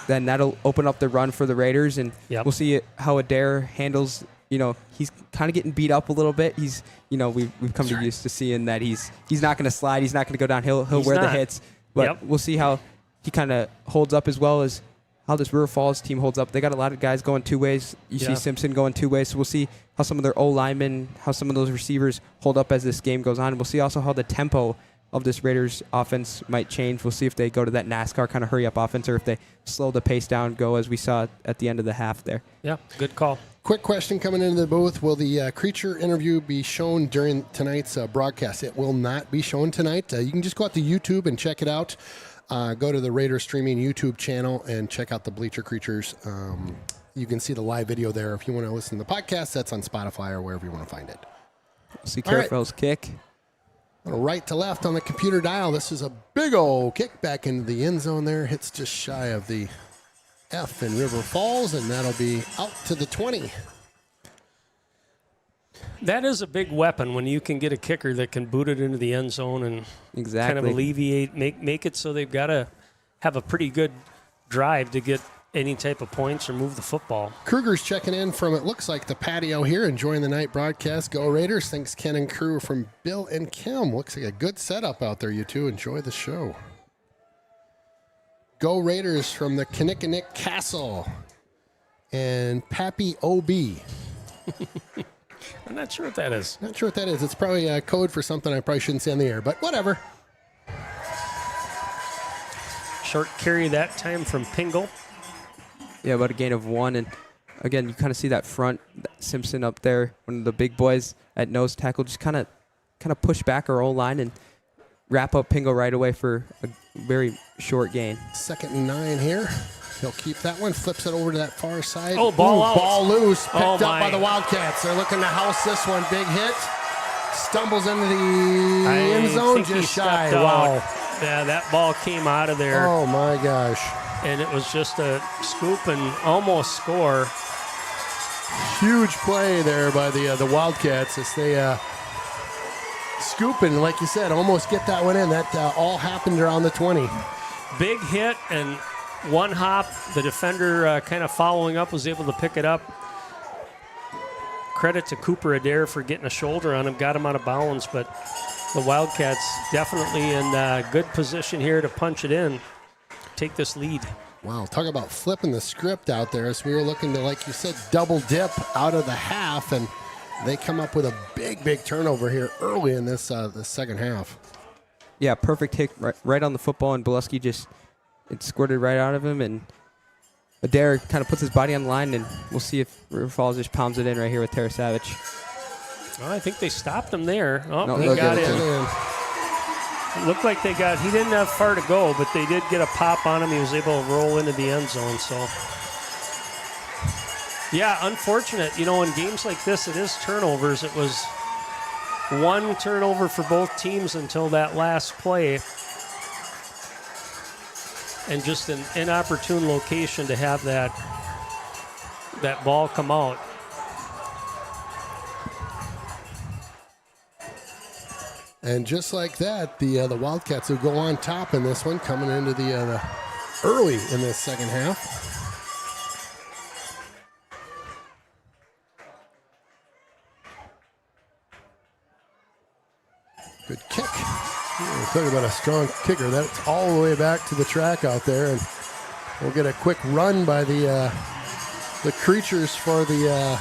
Speaker 7: then that'll open up the run for the Raiders, and we'll see how Adair handles. He's kind of getting beat up a little bit. He's, we've come to used to seeing that he's not going to slide. He's not going to go downhill. He'll wear the hits. But we'll see how he kind of holds up, as well as how this River Falls team holds up. They got a lot of guys going two ways. You see Simpson going two ways. So we'll see how some of their O-linemen, how some of those receivers hold up as this game goes on. We'll see also how the tempo of this Raiders offense might change. We'll see if they go to that NASCAR kind of hurry-up offense, or if they slow the pace down, go as we saw at the end of the half there.
Speaker 6: Yeah, good call.
Speaker 2: Quick question coming into the booth. Will the Creature interview be shown during tonight's broadcast? It will not be shown tonight. You can just go out to YouTube and check it out. Go to the Raiders streaming YouTube channel and check out the Bleacher Creatures. You can see the live video there. If you want to listen to the podcast, that's on Spotify or wherever you want to find it.
Speaker 7: See Carafell's kick.
Speaker 2: Right to left on the computer dial. This is a big old kick back into the end zone there. Hits just shy of the F in River Falls, and that'll be out to the 20.
Speaker 6: That is a big weapon when you can get a kicker that can boot it into the end zone and kind of alleviate, make it so they've got to have a pretty good drive to get any type of points or move the football.
Speaker 2: Kruger's checking in from, it looks like, the patio here, enjoying the night broadcast. Go Raiders. Thanks, Ken and crew from Bill and Kim. Looks like a good setup out there, you two. Enjoy the show. Go Raiders from the Kinnickinnick Castle. And Pappy O.B.
Speaker 6: I'm not sure what that is.
Speaker 2: Not sure what that is. It's probably a code for something I probably shouldn't say on the air, but whatever.
Speaker 6: Short carry that time from Pingle.
Speaker 7: Yeah, about a gain of 1. And again, you kind of see that front, Simpson up there, one of the big boys at nose tackle, just kind of push back our O-line and wrap up Pingle right away for a very short gain.
Speaker 2: 2nd and 9 here. He'll keep that one, flips it over to that far side.
Speaker 6: Oh, ball out.
Speaker 2: Ball loose, picked up
Speaker 6: my.
Speaker 2: by the Wildcats. They're looking to house this one. Big hit. Stumbles into the end zone, just shy. Wow.
Speaker 6: Yeah, that ball came out of there.
Speaker 2: Oh, my gosh.
Speaker 6: And it was just a scoop and almost score.
Speaker 2: Huge play there by the Wildcats as they scoop and, like you said, almost get that one in. That all happened around the 20.
Speaker 6: Big hit and one hop. The defender kind of following up was able to pick it up. Credit to Cooper Adair for getting a shoulder on him, got him out of bounds, but the Wildcats definitely in good position here to punch it in, take this lead.
Speaker 2: Wow, talk about flipping the script out there as we were looking to, like you said, double dip out of the half, and they come up with a big turnover here early in this the second half.
Speaker 7: Yeah, perfect hit right on the football, and Bileski it squirted right out of him, and Adair kind of puts his body on the line, and we'll see if River Falls just pounds it in right here with Tara Savage.
Speaker 6: Well, I think they stopped him there. Oh,
Speaker 7: no,
Speaker 6: he got in. It looked like he didn't have far to go, but they did get a pop on him. He was able to roll into the end zone. So, yeah, unfortunate. In games like this, it is turnovers. It was one turnover for both teams until that last play. And just an inopportune location to have that ball come out.
Speaker 2: And just like that, the Wildcats will go on top in this one, coming into the early in this second half. Good kick. Talking about a strong kicker. That's all the way back to the track out there, and we'll get a quick run by the Creatures for the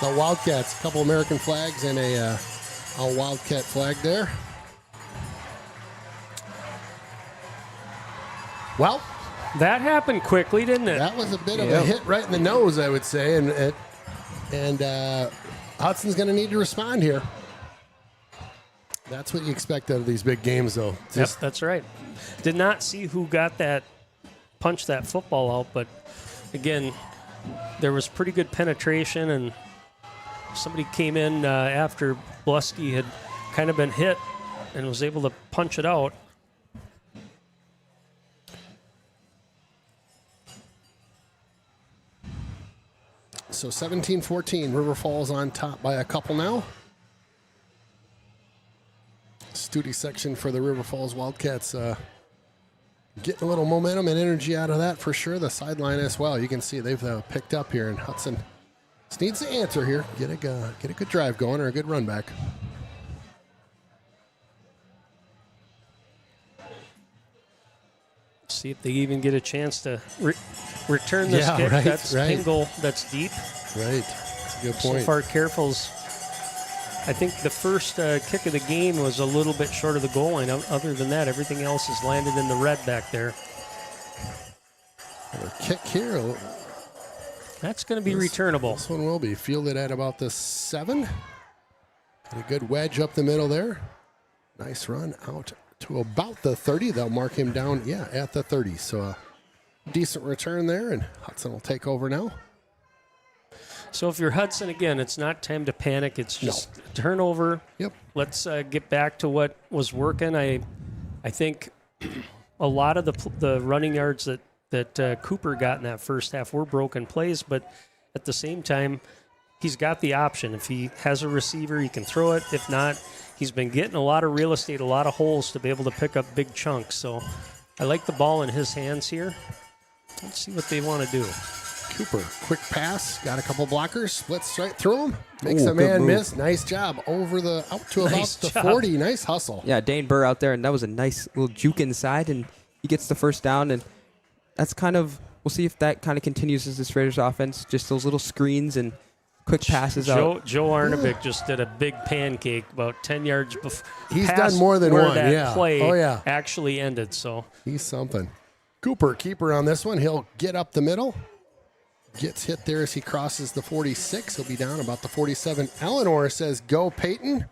Speaker 2: the Wildcats. A couple American flags and a Wildcat flag there. Well,
Speaker 6: that happened quickly, didn't it?
Speaker 2: That was a bit of a hit right in the nose, I would say, and Hudson's going to need to respond here. That's what you expect out of these big games, though.
Speaker 6: Yep, that's right. Did not see who punched that football out, but again, there was pretty good penetration, and somebody came in after Bileski had kind of been hit and was able to punch it out.
Speaker 2: So 17-14, River Falls on top by a couple now. Studi section for the River Falls Wildcats Getting a little momentum and energy out of that for sure. The sideline as well. You can see they've picked up here, and Hudson just needs to answer here. Get a good drive going or a good run back.
Speaker 6: See if they even get a chance to return this kick.
Speaker 2: Right,
Speaker 6: That's
Speaker 2: right.
Speaker 6: Pingle. That's deep.
Speaker 2: Right. That's a good point.
Speaker 6: So far, Careful's. I think the first kick of the game was a little bit short of the goal line. Other than that, everything else has landed in the red back there.
Speaker 2: A kick here.
Speaker 6: That's going to be returnable.
Speaker 2: This one will be fielded at about the 7. Got a good wedge up the middle there. Nice run out to about the 30. They'll mark him down, at the 30. So a decent return there, and Hudson will take over now.
Speaker 6: So if you're Hudson, again, it's not time to panic. It's just turnover.
Speaker 2: Yep.
Speaker 6: Let's get back to what was working. I think a lot of the running yards that Cooper got in that first half were broken plays, but at the same time, he's got the option. If he has a receiver, he can throw it. If not, he's been getting a lot of real estate, a lot of holes to be able to pick up big chunks. So I like the ball in his hands here. Let's see what they want to do.
Speaker 2: Cooper, quick pass, got a couple blockers, splits right through him, makes a man miss. Nice job out to about the 40. Nice hustle.
Speaker 7: Yeah, Dane Burr out there, and that was a nice little juke inside, and he gets the first down, and that's we'll see if that kind of continues as this Raiders offense, just those little screens and quick passes out.
Speaker 6: Joe Arnovic just did a big pancake about 10 yards before.
Speaker 2: He's done more than one,
Speaker 6: that play
Speaker 2: Oh,
Speaker 6: actually ended. So
Speaker 2: he's something. Cooper, keeper on this one. He'll get up the middle. Gets hit there as he crosses the 46. He'll be down about the 47. Eleanor says, go Peyton.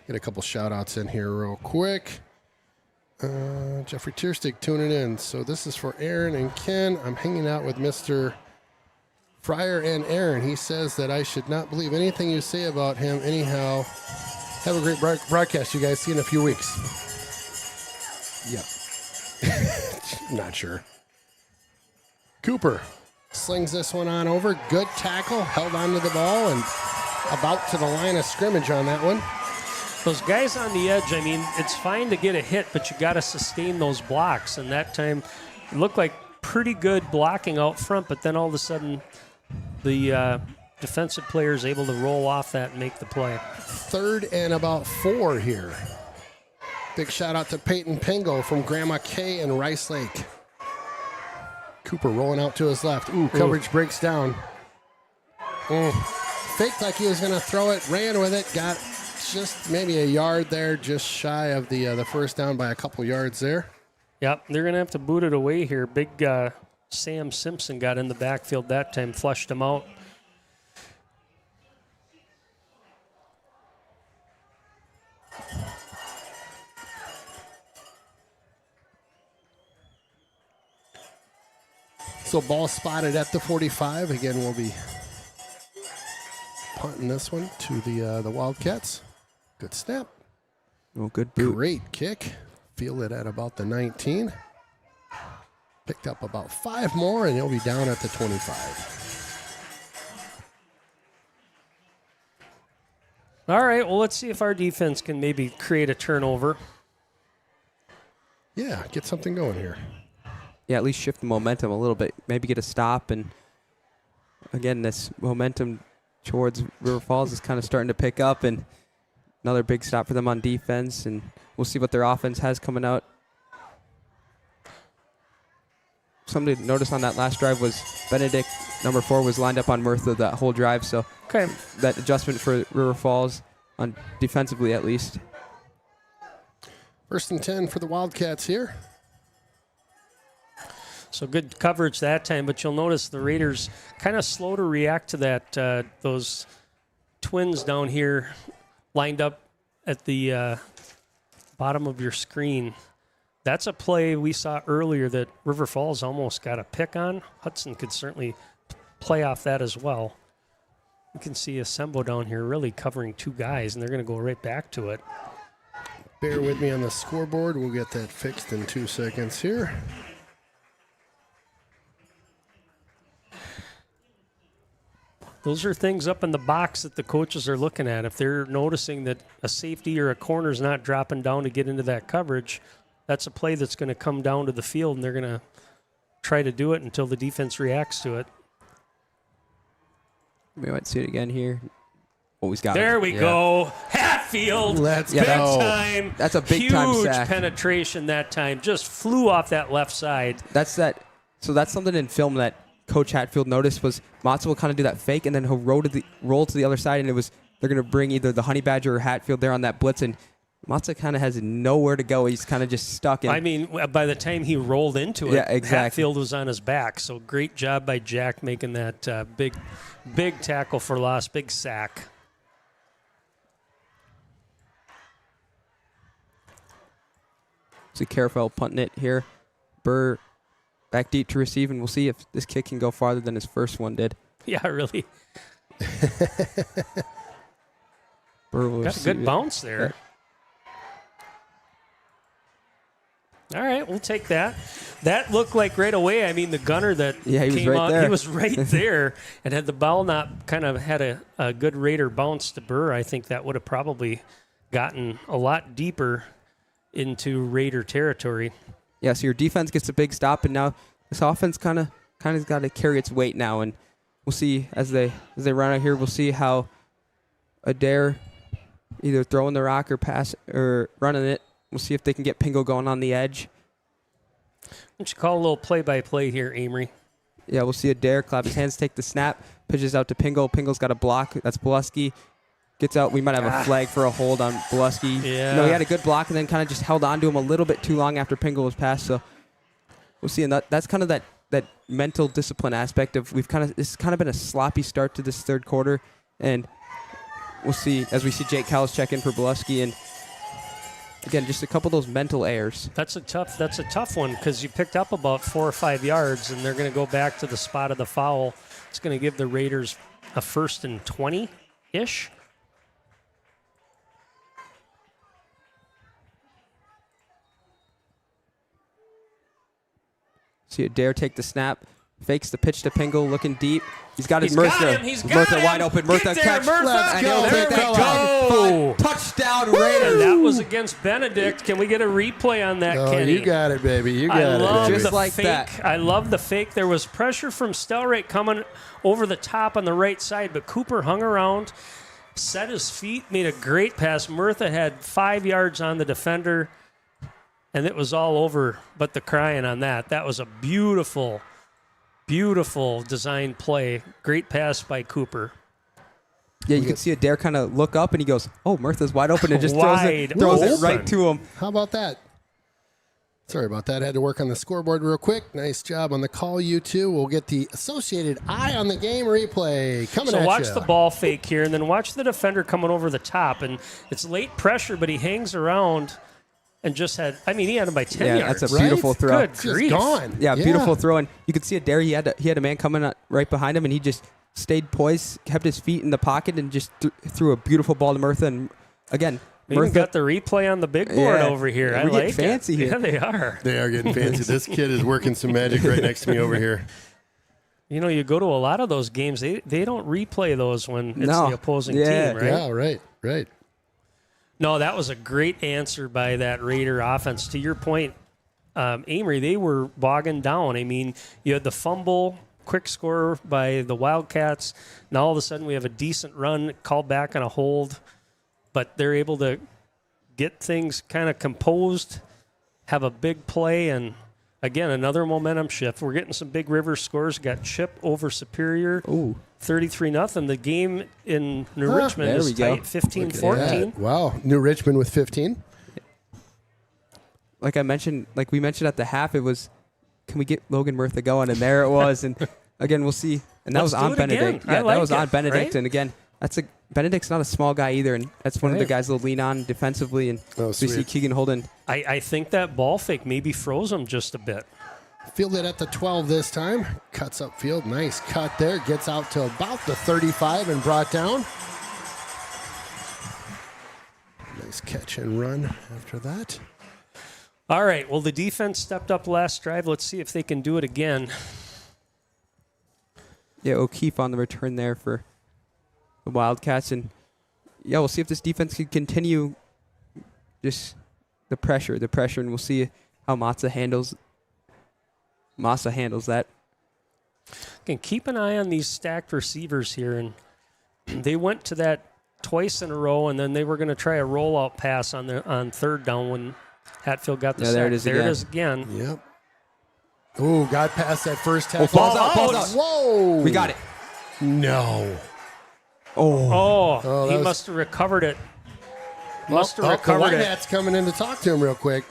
Speaker 2: Get a couple shout-outs in here real quick. Jeffrey Tierstick tuning in. So this is for Aaron and Ken. I'm hanging out with Mr. Fryer and Aaron. He says that I should not believe anything you say about him. Anyhow, have a great broadcast, you guys. See you in a few weeks. Yep. Not sure. Cooper slings this one on over. Good tackle. Held onto the ball and about to the line of scrimmage on that one.
Speaker 6: Those guys on the edge, I mean, it's fine to get a hit, but you got to sustain those blocks. And that time, it looked like pretty good blocking out front, but then all of a sudden, the defensive player is able to roll off that and make the play.
Speaker 2: 3rd and about 4 here. Big shout out to Peyton Pingo from Grandma K in Rice Lake. Cooper rolling out to his left. Coverage breaks down. Faked like he was going to throw it, ran with it, got just maybe a yard there, just shy of the first down by a couple yards there.
Speaker 6: Yep, they're going to have to boot it away here. Big Sam Simpson got in the backfield that time, flushed him out.
Speaker 2: So ball spotted at the 45. Again, we'll be punting this one to the Wildcats. Good snap.
Speaker 7: Oh, good boot.
Speaker 2: Great kick. Fielded at about the 19. Picked up about 5 more, and he'll be down at the 25.
Speaker 6: All right, well, let's see if our defense can maybe create a turnover.
Speaker 2: Yeah, get something going here.
Speaker 7: Yeah, at least shift the momentum a little bit. Maybe get a stop. And, again, this momentum towards River Falls is kind of starting to pick up. And another big stop for them on defense. And we'll see what their offense has coming out. Something to notice on that last drive was Benedict, number 4, was lined up on Murtha that whole drive. So that adjustment for River Falls, on defensively at least.
Speaker 2: 1st and 10 for the Wildcats here.
Speaker 6: So good coverage that time, but you'll notice the Raiders kind of slow to react to that. Those twins down here lined up at the bottom of your screen. That's a play we saw earlier that River Falls almost got a pick on. Hudson could certainly play off that as well. You can see Asembo down here really covering 2 guys, and they're going to go right back to it.
Speaker 2: Bear with me on the scoreboard. We'll get that fixed in 2 seconds here.
Speaker 6: Those are things up in the box that the coaches are looking at. If they're noticing that a safety or a corner is not dropping down to get into that coverage, that's a play that's going to come down to the field, and they're going to try to do it until the defense reacts to it.
Speaker 7: We might see it again here. Oh, he's got
Speaker 6: There
Speaker 7: it.
Speaker 6: we go. Hatfield.
Speaker 2: Let's
Speaker 6: big
Speaker 2: go.
Speaker 6: time.
Speaker 7: That's a big
Speaker 6: huge
Speaker 7: time sack.
Speaker 6: penetration that time. Just flew off that left side.
Speaker 7: So that's something in film that Coach Hatfield noticed was Matza will kind of do that fake, and then he'll roll to the other side, and they're going to bring either the Honey Badger or Hatfield there on that blitz, and Matza kind of has nowhere to go. He's kind of just stuck in.
Speaker 6: I mean, by the time he rolled into it,
Speaker 7: Yeah, exactly.
Speaker 6: Hatfield was on his back. So great job by Jack making that big tackle for loss, big sack.
Speaker 7: So careful punting it here. Burr back deep to receive, and we'll see if this kick can go farther than his first one did.
Speaker 6: Yeah, really.
Speaker 7: Burr will
Speaker 6: Got a good
Speaker 7: receive it.
Speaker 6: bounce there. All right, we'll take that. That looked like right away. I mean, the gunner that
Speaker 7: Yeah, he was
Speaker 6: came
Speaker 7: right
Speaker 6: out,
Speaker 7: there.
Speaker 6: he was right there. And had the ball not kind of had a good Raider bounce to Burr, I think that would have probably gotten a lot deeper into Raider territory.
Speaker 7: Yeah, so your defense gets a big stop, and now this offense kind of got to carry its weight now, and we'll see as they run out here. We'll see how Adair either throwing the rock or pass or running it. We'll see if they can get Pingo going on the edge.
Speaker 6: Why don't you call a little play-by-play here, Amory?
Speaker 7: Yeah, we'll see Adair clap his hands, take the snap, pitches out to Pingo. Pingo's got a block. That's Bieluski. Gets out. We might have a flag for a hold on Bieluski.
Speaker 6: Yeah.
Speaker 7: No, he had a good block and then kind of just held on to him a little bit too long after Pingo was passed. So we'll see. And that's kind of that mental discipline aspect of it's kind of been a sloppy start to this third quarter. And we'll see as we see Jake Cowles check in for Bieluski. And again, just a couple of those mental errors.
Speaker 6: That's a tough one because you picked up about 4 or 5 yards, and they're going to go back to the spot of the foul. It's going to give the Raiders a 1st and 20-ish.
Speaker 7: See Adair take the snap, fakes the pitch to Pingle, looking deep. He's got his
Speaker 6: He's
Speaker 7: Murtha.
Speaker 6: got him. He's got
Speaker 7: Murtha
Speaker 6: him.
Speaker 7: wide open. Murtha
Speaker 6: Get there,
Speaker 7: catch.
Speaker 6: Murtha.
Speaker 7: And he'll
Speaker 6: There
Speaker 7: take
Speaker 6: we
Speaker 7: that
Speaker 6: go.
Speaker 7: touchdown Raiders.
Speaker 6: That was against Benedict. Can we get a replay on that,
Speaker 2: Oh,
Speaker 6: Kenny?
Speaker 2: you got it, baby. You got
Speaker 6: I love
Speaker 2: it,
Speaker 6: the
Speaker 2: baby.
Speaker 7: Just like
Speaker 6: fake.
Speaker 7: that.
Speaker 6: I love the fake. There was pressure from Stelrate coming over the top on the right side, but Cooper hung around, set his feet, made a great pass. Murtha had 5 yards on the defender, and it was all over but the crying on that. That was a beautiful design play. Great pass by Cooper.
Speaker 7: Yeah, you can see Adair kind of look up and he goes, "Oh, Murtha's wide open," and just throws
Speaker 6: Wide
Speaker 7: it
Speaker 6: open.
Speaker 7: right to him.
Speaker 2: How about that? Sorry about that. Had to work on the scoreboard real quick. Nice job on the call, you two. We'll get the Associated Eye on the Game replay coming
Speaker 6: So
Speaker 2: at
Speaker 6: watch
Speaker 2: ya.
Speaker 6: the ball fake here, and then watch the defender coming over the top. And it's late pressure, but he hangs around and just had, he had him by 10 yards.
Speaker 7: That's a beautiful throw.
Speaker 6: Good
Speaker 2: Just
Speaker 6: grief.
Speaker 2: gone.
Speaker 7: Yeah, beautiful throw. And you could see Adair. He had a man coming right behind him, and he just stayed poised, kept his feet in the pocket, and just threw a beautiful ball to Murtha. And again,
Speaker 6: They even
Speaker 7: Murtha
Speaker 6: got the replay on the big board
Speaker 7: Yeah.
Speaker 6: over here.
Speaker 7: Yeah,
Speaker 6: I
Speaker 7: we're getting
Speaker 6: like
Speaker 7: fancy
Speaker 6: it.
Speaker 7: here.
Speaker 6: Yeah, they are.
Speaker 2: They are getting fancy. This kid is working some magic right next to me over here.
Speaker 6: You know, you go to a lot of those games, they don't replay those when it's
Speaker 7: No.
Speaker 6: the opposing
Speaker 7: Yeah.
Speaker 6: team, right?
Speaker 2: Yeah, right.
Speaker 6: No, that was a great answer by that Raider offense. To your point, Amory, they were bogging down. I mean, you had the fumble, quick score by the Wildcats. Now all of a sudden we have a decent run, called back on a hold, but they're able to get things kind of composed, have a big play, and again, another momentum shift. We're getting some big River scores. Got Chip over Superior, 33-0. The game in New Richmond
Speaker 7: there
Speaker 6: is
Speaker 7: we go.
Speaker 6: tight, 15-14.
Speaker 2: Yeah. Wow. New Richmond with 15.
Speaker 7: like we mentioned at the half, it was, can we get Logan Murtha going? And there it was. And again, we'll see. And that
Speaker 6: Let's
Speaker 7: was
Speaker 6: do
Speaker 7: on
Speaker 6: it again.
Speaker 7: Benedict.
Speaker 6: I
Speaker 7: Yeah,
Speaker 6: like
Speaker 7: that was on
Speaker 6: it,
Speaker 7: Benedict.
Speaker 6: right?
Speaker 7: And again, Benedict's not a small guy either, and that's one of the
Speaker 2: Right.
Speaker 7: guys they'll lean on defensively. And
Speaker 2: Oh,
Speaker 7: we see
Speaker 2: sweet.
Speaker 7: Keegan Holden.
Speaker 6: I think that ball fake maybe froze him just a bit.
Speaker 2: Fielded at the 12 this time. Cuts upfield. Nice cut there. Gets out to about the 35 and brought down. Nice catch and run after that.
Speaker 6: All right, well, the defense stepped up last drive. Let's see if they can do it again.
Speaker 7: Yeah, O'Keefe on the return there for the Wildcats. And yeah, we'll see if this defense can continue just the pressure, and we'll see how Massa handles that.
Speaker 6: Again, keep an eye on these stacked receivers here, and they went to that twice in a row, and then they were going to try a rollout pass on third down when Hatfield got the sack.
Speaker 7: There it is
Speaker 6: again.
Speaker 2: Yep. Ooh, got past that first tackle.
Speaker 7: Ball's out.
Speaker 2: Whoa.
Speaker 7: We got it.
Speaker 2: No.
Speaker 6: He must have recovered it. Must have
Speaker 2: The
Speaker 6: recovered
Speaker 2: white
Speaker 6: it.
Speaker 2: hat's coming in to talk to him real quick.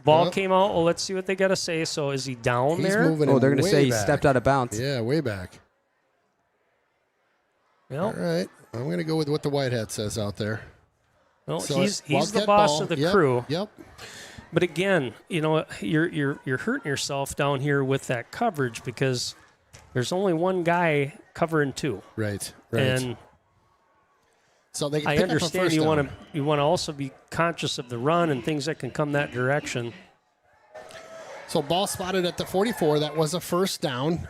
Speaker 6: Ball came out. Well, let's see what they got to say. So is he down
Speaker 2: He's
Speaker 6: there?
Speaker 2: moving.
Speaker 7: They're going to
Speaker 2: way
Speaker 7: say he
Speaker 2: back.
Speaker 7: stepped out of bounds.
Speaker 2: Yeah, way back.
Speaker 6: Well,
Speaker 2: All right. I'm going to go with what the white hat says out there.
Speaker 6: well
Speaker 2: So
Speaker 6: he's the
Speaker 2: Wildcat
Speaker 6: boss
Speaker 2: ball.
Speaker 6: of the
Speaker 2: Yep,
Speaker 6: crew.
Speaker 2: Yep.
Speaker 6: But again, you're hurting yourself down here with that coverage because there's only one guy covering two.
Speaker 2: Right.
Speaker 6: And
Speaker 2: so they can
Speaker 6: I
Speaker 2: pick up a
Speaker 6: understand
Speaker 2: first
Speaker 6: you
Speaker 2: down.
Speaker 6: want to also be conscious of the run and things that can come that direction.
Speaker 2: So ball spotted at the 44. That was a first down.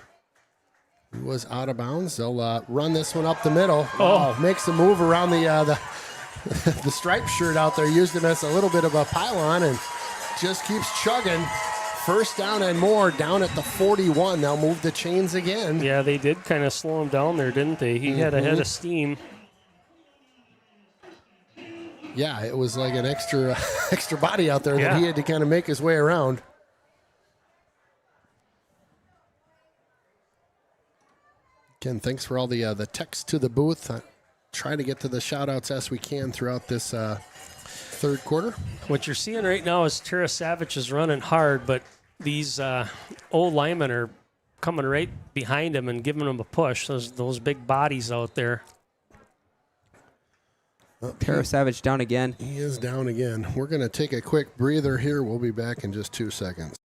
Speaker 2: He was out of bounds. They'll run this one up the middle. Oh, makes a move around the the striped shirt out there. Used him as a little bit of a pylon and just keeps chugging. First down and more down at the 41. They'll move the chains again.
Speaker 6: Yeah, they did kind of slow him down there, didn't they? He had a head of steam.
Speaker 2: Yeah, it was like an extra body out there
Speaker 6: Yeah.
Speaker 2: that he had to kind of make his way around. Again, thanks for all the text to the booth. Try to get to the shout-outs as we can throughout this third quarter.
Speaker 6: What you're seeing right now is Tara Savage is running hard, but these old linemen are coming right behind him and giving him a push. Those big bodies out there.
Speaker 7: Tara Savage down again.
Speaker 2: He is down again. We're going to take a quick breather here. We'll be back in just 2 seconds.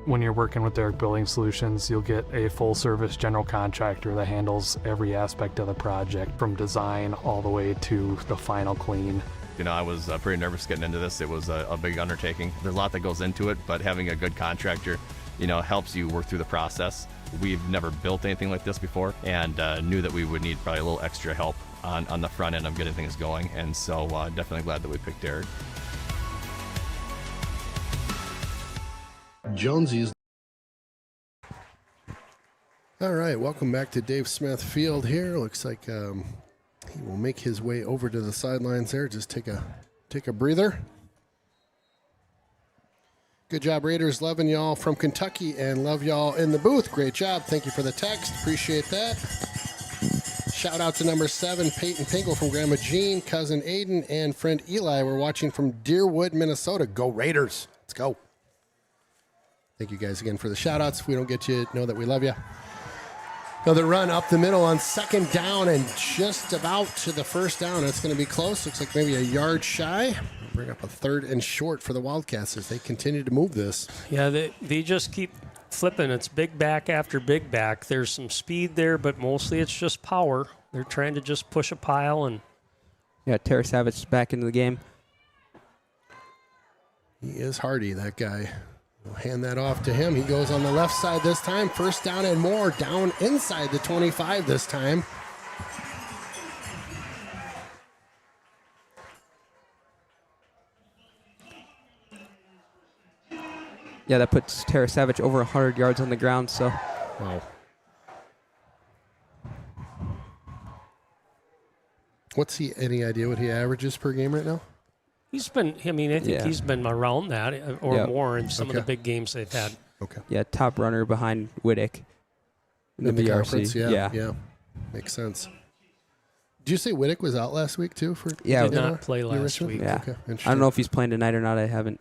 Speaker 4: When you're working with Derek Building Solutions, you'll get a full-service general contractor that handles every aspect of the project, from design all the way to the final clean.
Speaker 3: I was pretty nervous getting into this. It was a big undertaking. There's a lot that goes into it, but having a good contractor, helps you work through the process. We've never built anything like this before, and knew that we would need probably a little extra help on the front end of getting things going. And so definitely glad that we picked Derek.
Speaker 2: Jonesy's. All right, welcome back to Dave Smith Field here. Looks like he will make his way over to the sidelines there. Just take a breather. Good job, Raiders. Loving y'all from Kentucky and love y'all in the booth. Great job. Thank you for the text. Appreciate that. Shout out to number 7, Peyton Pinkle from Grandma Jean, cousin Aiden, and friend Eli. We're watching from Deerwood, Minnesota. Go Raiders. Let's go. Thank you guys again for the shout outs. If we don't get you, know that we love you. Another run up the middle on second down and just about to the first down. It's going to be close. Looks like maybe a yard shy. Bring up a third and short for the Wildcats as they continue to move this.
Speaker 6: Yeah, they just keep flipping. It's big back after big back. There's some speed there, but mostly it's just power. They're trying to just push a pile. And
Speaker 7: Yeah, Tara Savage back into the game.
Speaker 2: He is hardy, that guy. We'll hand that off to him. He goes on the left side this time. First down and more. Down inside the 25 this time.
Speaker 7: Yeah, that puts Tara Savage over 100 yards on the ground. So,
Speaker 2: wow. What's he? Any idea what he averages per game right now?
Speaker 6: he's been, I think he's been around that or more in some of the big games they've had.
Speaker 2: Okay.
Speaker 7: Yeah, top runner behind Whittick in the
Speaker 2: conference,
Speaker 7: BRC.
Speaker 2: yeah. Makes sense. Did you say Whittick was out last week too?
Speaker 7: Yeah,
Speaker 6: Did not play last week.
Speaker 7: Yeah.
Speaker 2: Okay,
Speaker 7: I don't know if he's playing tonight or not. I haven't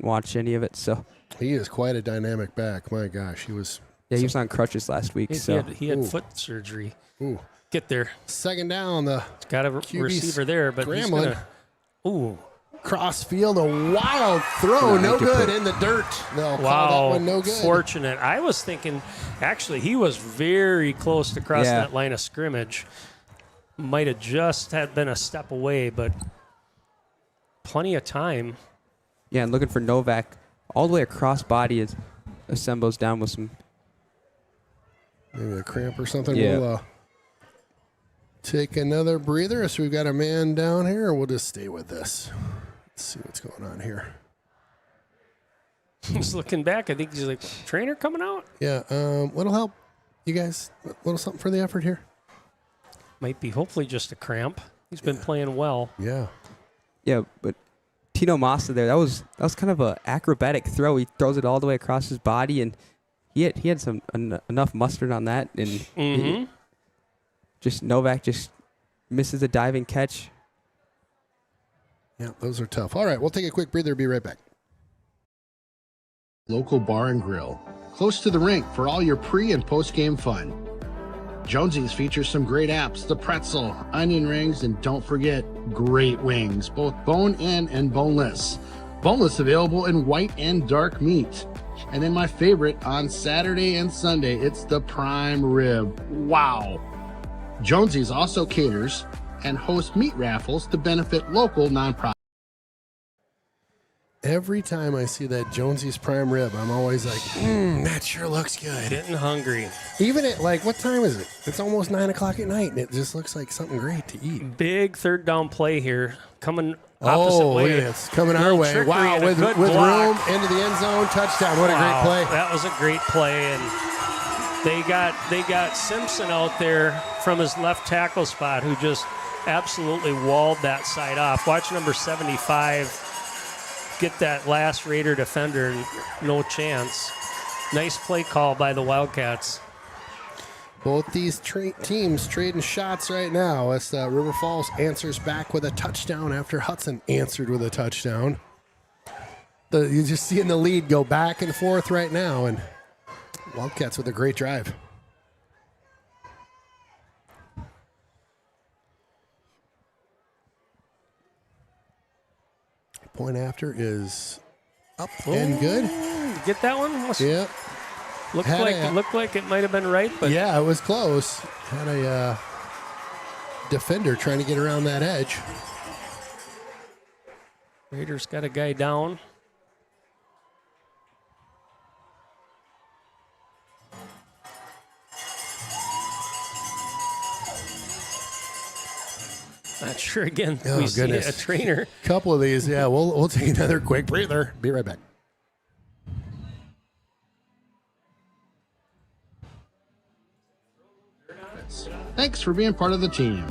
Speaker 7: watched any of it. So
Speaker 2: he is quite a dynamic back. My gosh, he was.
Speaker 7: Yeah, he was on crutches last week.
Speaker 6: He had foot surgery.
Speaker 2: Ooh.
Speaker 6: Get there.
Speaker 2: Second down. The
Speaker 6: got a receiver there, but he's gonna. Ooh.
Speaker 2: Cross field, a wild throw, no good in the dirt. They'll call that one no good.
Speaker 6: Fortunate. I was thinking, actually, he was very close to cross that line of scrimmage. Might have just had been a step away, but plenty of time.
Speaker 7: Yeah, and looking for Novak all the way across body is assembles down with some.
Speaker 2: Maybe a cramp or something.
Speaker 7: Yeah.
Speaker 2: We'll take another breather. So we've got a man down here, or we'll just stay with this. Let's see what's going on here.
Speaker 6: He's looking back. I think he's like, trainer coming out?
Speaker 2: Yeah. What'll help you guys? A little something for the effort here?
Speaker 6: Might be hopefully just a cramp. He's been playing well.
Speaker 2: Yeah.
Speaker 7: Yeah, but Tino Massa there, that was kind of a acrobatic throw. He throws it all the way across his body, and he had some enough mustard on that, and just Novak just misses a diving catch.
Speaker 2: Yeah, those are tough. All right, we'll take a quick breather. Be right back. Local bar and grill, close to the rink for all your pre and post game fun. Jonesy's features some great apps, the pretzel, onion rings, and don't forget, great wings, both bone-in and boneless. Boneless available in white and dark meat. And then my favorite, on Saturday and Sunday, it's the prime rib. Wow. Jonesy's also caters and hosts meat raffles to benefit local nonprofits. Every time I see that Jonesy's prime rib, I'm always like, that sure looks good.
Speaker 6: Getting hungry.
Speaker 2: Even at, like, what time is it? It's almost 9 o'clock at night, and it just looks like something great to eat.
Speaker 6: Big third down play here. Coming opposite way.
Speaker 2: Look at this. Coming our way.
Speaker 6: Trickery
Speaker 2: Wow,
Speaker 6: and a
Speaker 2: with
Speaker 6: good
Speaker 2: room
Speaker 6: block.
Speaker 2: into the end zone, touchdown. What a great play.
Speaker 6: That was a great play, and they got Simpson out there from his left tackle spot, who just absolutely walled that side off. Watch number 75 get that last Raider defender, no chance. Nice play call by the Wildcats.
Speaker 2: Both these teams trading shots right now as River Falls answers back with a touchdown after Hudson answered with a touchdown. You're just seeing the lead go back and forth right now, and Wildcats with a great drive. Point after is up and good.
Speaker 6: Get that one?
Speaker 2: Yeah.
Speaker 6: Looked like it might have been right, but
Speaker 2: yeah, it was close. Had a defender trying to get around that edge.
Speaker 6: Raiders got a guy down. Not sure again.
Speaker 2: Oh,
Speaker 6: we see
Speaker 2: goodness.
Speaker 6: a trainer.
Speaker 2: Couple of these, yeah. We'll take another quick breather. Be right back. Thanks for being part of the team.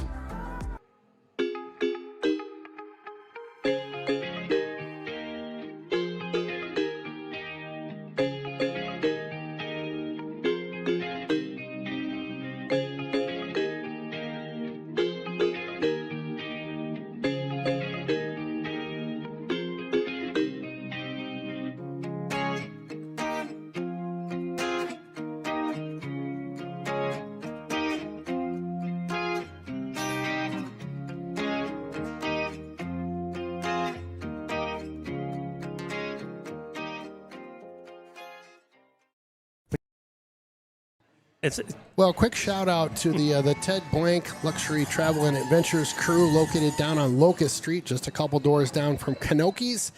Speaker 2: Well, quick shout out to the Ted Blank Luxury Travel and Adventures crew located down on Locust Street, just a couple doors down from Kanoki's.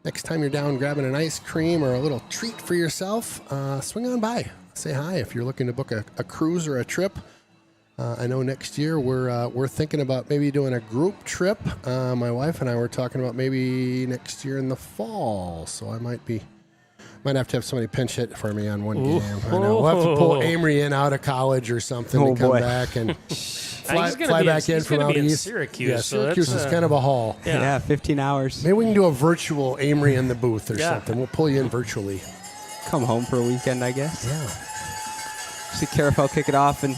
Speaker 2: Next time you're down grabbing an ice cream or a little treat for yourself, swing on by. Say hi if you're looking to book a cruise or a trip. I know next year we're thinking about maybe doing a group trip. My wife and I were talking about maybe next year in the fall, so I might have to have somebody pinch hit for me on one game. I know. We'll have to pull Amory in out of college or something to come back and fly back in from out east.
Speaker 6: Syracuse,
Speaker 2: yeah,
Speaker 6: so
Speaker 2: Syracuse is kind of a haul.
Speaker 7: Yeah, 15 hours.
Speaker 2: Maybe we can do a virtual Amory in the booth or something. We'll pull you in virtually.
Speaker 7: Come home for a weekend, I guess.
Speaker 2: Yeah.
Speaker 7: See Carafel kick it off and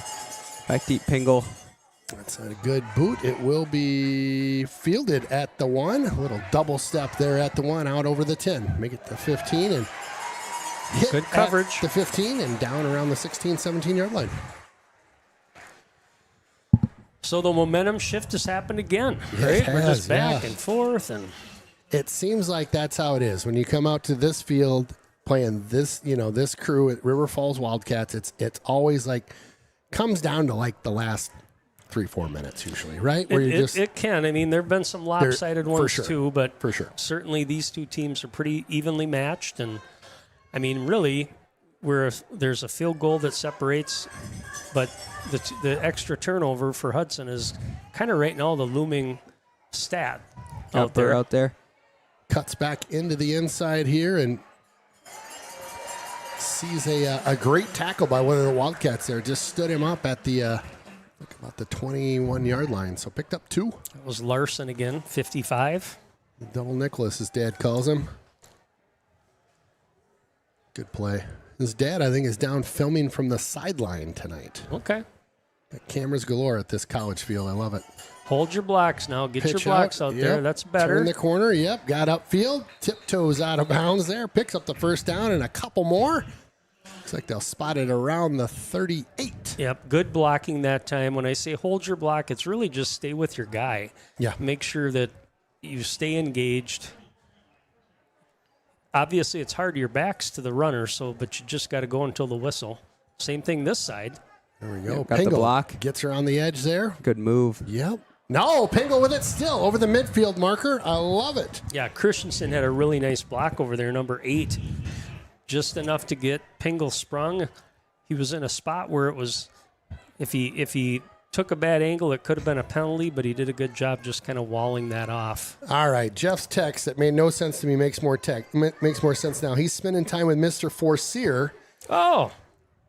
Speaker 7: back deep Pingle.
Speaker 2: That's a good boot. It will be fielded at the 1. A little double step there at the 1, out over the 10. Make it the 15 and hit
Speaker 6: good coverage.
Speaker 2: At the 15 and down around the 16, 17-yard line.
Speaker 6: So the momentum shift has happened again,
Speaker 2: Yeah,
Speaker 6: right?
Speaker 2: it
Speaker 6: We're
Speaker 2: has,
Speaker 6: just back
Speaker 2: yeah.
Speaker 6: and forth, and
Speaker 2: It seems like that's how it is when you come out to this field playing this, this crew at River Falls Wildcats. It's always like comes down to like the last 3-4 minutes usually, right? Where
Speaker 6: it can. I mean, there have been some lopsided ones
Speaker 2: sure.
Speaker 6: too, but
Speaker 2: for sure,
Speaker 6: certainly these two teams are pretty evenly matched, and I mean, really, there's a field goal that separates, but the extra turnover for Hudson is kind of right now the looming stat out there.
Speaker 2: Cuts back into the inside here and sees a great tackle by one of the Wildcats there. Just stood him up at the about the 21-yard line. So picked up 2.
Speaker 6: That was Larson again, 55.
Speaker 2: Double Nicholas, his dad calls him. Good play. His dad, I think, is down filming from the sideline tonight.
Speaker 6: Okay.
Speaker 2: Got cameras galore at this college field. I love it.
Speaker 6: Hold your blocks now. Get your
Speaker 2: Pitch
Speaker 6: blocks out there.
Speaker 2: Yep.
Speaker 6: That's better.
Speaker 2: Turn the corner. Yep. Got upfield. Tiptoes out of bounds there. Picks up the first down and a couple more. Looks like they'll spot it around the 38.
Speaker 6: Yep. Good blocking that time. When I say hold your block, it's really just stay with your guy.
Speaker 2: Yeah.
Speaker 6: Make sure that you stay engaged. Obviously, it's hard. Your back's to the runner, but you just got to go until the whistle. Same thing this side.
Speaker 2: There we go.
Speaker 7: Yep, got the block.
Speaker 2: Gets her on the edge there.
Speaker 7: Good move.
Speaker 2: Yep. No, Pingle with it still over the midfield marker. I love it.
Speaker 6: Yeah, Christensen had a really nice block over there, number 8. Just enough to get Pingle sprung. He was in a spot where it was, if he took a bad angle, it could have been a penalty, but he did a good job just kind of walling that off.
Speaker 2: All right, Jeff's text that made no sense to me makes more sense now. He's spending time with Mr. Forcier.
Speaker 6: Oh.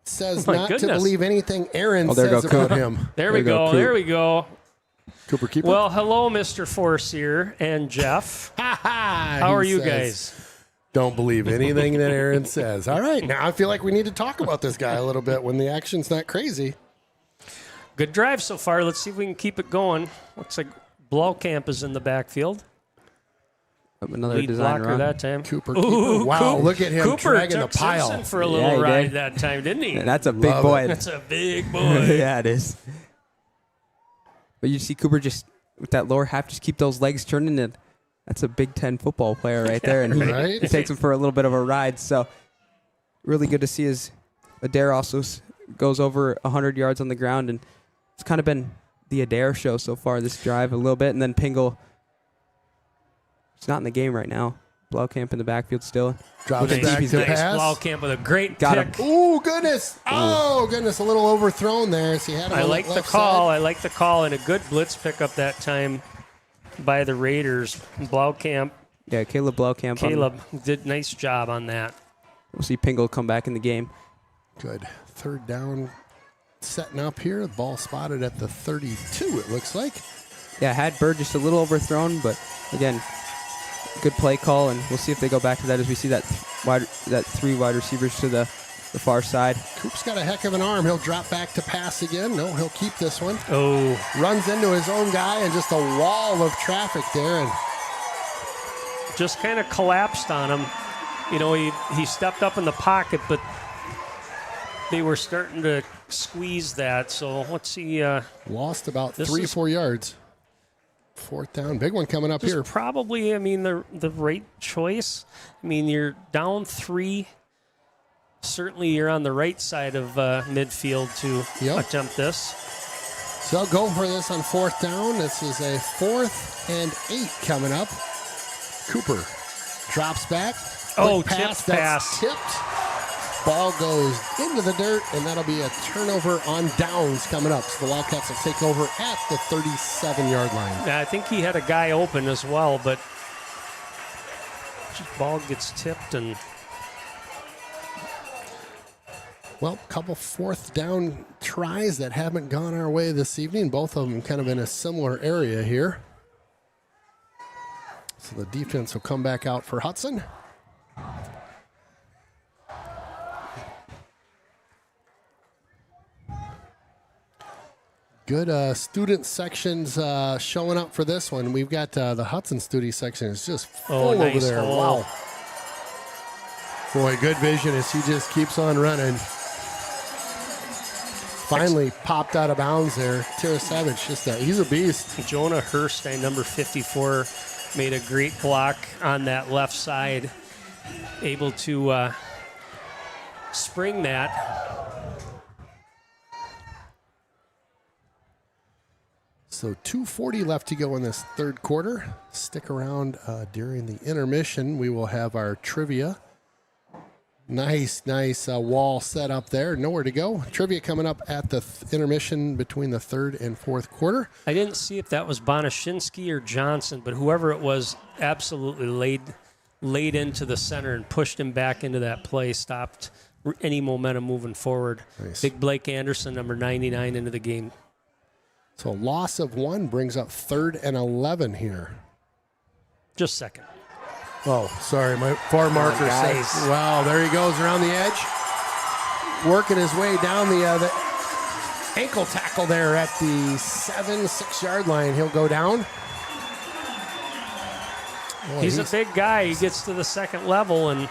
Speaker 2: Says
Speaker 6: My
Speaker 2: not to
Speaker 6: goodness.
Speaker 2: believe anything Aaron says about him.
Speaker 6: There we go. There we go.
Speaker 2: Cooper Keeper.
Speaker 6: Well, hello, Mr. Forcier and Jeff. How are you guys?
Speaker 2: Don't believe anything that Aaron says. All right, now I feel like we need to talk about this guy a little bit when the action's not crazy.
Speaker 6: Good drive so far. Let's see if we can keep it going. Looks like Blaukamp is in the backfield.
Speaker 7: Another
Speaker 6: lead
Speaker 7: design
Speaker 6: blocker
Speaker 7: run.
Speaker 6: that time.
Speaker 2: Cooper.
Speaker 6: Ooh,
Speaker 2: Wow, look at him
Speaker 6: Cooper
Speaker 2: dragging the
Speaker 6: took
Speaker 2: pile.
Speaker 6: Simpson for a
Speaker 7: Yeah,
Speaker 6: little
Speaker 7: he
Speaker 6: ride
Speaker 7: did.
Speaker 6: that time, didn't he?
Speaker 7: And that's a big
Speaker 2: Love
Speaker 7: boy.
Speaker 2: it.
Speaker 6: That's a big boy.
Speaker 7: Yeah, it is. But you see Cooper just, with that lower half, just keep those legs turning, and that's a Big Ten football player right there. And
Speaker 2: Right.
Speaker 7: he takes him for a little bit of a ride. So really good to see as Adair also goes over 100 yards on the ground. And it's kind of been the Adair show so far this drive a little bit. And then Pingle, it's not in the game right now. Blaukamp in the backfield still.
Speaker 2: Drops
Speaker 6: Nice,
Speaker 2: back to
Speaker 6: nice
Speaker 2: pass.
Speaker 6: Blaukamp with a great
Speaker 7: Got
Speaker 6: pick.
Speaker 7: him.
Speaker 2: Oh, goodness. Oh, goodness. A little overthrown there. So he had him
Speaker 6: I
Speaker 2: on
Speaker 6: like
Speaker 2: that
Speaker 6: the
Speaker 2: left
Speaker 6: call.
Speaker 2: side.
Speaker 6: I like the call and a good blitz pickup that time by the Raiders. Blaukamp,
Speaker 7: Yeah, Caleb Blaukamp.
Speaker 6: Caleb did nice job on that.
Speaker 7: We'll see Pingle come back in the game.
Speaker 2: Good. Third down setting up here. Ball spotted at the 32, it looks like.
Speaker 7: Yeah, had Bird just a little overthrown, but again, good play call, and we'll see if they go back to that as we see that 3 wide receivers to the far side.
Speaker 2: Coop's got a heck of an arm. He'll drop back to pass again. No, he'll keep this one.
Speaker 6: Oh,
Speaker 2: Runs into his own guy and just a wall of traffic there. And
Speaker 6: just kind of collapsed on him. You know, he stepped up in the pocket, but they were starting to squeeze that. So let's see.
Speaker 2: lost about
Speaker 6: This
Speaker 2: 3 or
Speaker 6: is-
Speaker 2: 4 yards. Fourth down. Big one coming up
Speaker 6: This
Speaker 2: here.
Speaker 6: is probably, I mean, the right choice. I mean, you're down 3. Certainly, you're on the right side of midfield to attempt this.
Speaker 2: So they'll go for this on fourth down. This is a 4th and 8 coming up. Cooper drops back.
Speaker 6: Oh,
Speaker 2: Quick
Speaker 6: tipped
Speaker 2: that's
Speaker 6: pass.
Speaker 2: tipped. Ball goes into the dirt, and that'll be a turnover on downs coming up. So the Wildcats will take over at the 37-yard line.
Speaker 6: Yeah, I think he had a guy open as well, but ball gets tipped and
Speaker 2: Well, a couple fourth down tries that haven't gone our way this evening. Both of them kind of in a similar area here. So the defense will come back out for Hudson. Good student sections showing up for this one. We've got the Hudson student section is just full over
Speaker 6: nice
Speaker 2: there.
Speaker 6: hole.
Speaker 2: Wow. Boy, good vision as he just keeps on running. Finally popped out of bounds there. Tara Savage, he's a beast.
Speaker 6: Jonah Herstein, number 54, made a great block on that left side. Able to spring that.
Speaker 2: So 2:40 left to go in this third quarter. Stick around during the intermission. We will have our trivia Nice wall set up there. Nowhere to go. Trivia coming up at the intermission between the third and fourth quarter.
Speaker 6: I didn't see if that was Bonashinsky or Johnson, but whoever it was absolutely laid into the center and pushed him back into that play, stopped any momentum moving forward.
Speaker 2: Nice.
Speaker 6: Big Blake Anderson, number 99, into the game.
Speaker 2: So a loss of 1 brings up 3rd and 11 here.
Speaker 6: Just second.
Speaker 2: Oh, sorry, my far marker says. Wow, there he goes around the edge, working his way down the ankle tackle there at the 6 yard line. He'll go down. Boy,
Speaker 6: he's a big guy. He gets to the second level and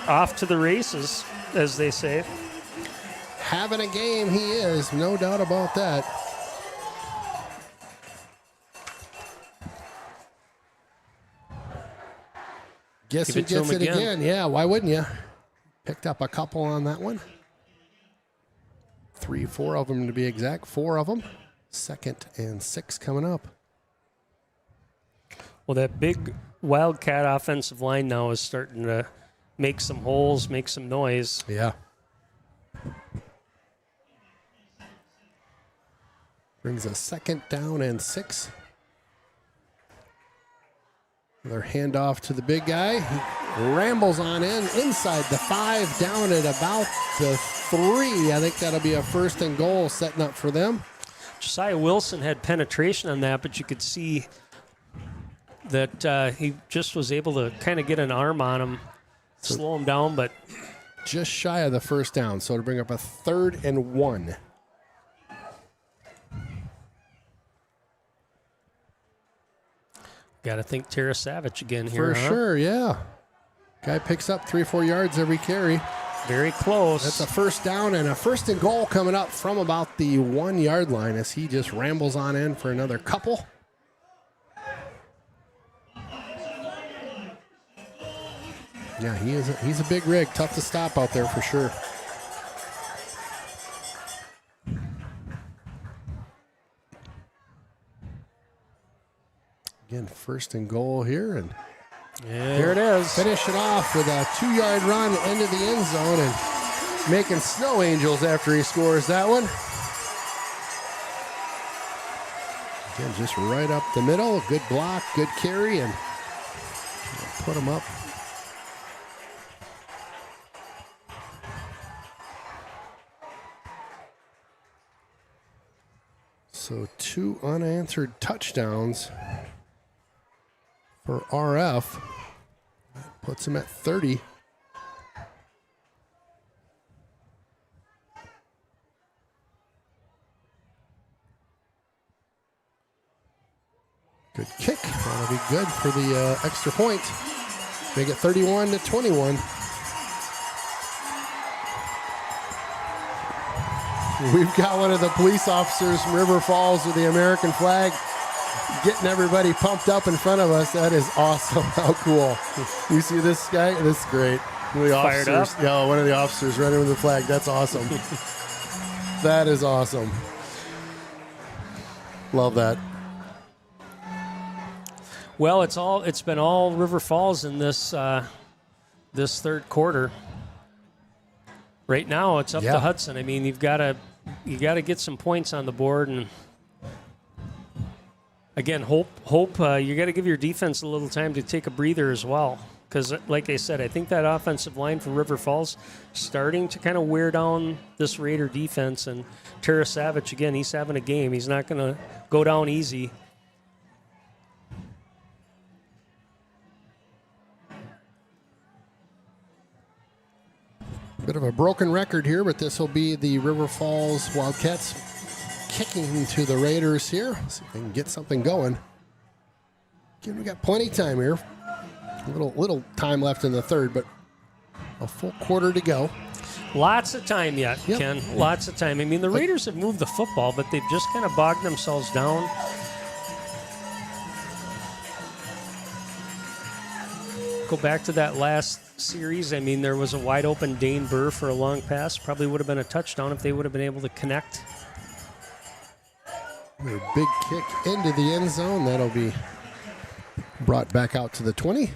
Speaker 6: off to the races, as they say.
Speaker 2: Having a game, he is, no doubt about that. Guess who gets it again? Yeah, why wouldn't you? Picked up a couple on that one. 3, 4 of them to be exact. 4 of them. 2nd and 6 coming up.
Speaker 6: Well, that big Wildcat offensive line now is starting to make some holes, make some noise.
Speaker 2: Yeah. Brings a 2nd down and 6. Another handoff to the big guy. He rambles on inside the 5, down at about the 3. I think that'll be a 1st and goal setting up for them.
Speaker 6: Josiah Wilson had penetration on that, but you could see that he just was able to kind of get an arm on him, slow him down, but
Speaker 2: just shy of the 1st down. So to bring up a 3rd and 1.
Speaker 6: Got to think Tara Savage again here.
Speaker 2: For sure, yeah. Guy picks up 3-4 yards every carry.
Speaker 6: Very close.
Speaker 2: That's a 1st down and a 1st and goal coming up from about the 1 yard line as he just rambles on in for another couple. Yeah, he's a big rig. Tough to stop out there for sure. Again, 1st and goal here, and
Speaker 6: there it is.
Speaker 2: Finish it off with a 2 yard run into the end zone and making snow angels after he scores that one. Again, just right up the middle. Good block, good carry, and put him up. So 2 unanswered touchdowns for RF. That puts him at 30. Good kick. That'll be good for the extra point. Make it 31-21. We've got one of the police officers from River Falls with the American flag getting everybody pumped up in front of us. That is awesome. How cool. You see this guy? This is great. One of the
Speaker 6: Fired
Speaker 2: officers,
Speaker 6: up?
Speaker 2: Yeah, one of the officers running with the flag. That's awesome. That is awesome. Love that.
Speaker 6: Well, it's been all River Falls in this this 3rd quarter. Right now, it's up to Hudson. I mean, you got to get some points on the board, and again, hope you got to give your defense a little time to take a breather as well. Because, like I said, I think that offensive line for River Falls starting to kind of wear down this Raider defense. And Tara Savage, again, he's having a game. He's not going to go down easy.
Speaker 2: Bit of a broken record here, but this will be the River Falls Wildcats kicking to the Raiders here. See if they can get something going. Again, we got plenty of time here. A little time left in the 3rd, but a full quarter to go.
Speaker 6: Lots of time yet, Ken. Lots of time. I mean, the Raiders have moved the football, but they've just kind of bogged themselves down. Go back to that last series. I mean, there was a wide open Dane Burr for a long pass. Probably would have been a touchdown if they would have been able to connect.
Speaker 2: A big kick into the end zone. That'll be brought back out to the 20.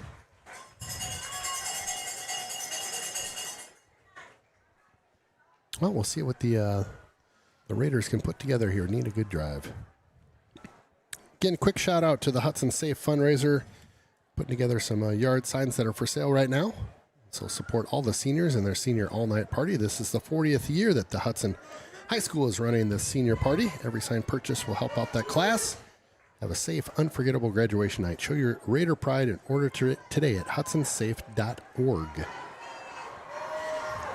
Speaker 2: Well, we'll see what the Raiders can put together here. Need a good drive. Again, quick shout out to the Hudson Safe fundraiser, putting together some yard signs that are for sale right now. So support all the seniors in their senior all-night party. This is the 40th year that the Hudson High School is running the senior party. Every sign purchase will help out that class. Have a safe, unforgettable graduation night. Show your Raider pride and order today at hudsonsafe.org. You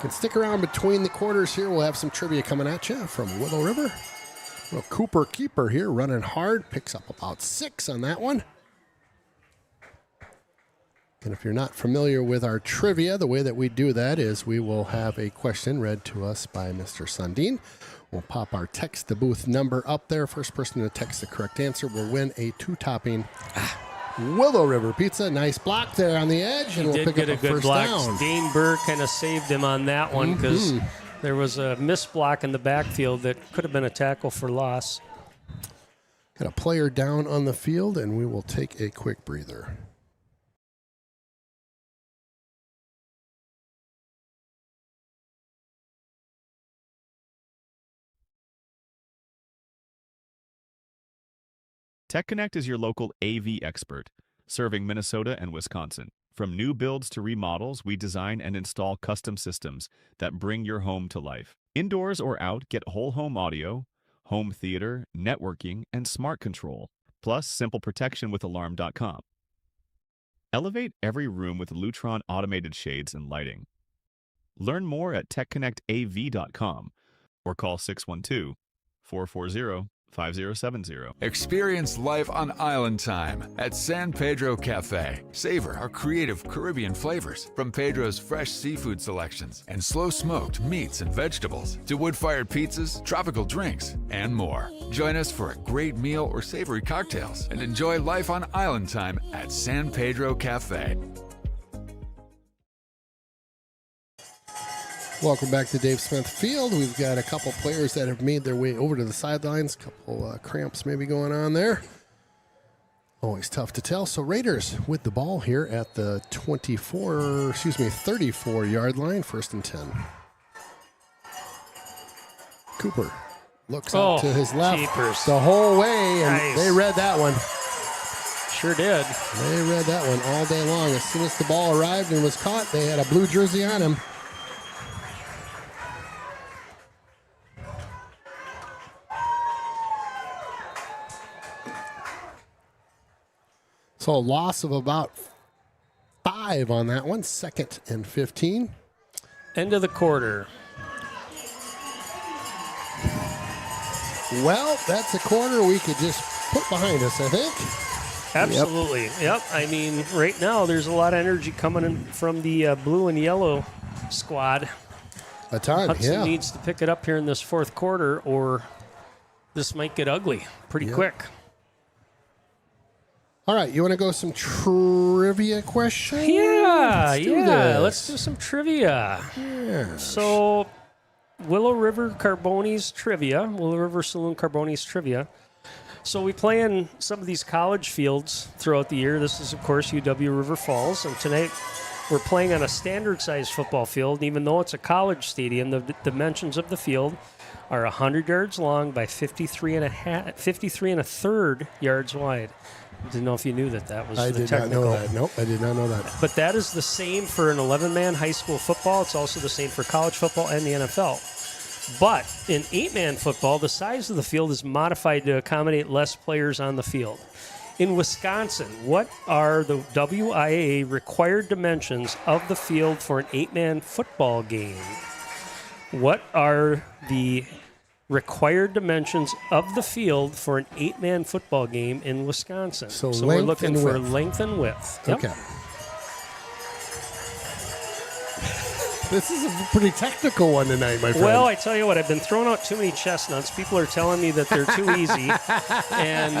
Speaker 2: can stick around between the quarters here. We'll have some trivia coming at you from Willow River. Little Cooper keeper here running hard. Picks up about 6 on that one. And if you're not familiar with our trivia, the way that we do that is we will have a question read to us by Mr. Sundin. We'll pop our text the booth number up there. First person to text the correct answer will win a 2-topping Willow River pizza. Nice block there on the edge, and we'll pick up a good block. Down.
Speaker 6: Dane Burr kind of saved him on that one because there was a missed block in the backfield that could have been a tackle for loss.
Speaker 2: Got a player down on the field, and we will take a quick breather.
Speaker 17: TechConnect is your local AV expert, serving Minnesota and Wisconsin. From new builds to remodels, we design and install custom systems that bring your home to life. Indoors or out, get whole home audio, home theater, networking, and smart control, plus simple protection with Alarm.com. Elevate every room with Lutron automated shades and lighting. Learn more at TechConnectAV.com or call 612-440-5070.
Speaker 19: Experience life on island time at San Pedro Cafe. Savor our creative Caribbean flavors, from Pedro's fresh seafood selections and slow-smoked meats and vegetables to wood-fired pizzas, tropical drinks, and more. Join us for a great meal or savory cocktails and enjoy life on island time at San Pedro Cafe.
Speaker 2: Welcome back to Dave Smith Field. We've got a couple players that have made their way over to the sidelines. A couple cramps maybe going on there. Always tough to tell. So Raiders with the ball here at the 34-yard line, 1st and 10. Cooper looks out to his left the whole way, and they read that one.
Speaker 6: Sure did.
Speaker 2: They read that one all day long. As soon as the ball arrived and was caught, they had a blue jersey on him. So a loss of about 5 on that one. 2nd and 15.
Speaker 6: End of the quarter.
Speaker 2: Well, that's a quarter we could just put behind us, I think.
Speaker 6: Absolutely. Yep. I mean, right now there's a lot of energy coming in from the blue and yellow squad.
Speaker 2: A time,
Speaker 6: Hudson needs to pick it up here in this 4th quarter, or this might get ugly pretty quick.
Speaker 2: All right, you want to go some trivia questions?
Speaker 6: Let's do some trivia.
Speaker 2: Yeah.
Speaker 6: So, Willow River Carbonis trivia, Willow River Saloon Carbonis trivia. So we play in some of these college fields throughout the year. This is, of course, UW River Falls, and tonight we're playing on a standard-sized football field. And even though it's a college stadium, the dimensions of the field are 100 yards long by 53 and a third yards wide. Didn't know if you knew that was the technical.
Speaker 2: I did not know that. Nope, I did not know that.
Speaker 6: But that is the same for an 11-man high school football. It's also the same for college football and the NFL. But in 8-man football, the size of the field is modified to accommodate less players on the field. In Wisconsin, what are the WIAA required dimensions of the field for an 8-man football game? What are the required dimensions of the field for an 8-man football game in Wisconsin? So we're looking for length and width. Yep.
Speaker 2: Okay. This is a pretty technical one tonight, my friend.
Speaker 6: Well, I tell you what, I've been throwing out too many chestnuts. People are telling me that they're too easy. And,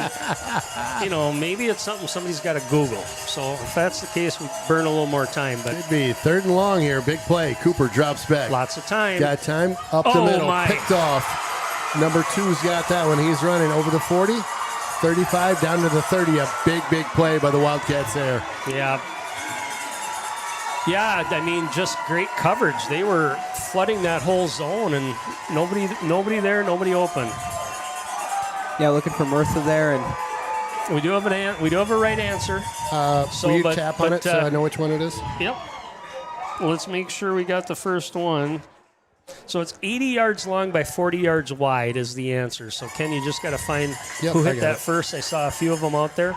Speaker 6: maybe it's something somebody's got to Google. So if that's the case, we burn a little more time. But
Speaker 2: could be 3rd and long here. Big play. Cooper drops back.
Speaker 6: Lots of time.
Speaker 2: Got time. Up the middle. Picked off. Number 2's got that one. He's running over the 40. 35 down to the 30. A big play by the Wildcats there.
Speaker 6: Yeah. Yeah, I mean, just great coverage. They were flooding that whole zone, and nobody there, nobody open.
Speaker 7: Yeah, looking for Mirtha there, and
Speaker 6: we do have a right answer.
Speaker 2: Will you tap on it so I know which one it is?
Speaker 6: Yep. Let's make sure we got the first one. So it's 80 yards long by 40 yards wide is the answer. So Ken, you just got to find who hit that first. I saw a few of them out there.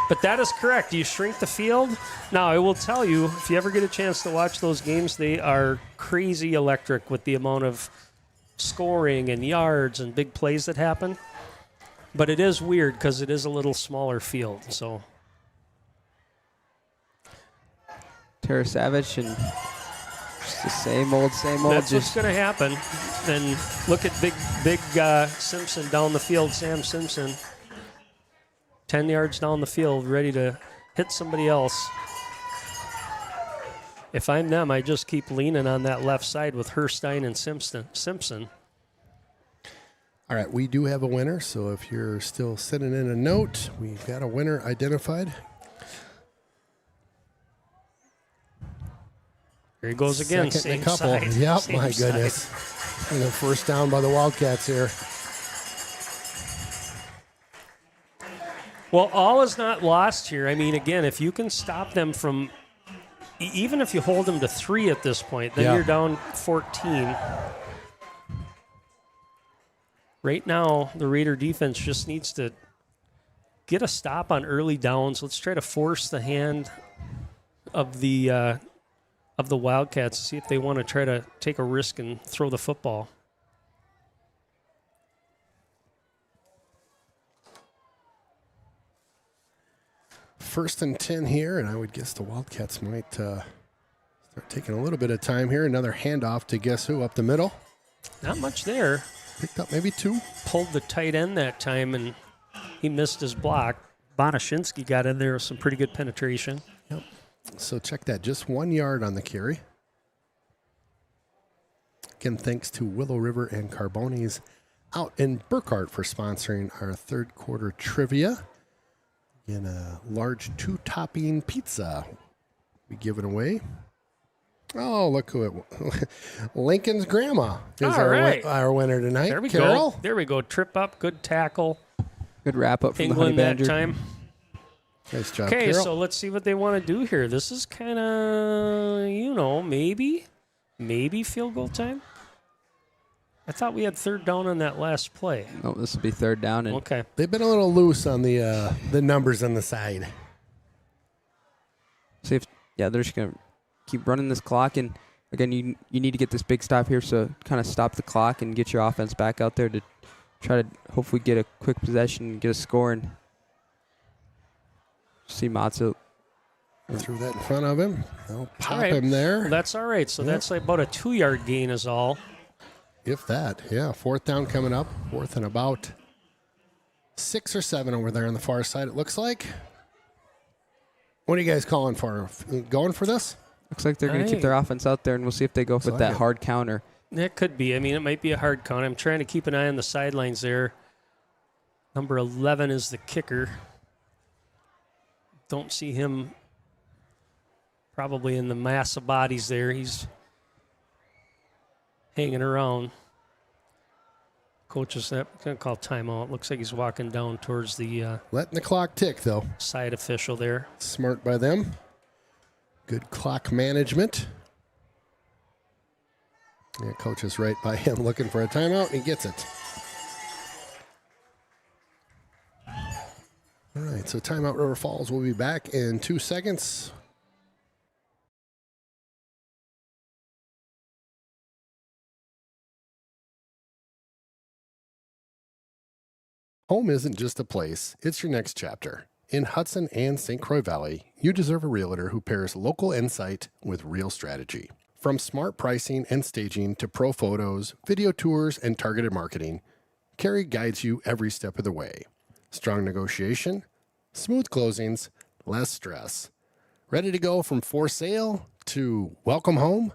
Speaker 6: But that is correct. You shrink the field. Now, I will tell you, if you ever get a chance to watch those games, they are crazy electric with the amount of scoring and yards and big plays that happen. But it is weird because it is a little smaller field. So
Speaker 7: Tara Savage and just the same old.
Speaker 6: That's what's going to happen. And look at big Simpson down the field, Sam Simpson. 10 yards down the field, ready to hit somebody else. If I'm them, I just keep leaning on that left side with Herstein and Simpson.
Speaker 2: All right, we do have a winner, so if you're still sending in a note, we've got a winner identified.
Speaker 6: Here he goes again,
Speaker 2: Second
Speaker 6: same
Speaker 2: and a couple.
Speaker 6: side.
Speaker 2: Yep,
Speaker 6: Same
Speaker 2: my
Speaker 6: side.
Speaker 2: goodness. And the first down by the Wildcats here.
Speaker 6: Well, all is not lost here. I mean, again, if you can stop them from, even if you hold them to 3 at this point, then you're down 14. Right now, the Raider defense just needs to get a stop on early downs. Let's try to force the hand of the Wildcats to see if they want to try to take a risk and throw the football.
Speaker 2: First and 10 here, and I would guess the Wildcats might start taking a little bit of time here. Another handoff to guess who up the middle.
Speaker 6: Not much there.
Speaker 2: Picked up maybe 2.
Speaker 6: Pulled the tight end that time, and he missed his block. Bonashinsky got in there with some pretty good penetration.
Speaker 2: Yep. So check that. Just 1 yard on the carry. Again, thanks to Willow River and Carboni's out in Burkhart for sponsoring our third quarter trivia. In a large 2-topping pizza we giving away. Oh, look who it Lincoln's grandma is our winner tonight.
Speaker 6: There we
Speaker 2: Carol.
Speaker 6: go. There we go. Trip up, good tackle.
Speaker 7: Good wrap up from
Speaker 6: England
Speaker 7: the Honey
Speaker 6: that
Speaker 7: Badger.
Speaker 6: time.
Speaker 2: Nice job,
Speaker 6: Okay,
Speaker 2: Carol.
Speaker 6: so let's see what they want to do here. This is kind of, maybe field goal time. I thought we had third down on that last play.
Speaker 7: Oh, this will be third down. And
Speaker 6: Okay.
Speaker 2: They've been a little loose on the numbers on the side.
Speaker 7: see if they're just gonna keep running this clock, and again, you need to get this big stop here, so kind of stop the clock and get your offense back out there to try to hopefully get a quick possession and get a score. And see Matsu
Speaker 2: threw that in front of him. They'll pop
Speaker 6: All right.
Speaker 2: him there.
Speaker 6: Well, that's all right. So that's like about a 2-yard gain is all.
Speaker 2: If that, yeah. 4th down coming up. 4th and about 6 or 7 over there on the far side, it looks like. What are you guys calling for? Going for this?
Speaker 7: Looks like they're going to keep their offense out there, and we'll see if they go with that hard counter.
Speaker 6: That could be. I mean, it might be a hard count. I'm trying to keep an eye on the sidelines there. Number 11 is the kicker. Don't see him probably in the mass of bodies there. He's hanging around. Coach is going to call timeout. Looks like he's walking down towards the
Speaker 2: letting the clock tick, though.
Speaker 6: Side official there.
Speaker 2: Smart by them. Good clock management. Yeah, coach is right by him looking for a timeout, and he gets it. All right, so timeout River Falls. We'll be back in 2 seconds. Home isn't just a place, it's your next chapter. In Hudson and St. Croix Valley, you deserve a realtor who pairs local insight with real strategy. From smart pricing and staging to pro photos, video tours, and targeted marketing, Carrie guides you every step of the way. Strong negotiation, smooth closings, less stress. Ready to go from for sale to welcome home?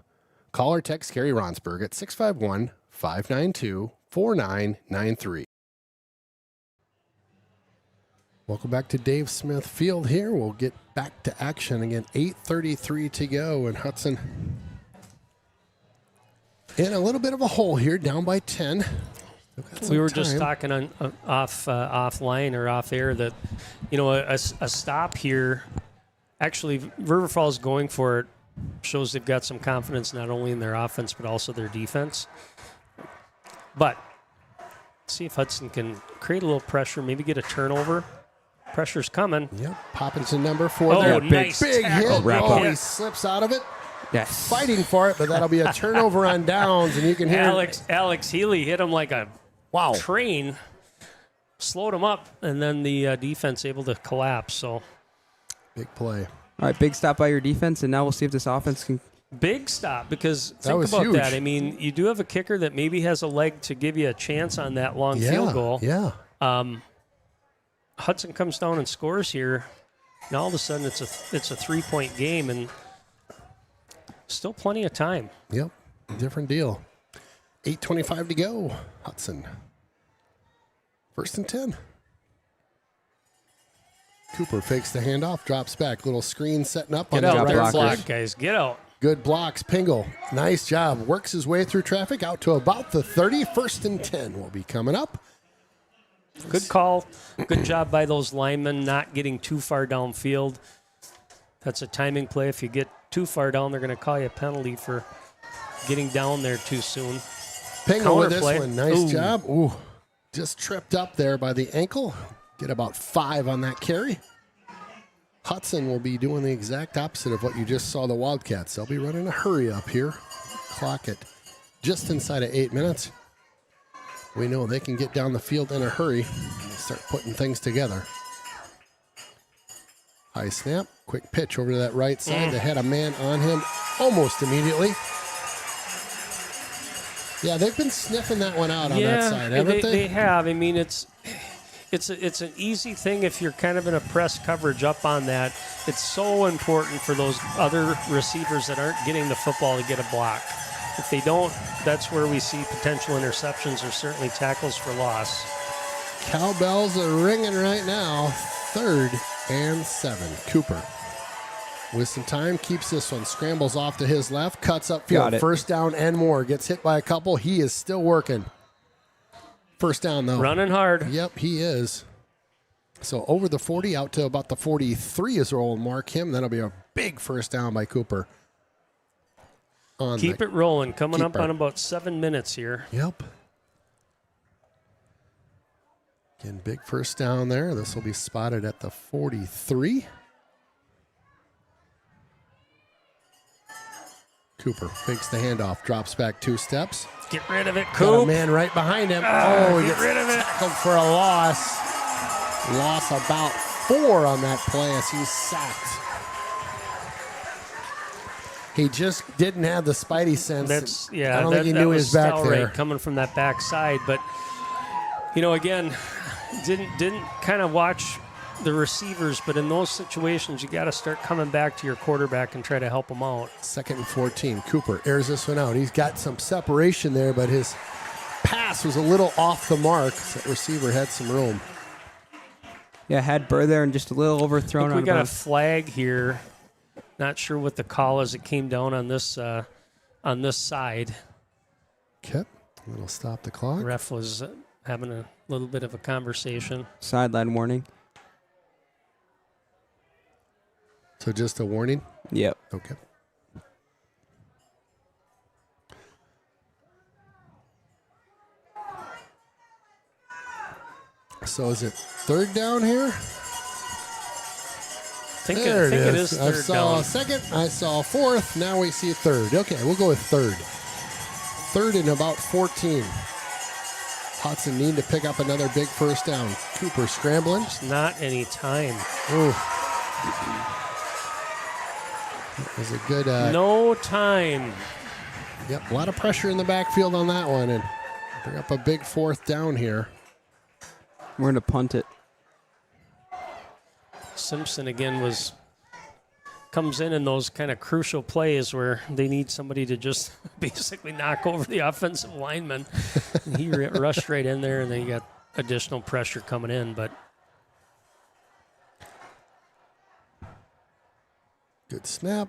Speaker 2: Call or text Carrie Ronsberg at 651-592-4993. Welcome back to Dave Smith Field here. We'll get back to action again. 8:33 to go in Hudson. In a little bit of a hole here, down by 10.
Speaker 6: We were just talking on offline or off air that, a stop here, actually River Falls going for it shows they've got some confidence not only in their offense but also their defense. But see if Hudson can create a little pressure, maybe get a turnover. Pressure's coming.
Speaker 2: Yep, popping to number 4 there.
Speaker 6: Nice
Speaker 2: big
Speaker 6: tackle.
Speaker 2: hit. He slips out of it.
Speaker 7: Yes.
Speaker 2: Fighting for it, but that'll be a turnover on downs, and you can hear
Speaker 6: Alex Healy hit him like a train, slowed him up, and then the defense able to collapse. So
Speaker 2: big play.
Speaker 7: All right, big stop by your defense, and now we'll see if this offense can.
Speaker 6: Big stop, because
Speaker 2: That
Speaker 6: think
Speaker 2: was
Speaker 6: about
Speaker 2: huge.
Speaker 6: that. I mean, you do have a kicker that maybe has a leg to give you a chance on that long field goal.
Speaker 2: Yeah.
Speaker 6: Hudson comes down and scores here. Now all of a sudden it's a 3-point game, and still plenty of time.
Speaker 2: Yep, different deal. 8:25 to go. Hudson. 1st and 10. Cooper fakes the handoff, drops back. Little screen setting up on
Speaker 6: Get
Speaker 2: the
Speaker 6: out
Speaker 2: right
Speaker 6: there,
Speaker 2: block.
Speaker 6: block, guys. Get out.
Speaker 2: Good blocks. Pingle, nice job. Works his way through traffic out to about the 30. 1st and 10 will be coming up.
Speaker 6: Good call. Good job by those linemen not getting too far downfield. That's a timing play. If you get too far down, they're going to call you a penalty for getting down there too soon.
Speaker 2: Pingle with this
Speaker 6: Counterplay.
Speaker 2: one. Nice
Speaker 6: Ooh.
Speaker 2: job. Ooh, just tripped up there by the ankle. Get about 5 on that carry. Hudson will be doing the exact opposite of what you just saw the Wildcats. They'll be running a hurry up here. Clock it just inside of 8 minutes. We know they can get down the field in a hurry and start putting things together. High snap, quick pitch over to that right side. They had a man on him almost immediately. Yeah, they've been sniffing that one out on that side, haven't they?
Speaker 6: They have. I mean, it's an easy thing if you're kind of in a press coverage up on that. It's so important for those other receivers that aren't getting the football to get a block. If they don't, that's where we see potential interceptions or certainly tackles for loss.
Speaker 2: Cowbells are ringing right now. 3rd and 7. Cooper with some time keeps this one. Scrambles off to his left. Cuts upfield.
Speaker 7: Got it.
Speaker 2: 1st down and more. Gets hit by a couple. He is still working. 1st down, though.
Speaker 6: Running hard.
Speaker 2: Yep, he is. So over the 40, out to about the 43 is where we'll mark him. That'll be a big 1st down by Cooper.
Speaker 6: Keep it rolling. Coming up
Speaker 2: keeper.
Speaker 6: on about 7 minutes here.
Speaker 2: Yep. Again, big 1st down there. This will be spotted at the 43. Cooper fakes the handoff, drops back 2 steps.
Speaker 6: Get rid of it,
Speaker 2: Got a
Speaker 6: Coop.
Speaker 2: man right behind him. He
Speaker 6: get
Speaker 2: gets
Speaker 6: rid of it.
Speaker 2: tackled for a loss. Loss about 4 on that play as he's sacked. He just didn't have the spidey sense. I don't think he knew he was back there.
Speaker 6: Coming from that backside, but again, didn't kind of watch the receivers, but in those situations, you got to start coming back to your quarterback and try to help him out.
Speaker 2: 2nd and 14. Cooper airs this one out. He's got some separation there, but his pass was a little off the mark. That receiver had some room.
Speaker 7: Yeah, had Burr there and just a little overthrown.
Speaker 6: We got a flag here. Not sure what the call is. It came down on this side.
Speaker 2: Okay, we'll stop the clock.
Speaker 6: Ref was having a little bit of a conversation.
Speaker 7: Sideline warning.
Speaker 2: So just a warning?
Speaker 7: Yep.
Speaker 2: Okay. So is it 3rd down here?
Speaker 6: I think it is
Speaker 2: I
Speaker 6: 3rd
Speaker 2: saw
Speaker 6: down.
Speaker 2: 2nd. I saw 4th. Now we see 3rd. Okay, we'll go with 3rd. 3rd and about 14. Hudson need to pick up another big 1st down. Cooper scrambling.
Speaker 6: Just not any time.
Speaker 2: Ooh. That was a good...
Speaker 6: no time.
Speaker 2: Yep, a lot of pressure in the backfield on that one. And bring up a big 4th down here.
Speaker 7: We're going to punt it.
Speaker 6: Simpson again comes in those kind of crucial plays where they need somebody to just basically knock over the offensive lineman. He rushed right in there, and then you got additional pressure coming in. But
Speaker 2: good snap.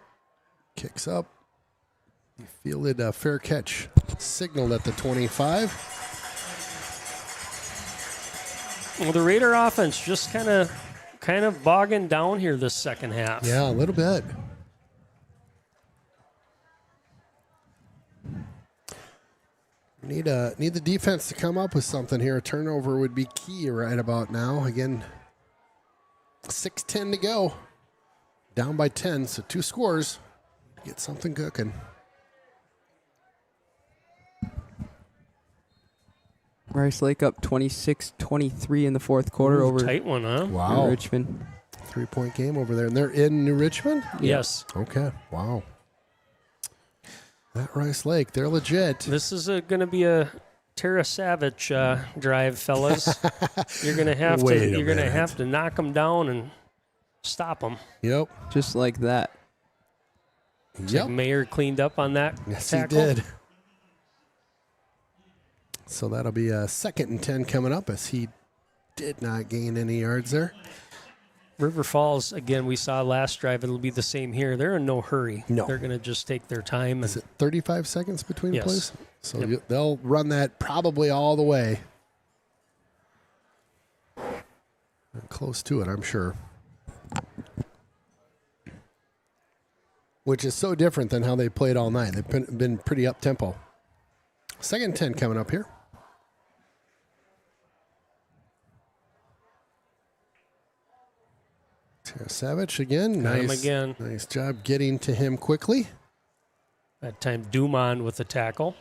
Speaker 2: Kicks up. He fielded a fair catch, signaled at the 25.
Speaker 6: Well, the Raider offense just kind of bogging down here this second half.
Speaker 2: Yeah, a little bit. Need the defense to come up with something here. A turnover would be key right about now. Again, 6:10 to go. Down by 10, so 2 scores. Get something cooking.
Speaker 7: Rice Lake up 26-23 in the fourth quarter over
Speaker 6: tight one, huh?
Speaker 2: Wow.
Speaker 7: New Richmond.
Speaker 2: 3-point game over there. And they're in New Richmond?
Speaker 6: Yes.
Speaker 2: Okay. Wow. That Rice Lake, they're legit.
Speaker 6: This is going to be a Tara Savage drive, fellas. You're going to have
Speaker 2: Wait
Speaker 6: to
Speaker 2: a
Speaker 6: you're going to
Speaker 2: minute.
Speaker 6: have to knock them down and stop them.
Speaker 2: Yep.
Speaker 7: Just like that.
Speaker 6: Like Mayer cleaned up on that
Speaker 2: Yes,
Speaker 6: tackle.
Speaker 2: he did. So that'll be a 2nd and 10 coming up as he did not gain any yards there.
Speaker 6: River Falls, again, we saw last drive. It'll be the same here. They're in no hurry.
Speaker 2: No.
Speaker 6: They're going to just take their time.
Speaker 2: Is it 35 seconds between
Speaker 6: Yes.
Speaker 2: plays? So
Speaker 6: Yep.
Speaker 2: they'll run that probably all the way. Close to it, I'm sure. Which is so different than how they played all night. They've been pretty up-tempo. 2nd and 10 coming up here. Tara Savage again.
Speaker 6: Got him
Speaker 2: Nice,
Speaker 6: again.
Speaker 2: Nice job getting to him quickly.
Speaker 6: That time Dumond with the tackle.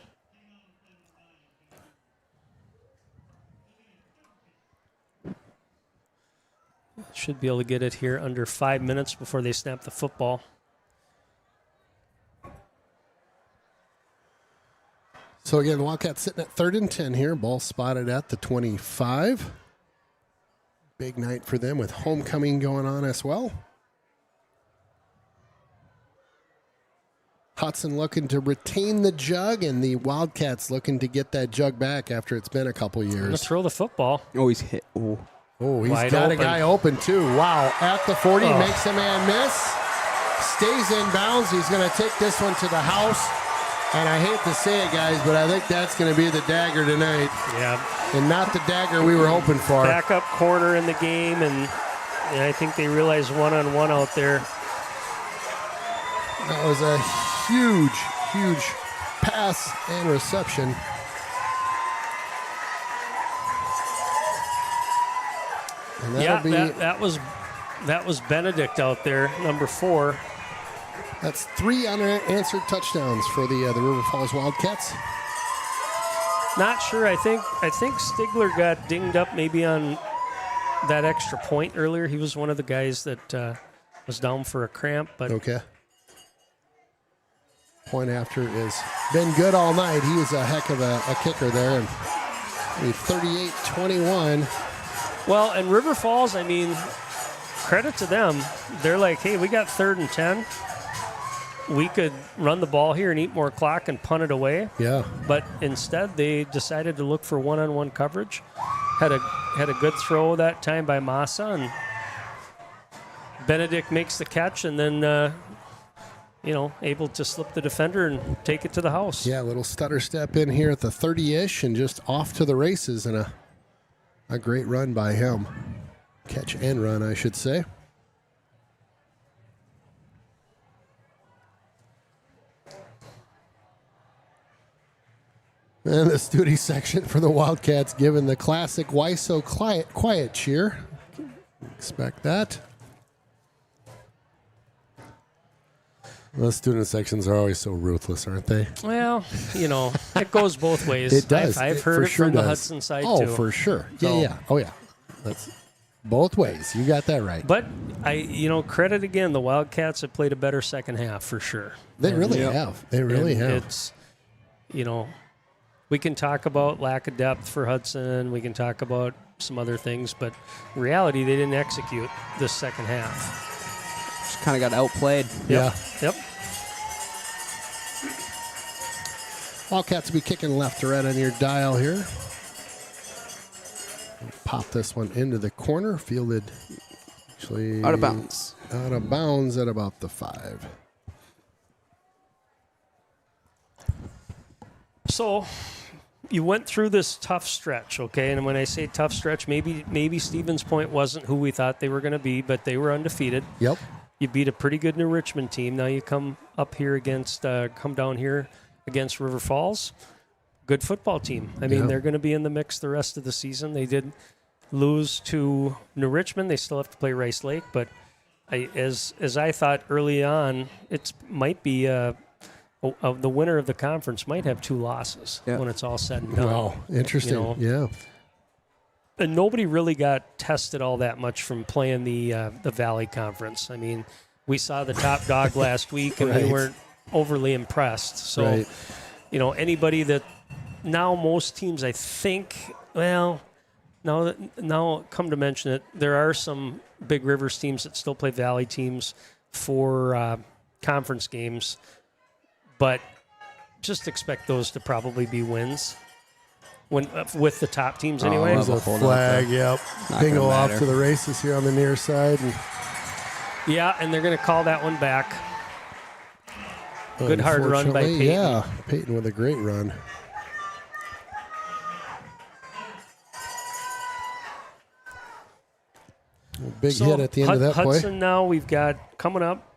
Speaker 6: Should be able to get it here under 5 minutes before they snap the football.
Speaker 2: So again, the Wildcats sitting at 3rd and 10 here. Ball spotted at the 25. Big night for them with homecoming going on as well. Hudson looking to retain the jug, and the Wildcats looking to get that jug back after it's been a couple
Speaker 6: Let's
Speaker 2: years.
Speaker 6: throw the football.
Speaker 7: Oh, he's hit. Oh,
Speaker 2: he's
Speaker 6: Wide
Speaker 2: got
Speaker 6: open.
Speaker 2: a guy open too. Wow. At the 40,
Speaker 6: Oh.
Speaker 2: makes a man miss. Stays in bounds. He's going to take this one to the house. And I hate to say it, guys, but I think that's going to be the dagger tonight.
Speaker 6: Yeah.
Speaker 2: And not the dagger we were hoping for.
Speaker 6: Backup corner in the game, and I think they realized one-on-one out there.
Speaker 2: That was a huge, huge pass and reception. And that'll
Speaker 6: Yeah,
Speaker 2: be,
Speaker 6: that was Benedict out there, number 4.
Speaker 2: that's 3 unanswered touchdowns for the River Falls Wildcats.
Speaker 6: Not sure. I think Stigler got dinged up maybe on that extra point earlier. He was one of the guys that was down for a cramp. But
Speaker 2: Okay. Point after has been good all night. He is a heck of a kicker there. And 38-21.
Speaker 6: well, and River Falls, I mean, credit to them. They're like, hey, we got 3rd and 10. We could run the ball here and eat more clock and punt it away.
Speaker 2: Yeah.
Speaker 6: But instead, they decided to look for one-on-one coverage. Had a good throw that time by Massa, and Benedict makes the catch, and then able to slip the defender and take it to the house.
Speaker 2: Yeah, a little stutter step in here at the 30-ish and just off to the races, and a great run by him. Catch and run, I should say. And the Studi section for the Wildcats giving the classic "Why So Quiet" cheer. Expect that. Those student sections are always so ruthless, aren't they?
Speaker 6: Well, it goes both ways.
Speaker 2: It does.
Speaker 6: I've
Speaker 2: It
Speaker 6: heard
Speaker 2: for
Speaker 6: it
Speaker 2: sure
Speaker 6: from the
Speaker 2: does.
Speaker 6: Hudson side,
Speaker 2: oh,
Speaker 6: too.
Speaker 2: Oh, for sure.
Speaker 6: So-
Speaker 2: Yeah. Oh, yeah. That's both ways. You got that right.
Speaker 6: But credit again, the Wildcats have played a better second half for sure.
Speaker 2: They really
Speaker 6: And-
Speaker 2: have. They really
Speaker 6: and
Speaker 2: have.
Speaker 6: It's, we can talk about lack of depth for Hudson. We can talk about some other things, but in reality, they didn't execute this second half.
Speaker 7: just kind of got outplayed.
Speaker 2: Yeah.
Speaker 6: Yep.
Speaker 2: Wildcats will be kicking left to right on your dial here. Pop this one into the corner. Fielded actually
Speaker 7: Out of bounds.
Speaker 2: Out of bounds at about the 5.
Speaker 6: So you went through this tough stretch, okay? And when I say tough stretch, maybe Stevens Point wasn't who we thought they were going to be, but they were undefeated.
Speaker 2: Yep.
Speaker 6: You beat a pretty good New Richmond team. Now you come down here against River Falls. Good football team. I mean, they're going to be in the mix the rest of the season. They did lose to New Richmond. They still have to play Rice Lake, but as I thought early on, it might be the winner of the conference might have 2 losses when it's all said and done.
Speaker 2: Wow, interesting. Yeah.
Speaker 6: And nobody really got tested all that much from playing the Valley Conference. I mean, we saw the top dog last week, and we weren't overly impressed. So, anybody that now most teams, I think, well, now come to mention it, there are some Big Rivers teams that still play Valley teams for conference games, but just expect those to probably be wins. With the top teams anyway.
Speaker 2: There's a flag, Bingo off to the races here on the near side.
Speaker 6: And they're going to call that one back. Good hard run by Peyton.
Speaker 2: Yeah, Peyton with a great run. Big hit at the end of that play.
Speaker 6: Hudson now we've got coming up.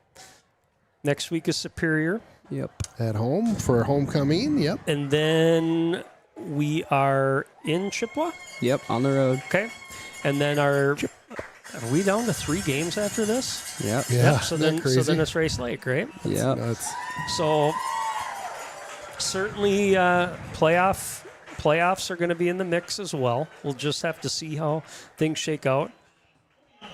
Speaker 6: Next week is Superior.
Speaker 7: Yep.
Speaker 2: At home for homecoming. Yep.
Speaker 6: And then we are in Chippewa.
Speaker 7: Yep, on the road.
Speaker 6: Okay. And then are we down to 3 games after this?
Speaker 7: Yep.
Speaker 2: Yeah.
Speaker 6: So then it's Rice Lake, right?
Speaker 7: Yeah.
Speaker 6: So certainly playoffs are going to be in the mix as well. We'll just have to see how things shake out.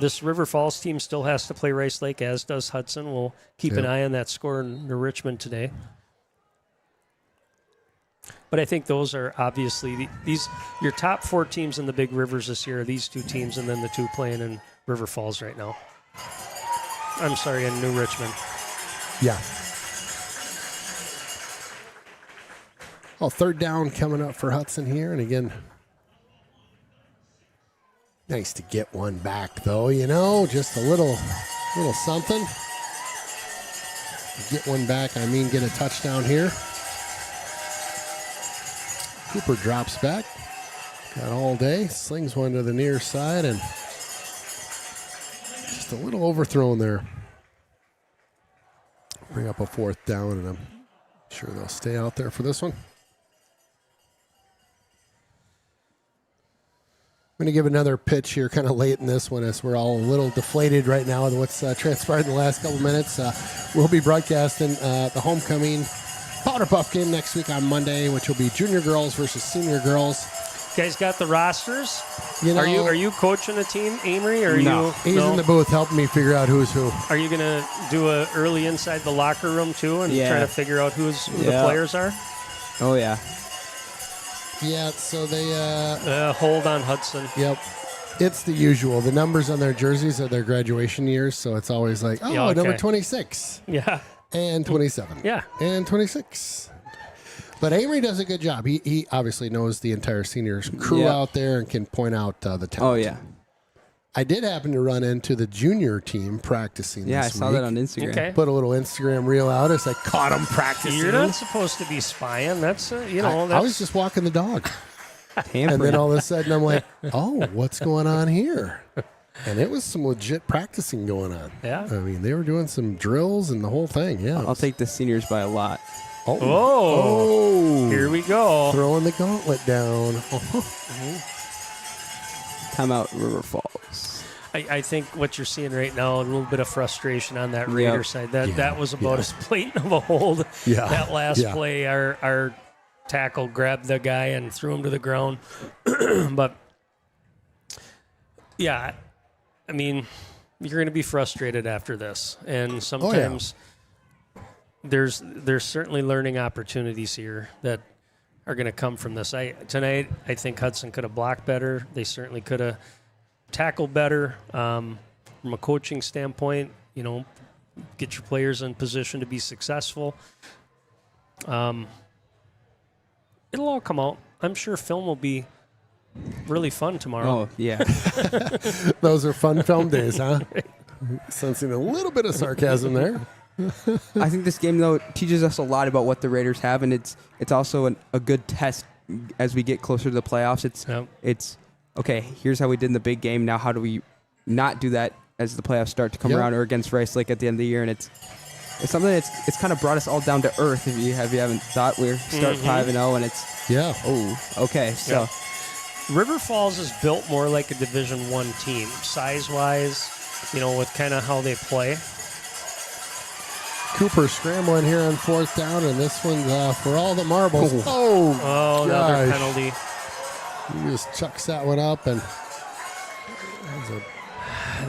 Speaker 6: This River Falls team still has to play Rice Lake, as does Hudson. We'll keep an eye on that score in New Richmond today. But I think those are obviously your top 4 teams in the Big Rivers this year are these 2 teams, and then the 2 playing in River Falls right now. I'm sorry, in New Richmond.
Speaker 2: Yeah. Oh, 3rd down coming up for Hudson here, and again, nice to get one back though. Just a little something. Get one back. I mean, get a touchdown here. Cooper drops back. Got all day. Slings one to the near side, and just a little overthrown there. Bring up a 4th down, and I'm sure they'll stay out there for this one. I'm going to give another pitch here kind of late in this one as we're all a little deflated right now with what's transpired in the last couple minutes. We'll be broadcasting the homecoming Powder Puff game next week on Monday, which will be junior girls versus senior girls.
Speaker 6: You guys got the rosters? Are you coaching a team, Amory? Or
Speaker 2: no. He's in the booth helping me figure out who's who.
Speaker 6: Are you going to do a early inside the locker room too and try to figure out who the players are?
Speaker 7: Oh, yeah.
Speaker 2: Yeah, so they...
Speaker 6: hold on, Hudson.
Speaker 2: Yep. It's the usual. The numbers on their jerseys are their graduation years, so it's always like, number 26.
Speaker 6: Yeah.
Speaker 2: And 27.
Speaker 6: Yeah.
Speaker 2: And 26. But Amory does a good job. He obviously knows the entire seniors crew out there and can point out the talent.
Speaker 7: Oh, yeah.
Speaker 2: I did happen to run into the junior team practicing this week.
Speaker 7: Yeah, I saw that on Instagram.
Speaker 6: Okay.
Speaker 2: Put a little Instagram reel out as I caught them practicing.
Speaker 6: You're not supposed to be spying. That's,
Speaker 2: I was just walking the dog.
Speaker 7: Tampering.
Speaker 2: And then all of a sudden I'm like, oh, what's going on here? And it was some legit practicing going on.
Speaker 6: Yeah.
Speaker 2: I mean, they were doing some drills and the whole thing. Yeah.
Speaker 7: I'll take the seniors by a lot.
Speaker 6: Oh. Here we go.
Speaker 2: Throwing the gauntlet down.
Speaker 7: Timeout, River Falls.
Speaker 6: I think what you're seeing right now, a little bit of frustration on that Raider side. That was about as blatant of a hold.
Speaker 2: Yeah.
Speaker 6: That last play, our tackle grabbed the guy and threw him to the ground. But, yeah, I mean, you're going to be frustrated after this. And sometimes there's certainly learning opportunities here that are going to come from this. Tonight, I think Hudson could have blocked better. They certainly could have tackled better. From a coaching standpoint, get your players in position to be successful. It'll all come out. I'm sure film will be really fun tomorrow.
Speaker 7: Oh, yeah.
Speaker 2: Those are fun film days, huh? Sensing a little bit of sarcasm there.
Speaker 7: I think this game, though, teaches us a lot about what the Raiders have, and it's also a good test as we get closer to the playoffs. It's okay, here's how we did in the big game. Now how do we not do that as the playoffs start to come around, or against Rice Lake at the end of the year? And it's something it's kind of brought us all down to earth. If you haven't thought, we're start 5-0, and it's okay. So
Speaker 6: River Falls is built more like a Division I team, size-wise, with kind of how they play.
Speaker 2: Cooper scrambling here on 4th down, and this one's for all the marbles. Oh,
Speaker 6: another penalty.
Speaker 2: He just chucks that one up, and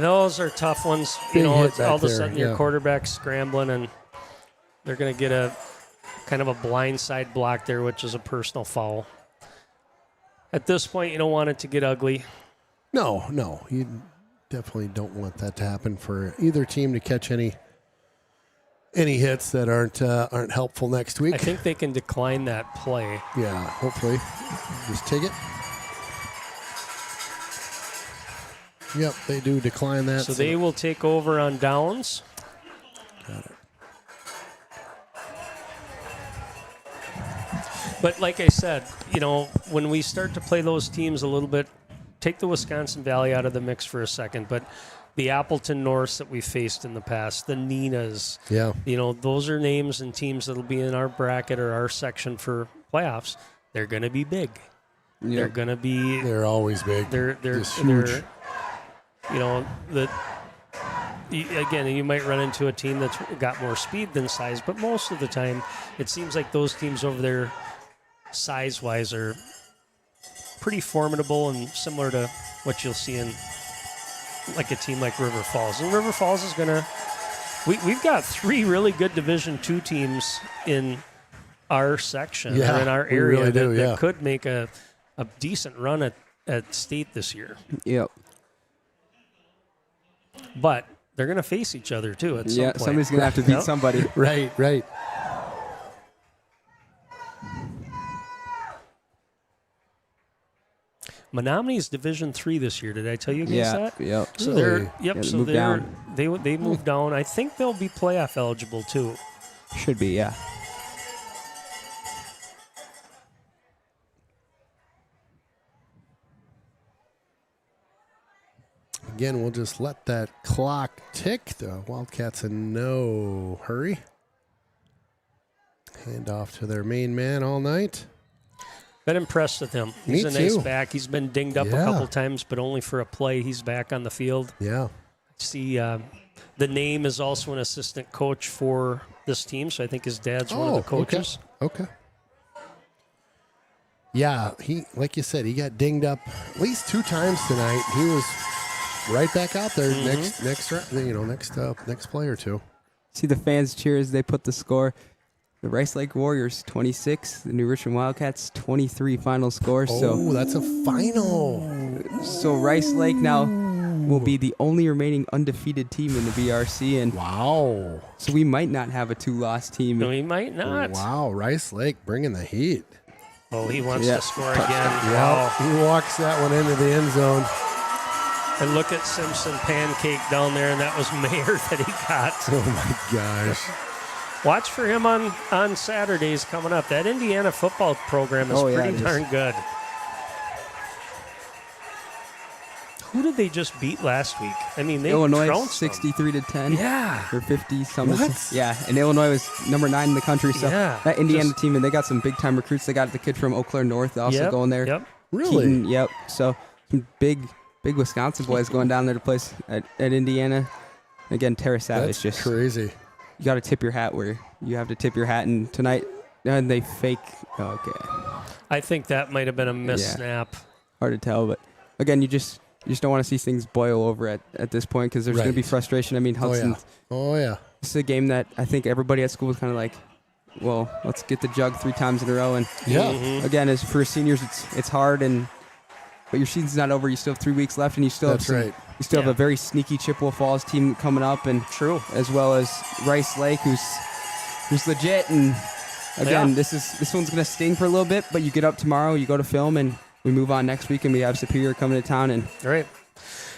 Speaker 6: those are tough ones. All of a sudden your quarterback's scrambling, and they're going to get a kind of a blindside block there, which is a personal foul. At this point, you don't want it to get ugly.
Speaker 2: No, you definitely don't want that to happen for either team to catch any hits that aren't helpful next week.
Speaker 6: I think they can decline that play.
Speaker 2: Yeah, hopefully. Just take it. Yep, they do decline that.
Speaker 6: So they will take over on downs.
Speaker 2: Got it.
Speaker 6: But like I said, when we start to play those teams a little bit, take the Wisconsin Valley out of the mix for a second, but the Appleton Norths that we faced in the past, the Ninas, those are names and teams that'll be in our bracket or our section for playoffs. They're going to be big. Yep. They're going to be.
Speaker 2: They're always big.
Speaker 6: They're
Speaker 2: huge.
Speaker 6: Again, you might run into a team that's got more speed than size, but most of the time, it seems like those teams over there, size-wise, are pretty formidable and similar to what you'll see in like a team like River Falls. And River Falls is going to... We've got 3 really good Division II teams in our section, or in our area, that could make a decent run at state this year.
Speaker 7: Yep.
Speaker 6: But they're going to face each other, too, at some point.
Speaker 7: Somebody's going to have to beat somebody.
Speaker 2: Right.
Speaker 6: Menominee Division III this year. Did I tell you guys that?
Speaker 7: Yeah.
Speaker 6: So
Speaker 2: really?
Speaker 6: they moved down. I think they'll be playoff eligible too.
Speaker 7: Should be, yeah.
Speaker 2: Again, we'll just let that clock tick. The Wildcats in no hurry. Hand off to their main man all night.
Speaker 6: Been impressed with him. He's a nice back. He's been dinged up a couple times, but only for a play. He's back on the field.
Speaker 2: Yeah.
Speaker 6: See, the name is also an assistant coach for this team, so I think his dad's one of the coaches.
Speaker 2: Okay. Yeah, he, like you said, he got dinged up at least 2 times tonight. He was right back out there next play or two.
Speaker 7: See the fans cheer as they put the score. The Rice Lake Warriors 26, the New Richmond Wildcats 23 final score.
Speaker 2: So that's a final.
Speaker 7: So Rice Lake now will be the only remaining undefeated team in the BRC, and
Speaker 2: wow.
Speaker 7: So we might not have a 2-loss team.
Speaker 6: No, we might not.
Speaker 2: Wow, Rice Lake bringing the heat.
Speaker 6: Oh, he wants to score again.
Speaker 2: Yeah, he walks that one into the end zone.
Speaker 6: And look at Simpson pancake down there, and that was Mayer that he got.
Speaker 2: Oh my gosh.
Speaker 6: Watch for him on Saturdays coming up. That Indiana football program is pretty darn good. Who did they just beat last week? I mean, they
Speaker 7: Illinois
Speaker 6: trounced
Speaker 7: 63-10.
Speaker 6: Yeah.
Speaker 7: Or 50-something.
Speaker 2: What?
Speaker 7: Yeah, and Illinois was number 9 in the country. So that Indiana team, and they got some big-time recruits. They got the kid from Eau Claire North also going there.
Speaker 6: Yep.
Speaker 2: Really?
Speaker 7: Keaton, yep. So some big Wisconsin boys going down there to play at Indiana. Again, Tara Savage.
Speaker 2: That's
Speaker 7: just
Speaker 2: crazy.
Speaker 7: You got to tip your hat where you have to tip your hat. And tonight, and they fake. Okay.
Speaker 6: I think that might have been a miss snap.
Speaker 7: Hard to tell, but again, you just don't want to see things boil over at this point because there's going to be frustration. I mean, Hudson.
Speaker 2: Oh yeah.
Speaker 7: This is a game that I think everybody at school was kind of like, well, let's get the jug 3 times in a row. And again, as for seniors, it's hard, but your season's not over. You still have 3 weeks left, and you still have you still have a very sneaky Chippewa Falls team coming up, and as well as Rice Lake, who's legit. And again, this one's gonna sting for a little bit, but you get up tomorrow, you go to film, and we move on next week, and we have Superior coming to town. And
Speaker 6: right,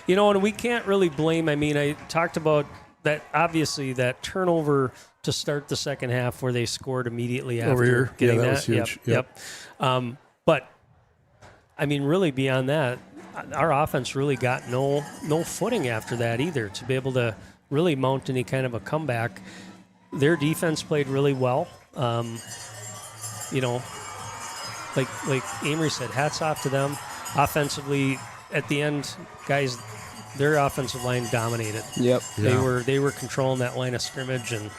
Speaker 6: and we can't really blame. I mean, I talked about that obviously that turnover to start the second half where they scored immediately after
Speaker 2: Over here.
Speaker 6: getting
Speaker 2: Yeah, that
Speaker 6: that.
Speaker 2: was huge.
Speaker 6: Yep. But I mean, really beyond that, our offense really got no footing after that either to be able to really mount any kind of a comeback. Their defense played really well. You know, like Amory said, hats off to them. Offensively, at the end, guys, their offensive line dominated.
Speaker 7: Yep.
Speaker 6: They were controlling that line of scrimmage, and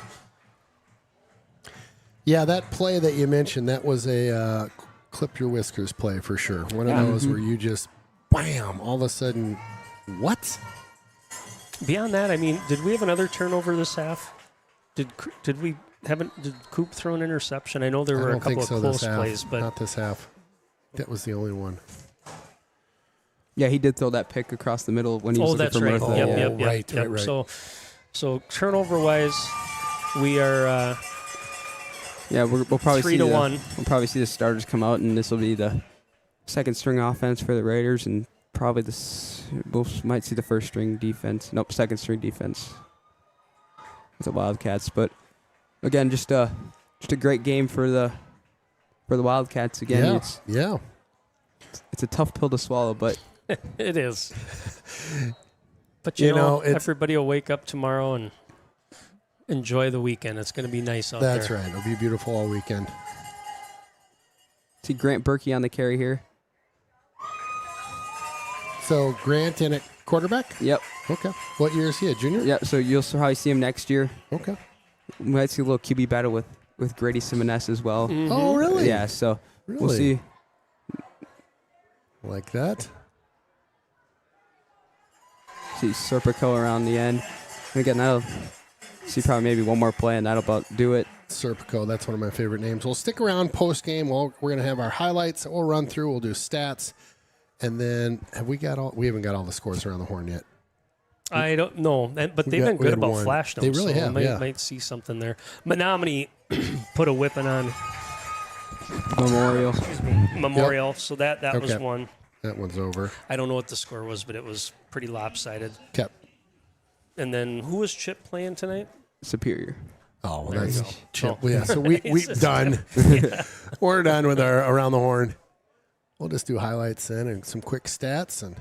Speaker 2: Yeah, that play that you mentioned, that was a clip your whiskers play for sure. One of those where you just, bam, all of a sudden, what?
Speaker 6: beyond that, I mean, did we have another turnover this half? Did Coop throw an interception? I know there were a couple of close plays, but
Speaker 2: not this half. That was the only one.
Speaker 7: Yeah, he did throw that pick across the middle when he was looking for
Speaker 6: right.
Speaker 7: Murphy.
Speaker 6: Right. So turnover wise, we are.
Speaker 7: We'll probably
Speaker 6: 3-1.
Speaker 7: We'll probably see the starters come out, and this will be the second string offense for the Raiders, and probably we might see the first string defense. Nope, second string defense with the Wildcats. But again, just a great game for the Wildcats. Again, it's a tough pill to swallow, but
Speaker 6: it is. But you know everybody will wake up tomorrow and enjoy the weekend. It's going to be nice out there.
Speaker 2: That's right. It'll be beautiful all weekend.
Speaker 7: See Grant Berkey on the carry here.
Speaker 2: So Grant in at quarterback?
Speaker 7: Yep.
Speaker 2: Okay. What year is he? A junior?
Speaker 7: Yeah, so you'll probably see him next year.
Speaker 2: Okay.
Speaker 7: We might see a little QB battle with Grady Simones as well.
Speaker 2: Mm-hmm. Oh, really?
Speaker 7: Yeah, so we'll see.
Speaker 2: Like that.
Speaker 7: See Serpico around the end. And again, that'll see probably maybe one more play, and that'll about do it.
Speaker 2: Serpico, that's one of my favorite names. We'll stick around post-game. We're going to have our highlights that we'll run through. We'll do stats. And then we haven't got all the scores around the horn yet.
Speaker 6: I don't know, but they've been good about flash notes.
Speaker 2: They really have,
Speaker 6: might see something there. Menominee put a whipping on Memorial.
Speaker 2: Yep.
Speaker 6: So that was one.
Speaker 2: That one's over.
Speaker 6: I don't know what the score was, but it was pretty lopsided.
Speaker 2: Okay.
Speaker 6: And then who was Chip playing tonight?
Speaker 7: Superior.
Speaker 2: Oh, well,
Speaker 6: there
Speaker 2: that's
Speaker 6: you go.
Speaker 2: Chip.
Speaker 6: Oh.
Speaker 2: Yeah, so we've done. We're done with our Around the Horn. We'll just do highlights then and some quick stats and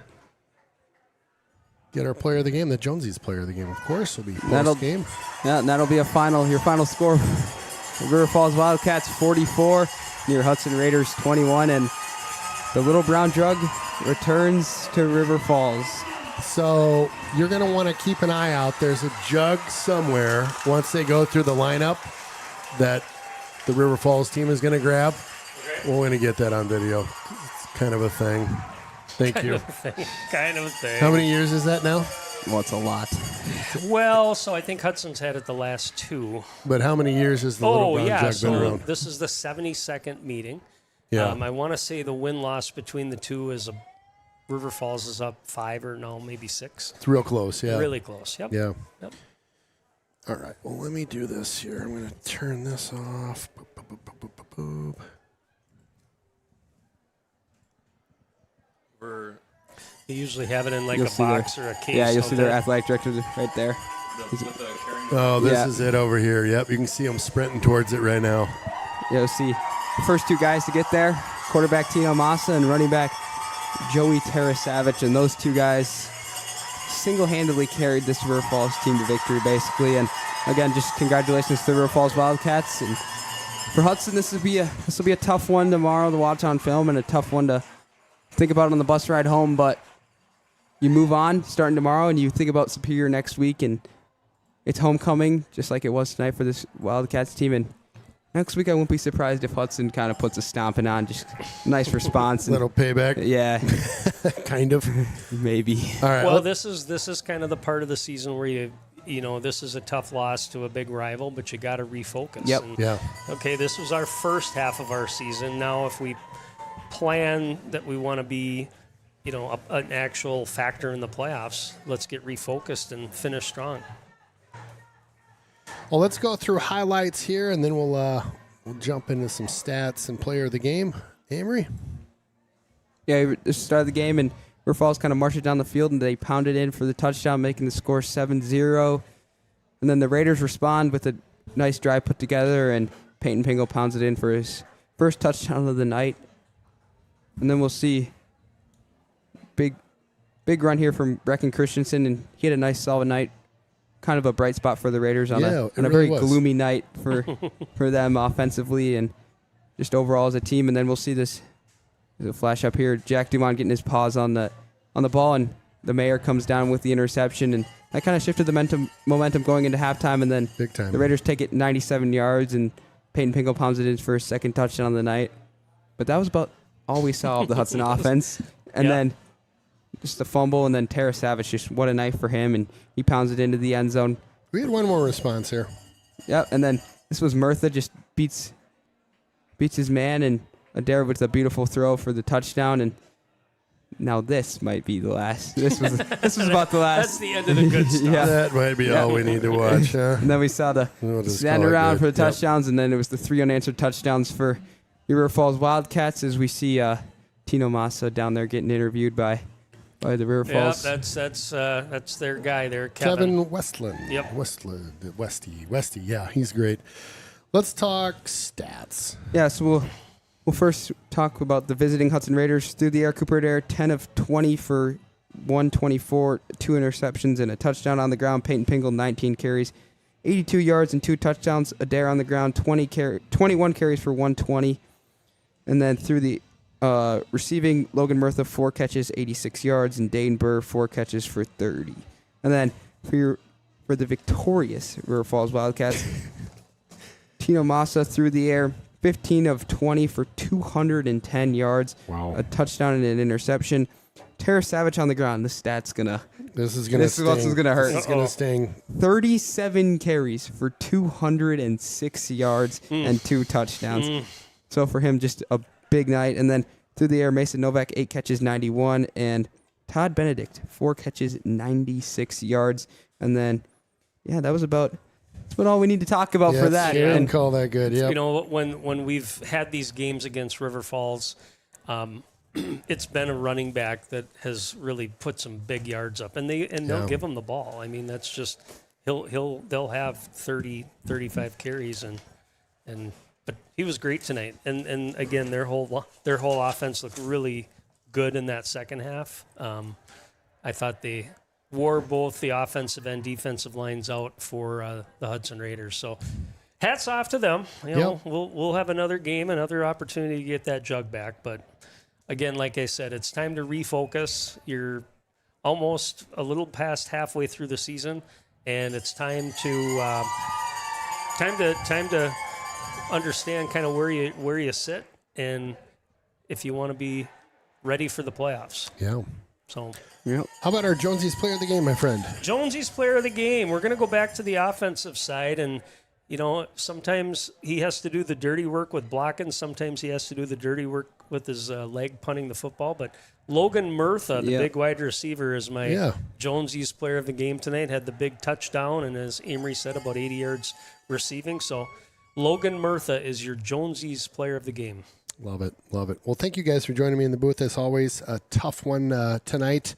Speaker 2: get our player of the game. The Jonesy's player of the game, of course, will be post game.
Speaker 7: Yeah, and that'll be your final score. River Falls Wildcats 44, near Hudson Raiders 21, and the Little Brown Jug returns to River Falls.
Speaker 2: So you're going to want to keep an eye out. There's a jug somewhere once they go through the lineup that the River Falls team is going to grab. We're going to get that on video. It's kind of a thing. Thank you.
Speaker 6: Kind of a thing.
Speaker 2: How many years is that now?
Speaker 7: Well, it's a lot.
Speaker 6: Well, so I think Hudson's had it the last two.
Speaker 2: But how many years has the Little Brown Jug been around?
Speaker 6: This is the 72nd meeting.
Speaker 2: Yeah.
Speaker 6: I want to say the win-loss between the two is River Falls is up 5 or maybe 6.
Speaker 2: It's real close, yeah.
Speaker 6: Really close, yep.
Speaker 2: Yeah.
Speaker 6: Yep.
Speaker 2: All right, well, let me do this here. I'm going to turn this off. Boop, boop, boop, boop, boop, boop, boop.
Speaker 6: You usually have it in like a box or a case.
Speaker 7: Yeah, you'll see their athletic director right there.
Speaker 2: Oh, this is it over here. Yep, you can see them sprinting towards it right now.
Speaker 7: Yeah, you'll see the first two guys to get there, quarterback Tino Massa and running back Joey Tarasavage, and those two guys single-handedly carried this River Falls team to victory, basically. And again, just congratulations to the River Falls Wildcats. And for Hudson, this will be a tough one tomorrow to watch on film, and a tough one to think about on the bus ride home. But you move on starting tomorrow, and you think about Superior next week, and it's homecoming, just like it was tonight for this Wildcats team. And next week, I won't be surprised if Hudson kind of puts a stomping on. Just nice response.
Speaker 2: Little payback.
Speaker 7: Yeah.
Speaker 2: Kind of.
Speaker 7: Maybe.
Speaker 2: All right.
Speaker 6: Well, this is kind of the part of the season where this is a tough loss to a big rival, but you got to refocus.
Speaker 7: Yep.
Speaker 6: And,
Speaker 2: yeah.
Speaker 6: Okay, this was our first half of our season. Now, if we plan that we want to be, an actual factor in the playoffs, let's get refocused and finish strong.
Speaker 2: Well, let's go through highlights here, and then we'll jump into some stats and player of the game. Amory?
Speaker 7: Yeah, this started the game, and River Falls kind of marched it down the field, and they pounded in for the touchdown, making the score 7-0. And then the Raiders respond with a nice drive put together, and Peyton Pingle pounds it in for his first touchdown of the night. And then we'll see big run here from Brecken Christensen, and he had a nice solid night. Kind of a bright spot for the Raiders on a
Speaker 2: really
Speaker 7: very
Speaker 2: was.
Speaker 7: gloomy night for them offensively and just overall as a team. And then we'll see this. There's a flash up here. Jack Dumont getting his paws on the ball, and the Mayor comes down with the interception, and that kind of shifted the momentum going into halftime. And then
Speaker 2: big time.
Speaker 7: The Raiders take it 97 yards, and Peyton Pingle pounds it in for his second touchdown of the night. But that was about all we saw of the Hudson offense. And then just a fumble, and then Tara Savage, just what a night for him, and he pounds it into the end zone.
Speaker 2: We had one more response here.
Speaker 7: Yep, and then this was Murtha just beats his man, and Adair with a beautiful throw for the touchdown. And now this might be the last. This was about the last.
Speaker 6: That's the end of the good stuff.
Speaker 2: That might be all we need to watch. Huh?
Speaker 7: And then we saw the stand around for the touchdowns, and then it was the 3 unanswered touchdowns for River Falls Wildcats as we see Tino Massa down there getting interviewed by the River Falls.
Speaker 6: Yeah, that's their guy there,
Speaker 2: Kevin Westland.
Speaker 6: Yep.
Speaker 2: Westy. Yeah, he's great. Let's talk stats.
Speaker 7: Yeah, so we'll first talk about the visiting Hudson Raiders. Through the air, Cooper Adair, 10 of 20 for 124, 2 interceptions, and a touchdown on the ground. Peyton Pingle, 19 carries, 82 yards, and 2 touchdowns. Adair on the ground, 21 carries for 120. And then through the receiving, Logan Murtha, 4 catches, 86 yards, and Dane Burr, 4 catches for 30. And then for the victorious River Falls Wildcats, Tino Massa through the air, 15 of 20 for 210 yards, a touchdown and an interception. Tara Savage on the ground. This is gonna hurt.
Speaker 2: This is gonna sting.
Speaker 7: 37 carries for 206 yards and 2 touchdowns. So for him, just a big night. And then through the air, Mason Novak, 8 catches, 91, and Todd Benedict, 4 catches, 96 yards. And then, that's about all we need to talk about for that.
Speaker 2: And call that good. Yeah.
Speaker 6: You know, when we've had these games against River Falls, it's been a running back that has really put some big yards up, and they'll give him the ball. I mean, that's just they'll have 30, 35 carries, but he was great tonight. And again, their whole offense looked really good in that second half. I thought they wore both the offensive and defensive lines out for the Hudson Raiders. So hats off to them. We'll have another game, another opportunity to get that jug back. But again, like I said, it's time to refocus. You're almost a little past halfway through the season, and it's time to understand kind of where you sit, and if you want to be ready for the playoffs.
Speaker 2: Yeah.
Speaker 6: So.
Speaker 2: How about our Jonesy's player of the game, my friend?
Speaker 6: Jonesy's player of the game. We're going to go back to the offensive side, and sometimes he has to do the dirty work with blocking. Sometimes he has to do the dirty work with his leg punting the football. But Logan Murtha, the big wide receiver, is my Jonesy's player of the game tonight. Had the big touchdown, and as Amory said, about 80 yards receiving. So Logan Murtha is your Jonesy's player of the game.
Speaker 2: Love it. Well, thank you guys for joining me in the booth. As always, a tough one tonight.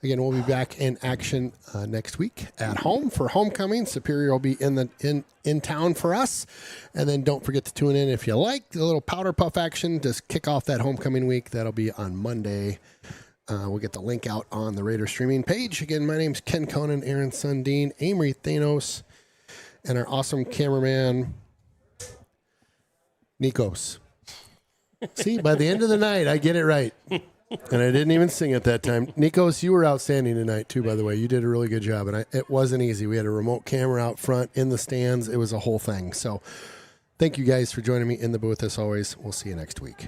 Speaker 2: Again, we'll be back in action next week at home for homecoming. Superior will be in town for us. And then don't forget to tune in if you like the little powder puff action. Just kick off that homecoming week. That'll be on Monday. We'll get the link out on the Raider streaming page. Again, my name's Ken Conan, Aaron Sundin, Amory Thanos, and our awesome cameraman, Nikos. See, by the end of the night, I get it right. And I didn't even sing it that time. Nikos, you were outstanding tonight, too, by the way. You did a really good job. And it wasn't easy. We had a remote camera out front in the stands. It was a whole thing. So thank you guys for joining me in the booth, as always. We'll see you next week.